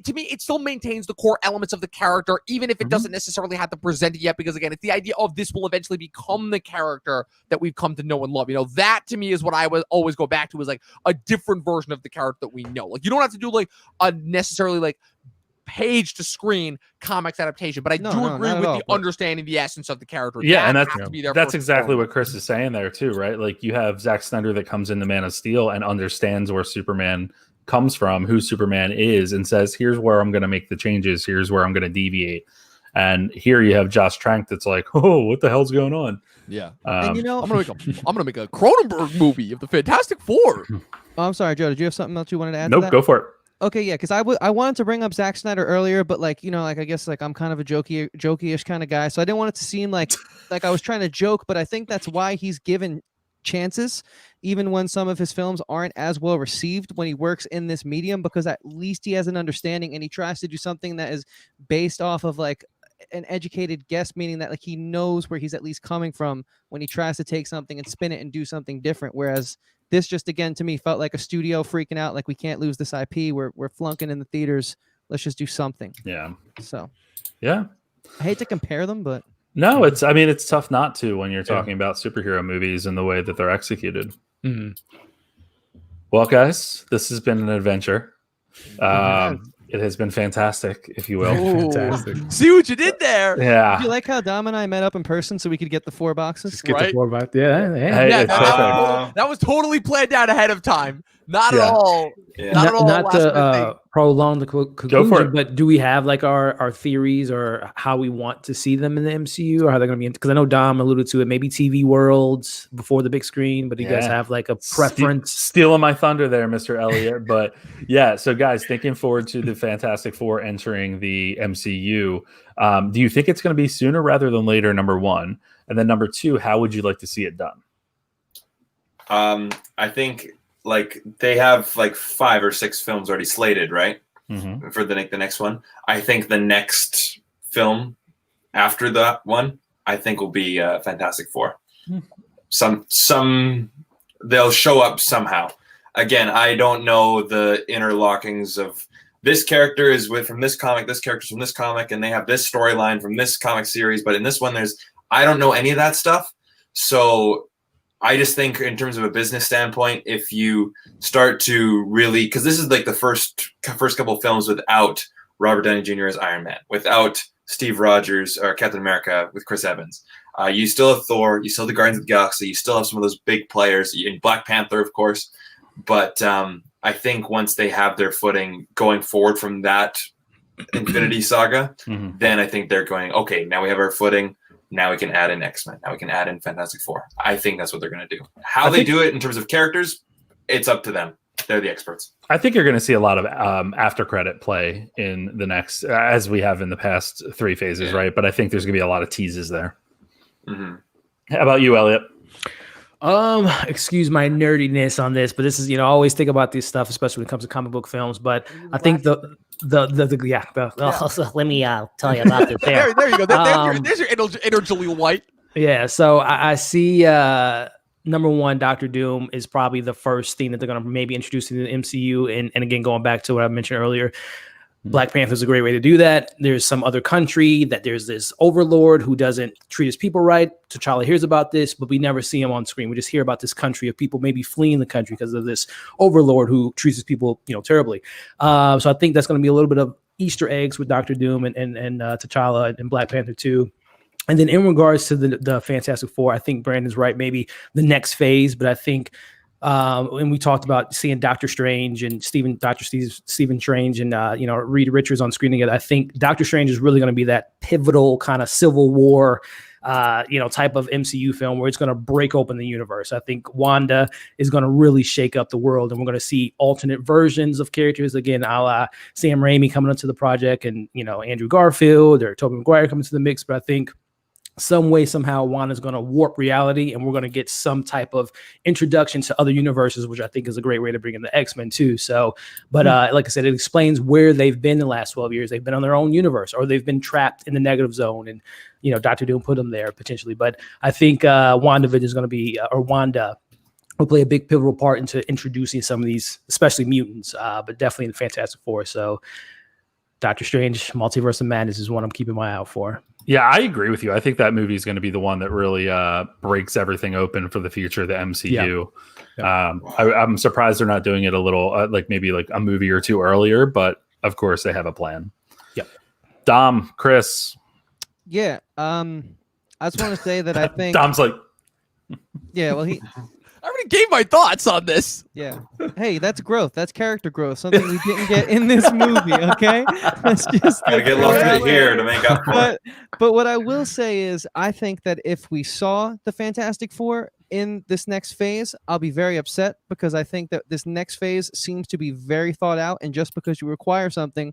to me, it still maintains the core elements of the character, even if it doesn't necessarily have to present it yet, because again, it's the idea of this will eventually become the character that we've come to know and love. That to me is what I would always go back to, is like a different version of the character that we know. Like, you don't have to do like a necessarily like page to screen comics adaptation, but I do agree with the understanding the essence of the character. Yeah, and that's exactly what Chris is saying there too, right? Like, you have Zack Snyder that comes into Man of Steel and understands where Superman comes from, who Superman is, and says, here's where I'm going to make the changes, here's where I'm going to deviate. And here you have Josh Trank that's like, oh, what the hell's going on? Yeah. And I'm gonna make a Cronenberg movie of the Fantastic Four. Oh, I'm sorry, Joe, did you have something else you wanted to add? Nope, go for it. Okay, yeah, because I wanted to bring up Zack Snyder earlier, but like like I guess like I'm kind of a jokey-ish kind of guy, so I didn't want it to seem like I was trying to joke, but I think that's why he's given chances, even when some of his films aren't as well received when he works in this medium, because at least he has an understanding and he tries to do something that is based off of like an educated guess, meaning that like he knows where he's at least coming from when he tries to take something and spin it and do something different. Whereas this just again to me felt like a studio freaking out, like we can't lose this IP. We're flunking in the theaters. Let's just do something. Yeah. So yeah. I hate to compare them, but No, it's tough not to when you're talking about superhero movies and the way that they're executed. Mm-hmm. Well, guys, this has been an adventure. It has been fantastic, if you will. Fantastic. See what you did there. Yeah. do you like how Dom and I met up in person so we could get the 4 boxes? Just get Right? the 4 by. Yeah. Hey, Yeah, it's perfect. that was totally planned out ahead of time. Not Yeah. at all. Yeah. Not at all. Not last minute thing. to prolong the conclusion, for it. but do we have like our theories or how we want to see them in the MCU, or how they're going to be? Because I know Dom alluded to it, maybe TV worlds before the big screen, but do you guys have like a preference? Stealing my thunder there, Mr. Elliott. But yeah, so guys, thinking forward to the Fantastic Four entering the MCU. Do you think it's going to be sooner rather than later, number one? And then number two, how would you like to see it done? I think like they have like 5 or 6 films already slated, right? Mm-hmm. For the next one. I think the next film after that one, I think will be Fantastic Four. Some they'll show up somehow. Again, I don't know the interlockings of this character is from this comic, this character's from this comic, and they have this storyline from this comic series. But in this one, I don't know any of that stuff. So I just think in terms of a business standpoint, if you start to really, because this is like the first couple of films without Robert Downey Jr. as Iron Man, without Steve Rogers or Captain America with Chris Evans. You still have Thor, you still have the Guardians of the Galaxy, you still have some of those big players, in Black Panther, of course. But I think once they have their footing going forward from that Infinity Saga, then I think they're going, okay, now we have our footing. Now we can add in X-Men. Now we can add in Fantastic Four. I think that's what they're going to do. How they do it in terms of characters, it's up to them. They're the experts. I think you're going to see a lot of after credit play in the next, as we have in the past 3 phases, right? But I think there's going to be a lot of teases there. Mm-hmm. How about you, Elliot? Excuse my nerdiness on this, but this is, I always think about this stuff, especially when it comes to comic book films. But I think let me tell you about this. There you go. There's your inner Jaleel White. Yeah. So I see number one, Doctor Doom is probably the first thing that they're going to maybe introduce into the MCU. And again, going back to what I mentioned earlier, Black Panther is a great way to do that. There's some other country that there's this overlord who doesn't treat his people right. T'Challa hears about this, but we never see him on screen. We just hear about this country of people maybe fleeing the country because of this overlord who treats his people, terribly. So I think that's going to be a little bit of Easter eggs with Doctor Doom and T'Challa and Black Panther 2. And then in regards to the Fantastic Four, I think Brandon's right. Maybe the next phase, but I think. And we talked about seeing Doctor Strange and Stephen Strange and Reed Richards on screen together. I think Doctor Strange is really going to be that pivotal kind of Civil War, type of MCU film where it's going to break open the universe. I think Wanda is going to really shake up the world, and we're going to see alternate versions of characters again, a la Sam Raimi coming into the project, and Andrew Garfield or Tobey Maguire coming to the mix. But I think some way, somehow, Wanda's going to warp reality, and we're going to get some type of introduction to other universes, which I think is a great way to bring in the X-Men too. So, but like I said, it explains where they've been the last 12 years. They've been on their own universe, or they've been trapped in the negative zone, and Doctor Doom put them there potentially. But I think WandaVision is going to be, or Wanda will play a big pivotal part into introducing some of these, especially mutants, but definitely in the Fantastic Four. So, Doctor Strange, Multiverse of Madness is one I'm keeping my eye out for. Yeah, I agree with you. I think that movie is going to be the one that really breaks everything open for the future of the MCU. Yeah. I'm surprised they're not doing it a little maybe a movie or two earlier, but of course they have a plan. Yep. Dom, Chris. Yeah. I just want to say that I think Dom's like, yeah, well, I already gave my thoughts on this. Yeah. Hey, that's growth. That's character growth. Something we didn't get in this movie. Okay. Let's just gotta get a little bit here to make up for it. But what I will say is, I think that if we saw the Fantastic Four, in this next phase, I'll be very upset because I think that this next phase seems to be very thought out. And just because you require something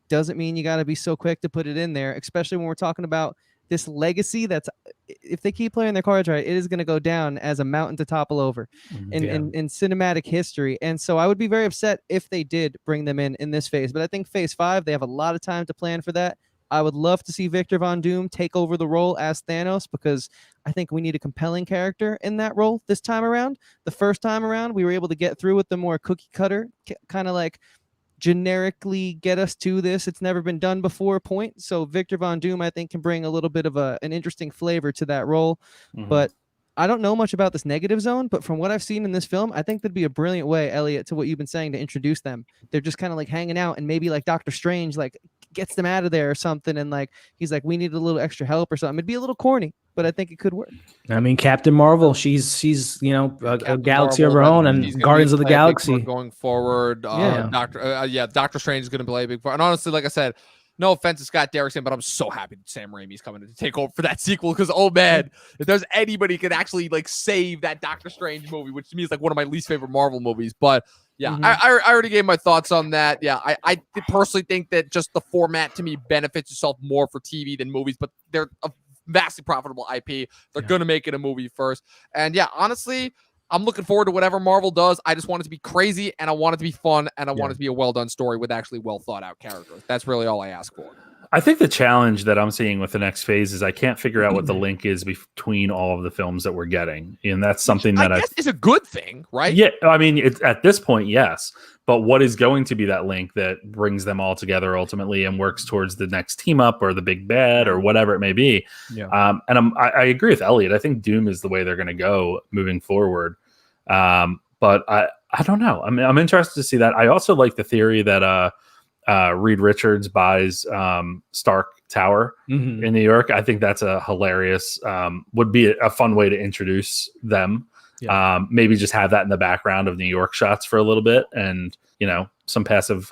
doesn't mean you got to be so quick to put it in there, especially when we're talking about this legacy that's, if they keep playing their cards right, it is going to go down as a mountain to topple over in cinematic history. And so I would be very upset if they did bring them in this phase. But I think phase 5, they have a lot of time to plan for that. I would love to see Victor Von Doom take over the role as Thanos, because I think we need a compelling character in that role this time around. The first time around, we were able to get through with the more cookie cutter, kind of like generically get us to this it's never been done before point. So Victor Von Doom, I think, can bring a little bit of an interesting flavor to that role. But I don't know much about this negative zone, but from what I've seen in this film, I think that'd be a brilliant way, Elliot, to what you've been saying, to introduce them. They're just kind of like hanging out, and maybe like Doctor Strange like gets them out of there or something, and like he's like, we need a little extra help or something. It'd be a little corny, but I think it could work. I mean, Captain Marvel, she's a galaxy of her own, and Guardians of the Galaxy going forward. Doctor Strange is going to play a big part. And honestly, like I said, no offense to Scott Derrickson, but I'm so happy that Sam Raimi's coming to take over for that sequel, because, oh man, if there's anybody who could actually like save that Doctor Strange movie, which to me is like one of my least favorite Marvel movies. But yeah, I already gave my thoughts on that. Yeah, I personally think that just the format to me benefits itself more for TV than movies, but they're a vastly profitable IP. They're going to make it a movie first. And yeah, honestly, I'm looking forward to whatever Marvel does. I just want it to be crazy, and I want it to be fun, and I want it to be a well-done story with actually well thought-out characters. That's really all I ask for. I think the challenge that I'm seeing with the next phase is I can't figure out what the link is between all of the films that we're getting, and that's something that I guess is a good thing, right? Yeah, I mean, it's, at this point, yes. But what is going to be that link that brings them all together ultimately and works towards the next team up or the big bad or whatever it may be? Yeah. And I agree with Elliot. I think Doom is the way they're going to go moving forward. But I don't know. I mean, I'm interested to see that. I also like the theory that Reed Richards buys Stark Tower in New York. I think that's a hilarious, would be a fun way to introduce them. Yeah. Maybe just have that in the background of New York shots for a little bit, and some passive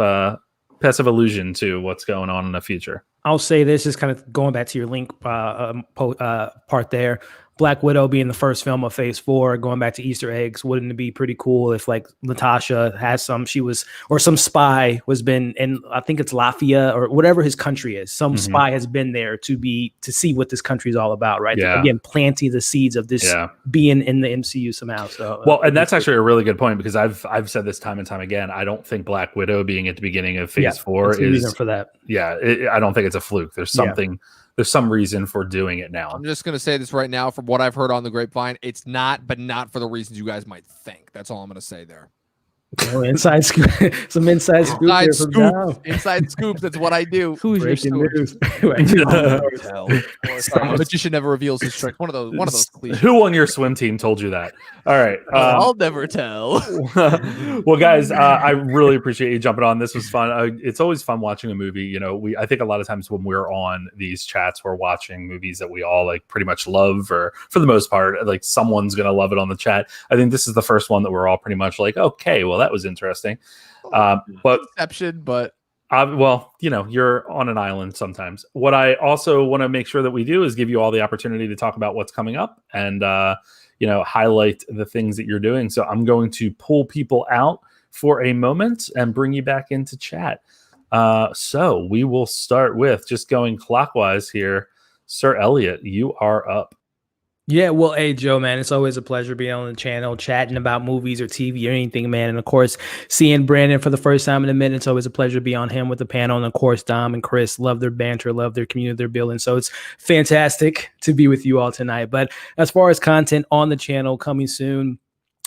allusion to what's going on in the future. I'll say this is kind of going back to your link part there. Black Widow being the first film of Phase 4, going back to Easter eggs, wouldn't it be pretty cool if like Natasha has some spy was been in, I think it's Latvia or whatever his country is. Some spy has been there to see what this country is all about, right? Yeah. Again, planting the seeds of this being in the MCU somehow. So well, and that's actually a really good point, because I've said this time and time again. I don't think Black Widow being at the beginning of Phase 4 is the reason for that. Yeah, I don't think it's a fluke. There's something. Yeah. There's some reason for doing it now. I'm just going to say this right now. From what I've heard on the grapevine, it's not, but not for the reasons you guys might think. That's all I'm going to say there. Oh, inside scoop. Some inside scoop. Inside scoops. That's what I do. Who's breaking news? Magician never reveals his trick. One of those cliches. Who on your swim team told you that? All right. I'll never tell. Well, guys, I really appreciate you jumping on. This was fun. It's always fun watching a movie. I think a lot of times when we're on these chats, we're watching movies that we all like pretty much love, or for the most part, like someone's gonna love it on the chat. I think this is the first one that we're all pretty much like, okay, well, that was interesting. But exception, but well, you're on an island sometimes. What I also want to make sure that we do is give you all the opportunity to talk about what's coming up and highlight the things that you're doing. So I'm going to pull people out for a moment and bring you back into chat. So we will start with just going clockwise here. Sir Elliot, you are up. Yeah, well, hey, Joe, man, it's always a pleasure being on the channel, chatting about movies or TV or anything, man. And, of course, seeing Brandon for the first time in a minute, it's always a pleasure to be on him with the panel. And, of course, Dom and Chris, love their banter, love their community they're building. So it's fantastic to be with you all tonight. But as far as content on the channel coming soon,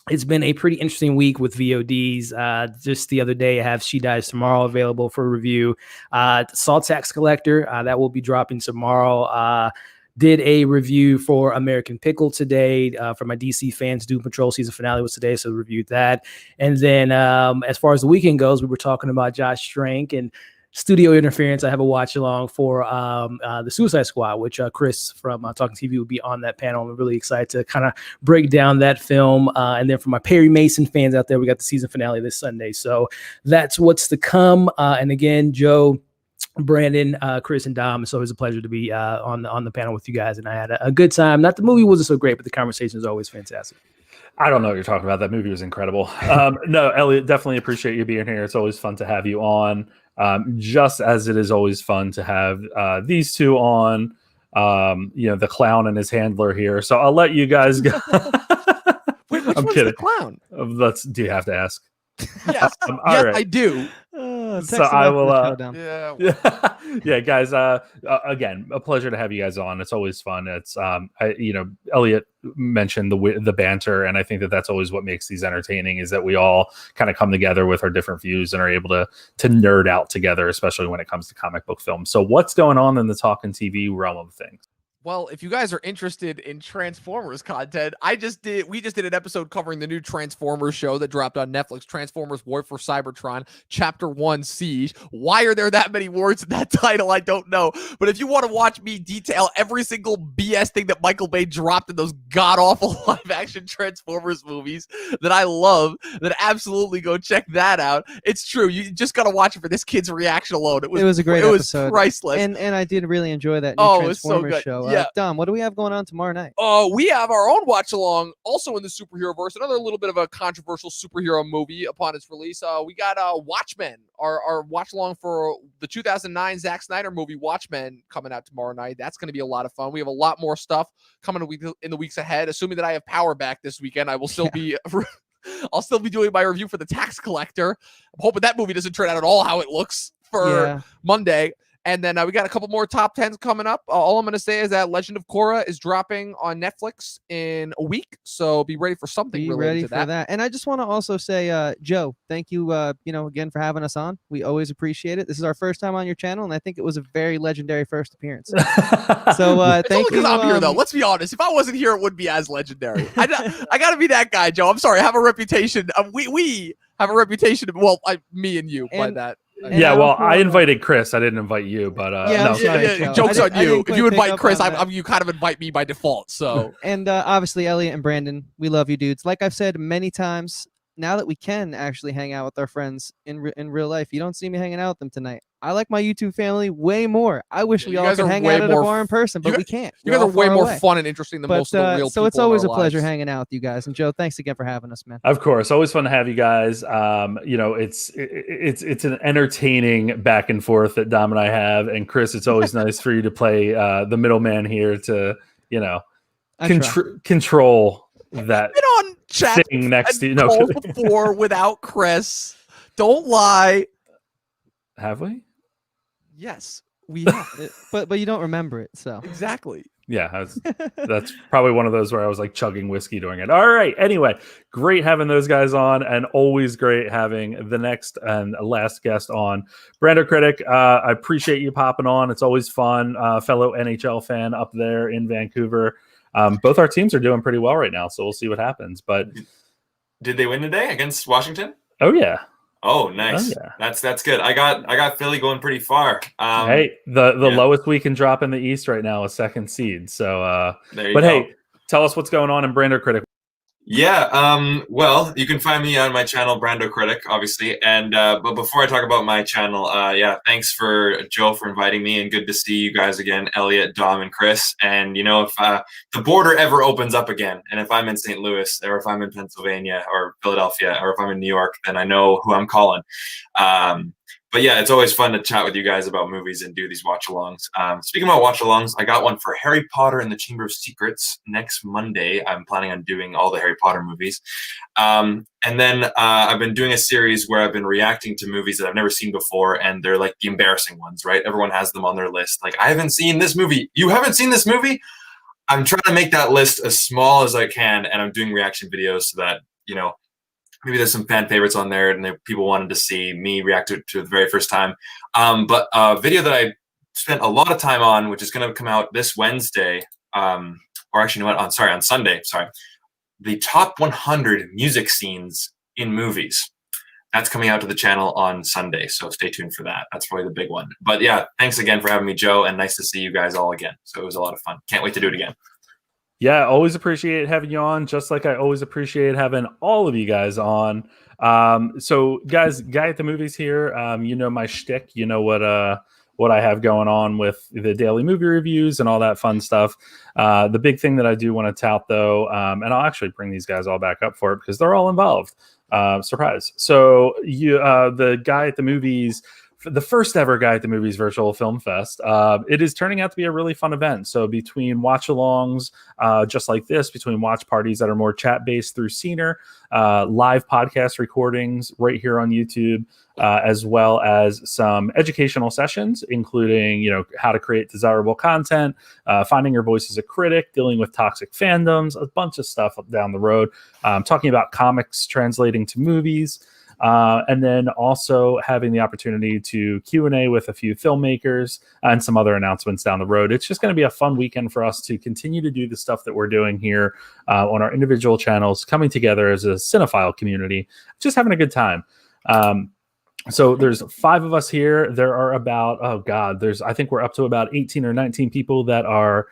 it's been a pretty interesting week with VODs. Just the other day, I have She Dies Tomorrow available for review. Salt Tax Collector, that will be dropping tomorrow. Did a review for American Pickle today for my DC fans. Doom Patrol season finale was today, so reviewed that. And then as far as the weekend goes, we were talking about Josh Trank and studio interference. I have a watch along for the Suicide Squad, which Chris from Talking TV will be on that panel. I'm really excited to kind of break down that film. And then for my Perry Mason fans out there, we got the season finale this Sunday. So that's what's to come. And again, Joe, Brandon, Chris, and Dom. It's always a pleasure to be on the panel with you guys, and I had a good time. Not the movie wasn't so great, but the conversation is always fantastic. I don't know what you're talking about. That movie was incredible. No, Elliot, definitely appreciate you being here. It's always fun to have you on. Just as it is always fun to have these two on. The clown and his handler here. So I'll let you guys go. Wait, which I'm one's kidding. the clown? Do you have to ask? Yes, all yes, right. I do. So I will. Yeah. Yeah, guys. Again, a pleasure to have you guys on. It's always fun. It's Elliot mentioned the banter, and I think that's always what makes these entertaining. Is that we all kind of come together with our different views and are able to nerd out together, especially when it comes to comic book films. So, what's going on in the talking TV realm of things? Well, if you guys are interested in Transformers content, we just did an episode covering the new Transformers show that dropped on Netflix, Transformers War for Cybertron, Chapter 1 Siege. Why are there that many words in that title? I don't know. But if you want to watch me detail every single BS thing that Michael Bay dropped in those god-awful live-action Transformers movies that I love, then absolutely go check that out. It's true. You just got to watch it for this kid's reaction alone. It was a great episode. It was priceless. And I did really enjoy that new Transformers so show. Yeah. Dom, what do we have going on tomorrow night? We have our own watch along, also in the superhero verse. Another little bit of a controversial superhero movie upon its release. We got Watchmen, our watch along for the 2009 Zack Snyder movie Watchmen, coming out tomorrow night. That's going to be a lot of fun. We have a lot more stuff coming in the weeks ahead. Assuming that I have power back this weekend, I will still be. I'll still be doing my review for The Tax Collector. I'm hoping that movie doesn't turn out at all how it looks for Monday. And then we got a couple more top 10s coming up. All I'm going to say is that Legend of Korra is dropping on Netflix in a week. So be ready for something related to that. And I just want to also say, Joe, thank you, again for having us on. We always appreciate it. This is our first time on your channel, and I think it was a very legendary first appeappearance. So thank you. Because I'm here, though. Let's be honest. If I wasn't here, it wouldn't be as legendary. I got to be that guy, Joe. I'm sorry. I have a reputation. We have a reputation. Well, me and you by that. I invited Chris. I didn't invite you, but joke's on you. If you invite Chris, you kind of invite me by default. So, and obviously, Elliot and Brandon, we love you, dudes. Like I've said many times, now that we can actually hang out with our friends in real life, you don't see me hanging out with them tonight. I like my YouTube family way more. I wish we all could hang out at a bar in person, but we can't. You guys are way more fun and interesting than most of the real people. So it's always a pleasure hanging out with you guys. And Joe, thanks again for having us, man. Of course, always fun to have you guys. It's an entertaining back and forth that Dom and I have. And Chris, it's always nice for you to play the middleman here to control that. Been on chat thing next to you. Before without Chris. Don't lie. Have we? Yes, we have. but you don't remember it, so exactly. Yeah, that's probably one of those where I was like chugging whiskey doing it. All right. Anyway, great having those guys on, and always great having the next and last guest on. Brando Critic, I appreciate you popping on. It's always fun. Fellow NHL fan up there in Vancouver. Both our teams are doing pretty well right now, so we'll see what happens. But did they win today against Washington? Oh yeah. Oh, nice. Oh, yeah. That's good. I got Philly going pretty far. Hey, the lowest we can drop in the East right now is second seed. So, there you go. Hey, tell us what's going on in Brando Critic. Yeah. Well, you can find me on my channel, Brando Critic, obviously. And but before I talk about my channel, thanks for Joe for inviting me, and good to see you guys again, Elliot, Dom, and Chris. And if the border ever opens up again, and if I'm in St. Louis, or if I'm in Pennsylvania or Philadelphia, or if I'm in New York, then I know who I'm calling. But yeah, it's always fun to chat with you guys about movies and do these watch-alongs. Speaking about watch-alongs, I got one for Harry Potter and the Chamber of Secrets next Monday. I'm planning on doing all the Harry Potter movies. And then I've been doing a series where I've been reacting to movies that I've never seen before, and they're like the embarrassing ones, right? Everyone has them on their list. Like, I haven't seen this movie. You haven't seen this movie? I'm trying to make that list as small as I can, and I'm doing reaction videos so that, maybe there's some fan favorites on there and people wanted to see me react to the very first time. But a video that I spent a lot of time on, which is going to come out this Wednesday, or actually, on Sunday, the top 100 music scenes in movies. That's coming out to the channel on Sunday, so stay tuned for that. That's probably the big one. But yeah, thanks again for having me, Joe, and nice to see you guys all again. So it was a lot of fun. Can't wait to do it again. Yeah, always appreciate having you on, just like I always appreciate having all of you guys on. So guys, Guy at the Movies here, my shtick, what what I have going on with the daily movie reviews and all that fun stuff. The big thing that I do want to tout, though, and I'll actually bring these guys all back up for it because they're all involved. Surprise. So the guy at the movies, the first ever Guy at the Movies Virtual Film Fest. It is turning out to be a really fun event. So between watch-alongs, just like this, between watch parties that are more chat-based through Scener, live podcast recordings right here on YouTube, as well as some educational sessions, including, how to create desirable content, finding your voice as a critic, dealing with toxic fandoms, a bunch of stuff down the road, talking about comics translating to movies. And then also having the opportunity to Q&A with a few filmmakers and some other announcements down the road. It's just going to be a fun weekend for us to continue to do the stuff that we're doing here on our individual channels, coming together as a cinephile community, just having a good time. So there's 5 of us here. There are about, I think we're up to about 18 or 19 people that are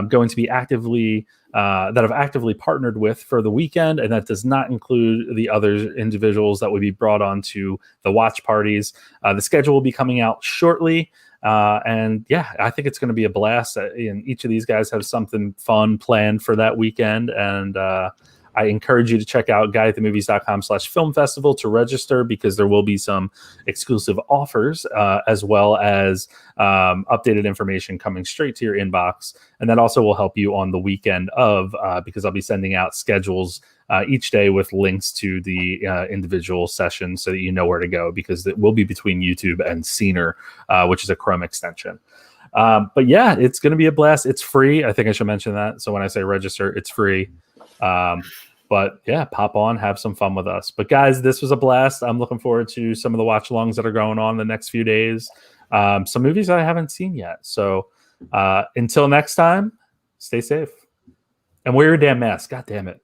going to be actively that have actively partnered with for the weekend, and that does not include the other individuals that would be brought on to the watch parties. The schedule will be coming out shortly, and yeah, I think it's going to be a blast. And each of these guys have something fun planned for that weekend, and I encourage you to check out guyatthemovies.com/film festival to register, because there will be some exclusive offers as well as updated information coming straight to your inbox. And that also will help you on the weekend of, because I'll be sending out schedules each day with links to the individual sessions so that you know where to go, because it will be between YouTube and Scener, which is a Chrome extension. But yeah, it's going to be a blast. It's free. I think I should mention that. So when I say register, it's free. But yeah, pop on, have some fun with us. But guys, this was a blast. I'm looking forward to some of the watch-alongs that are going on the next few days. Some movies I haven't seen yet. So until next time, stay safe. And wear your damn mask. God damn it.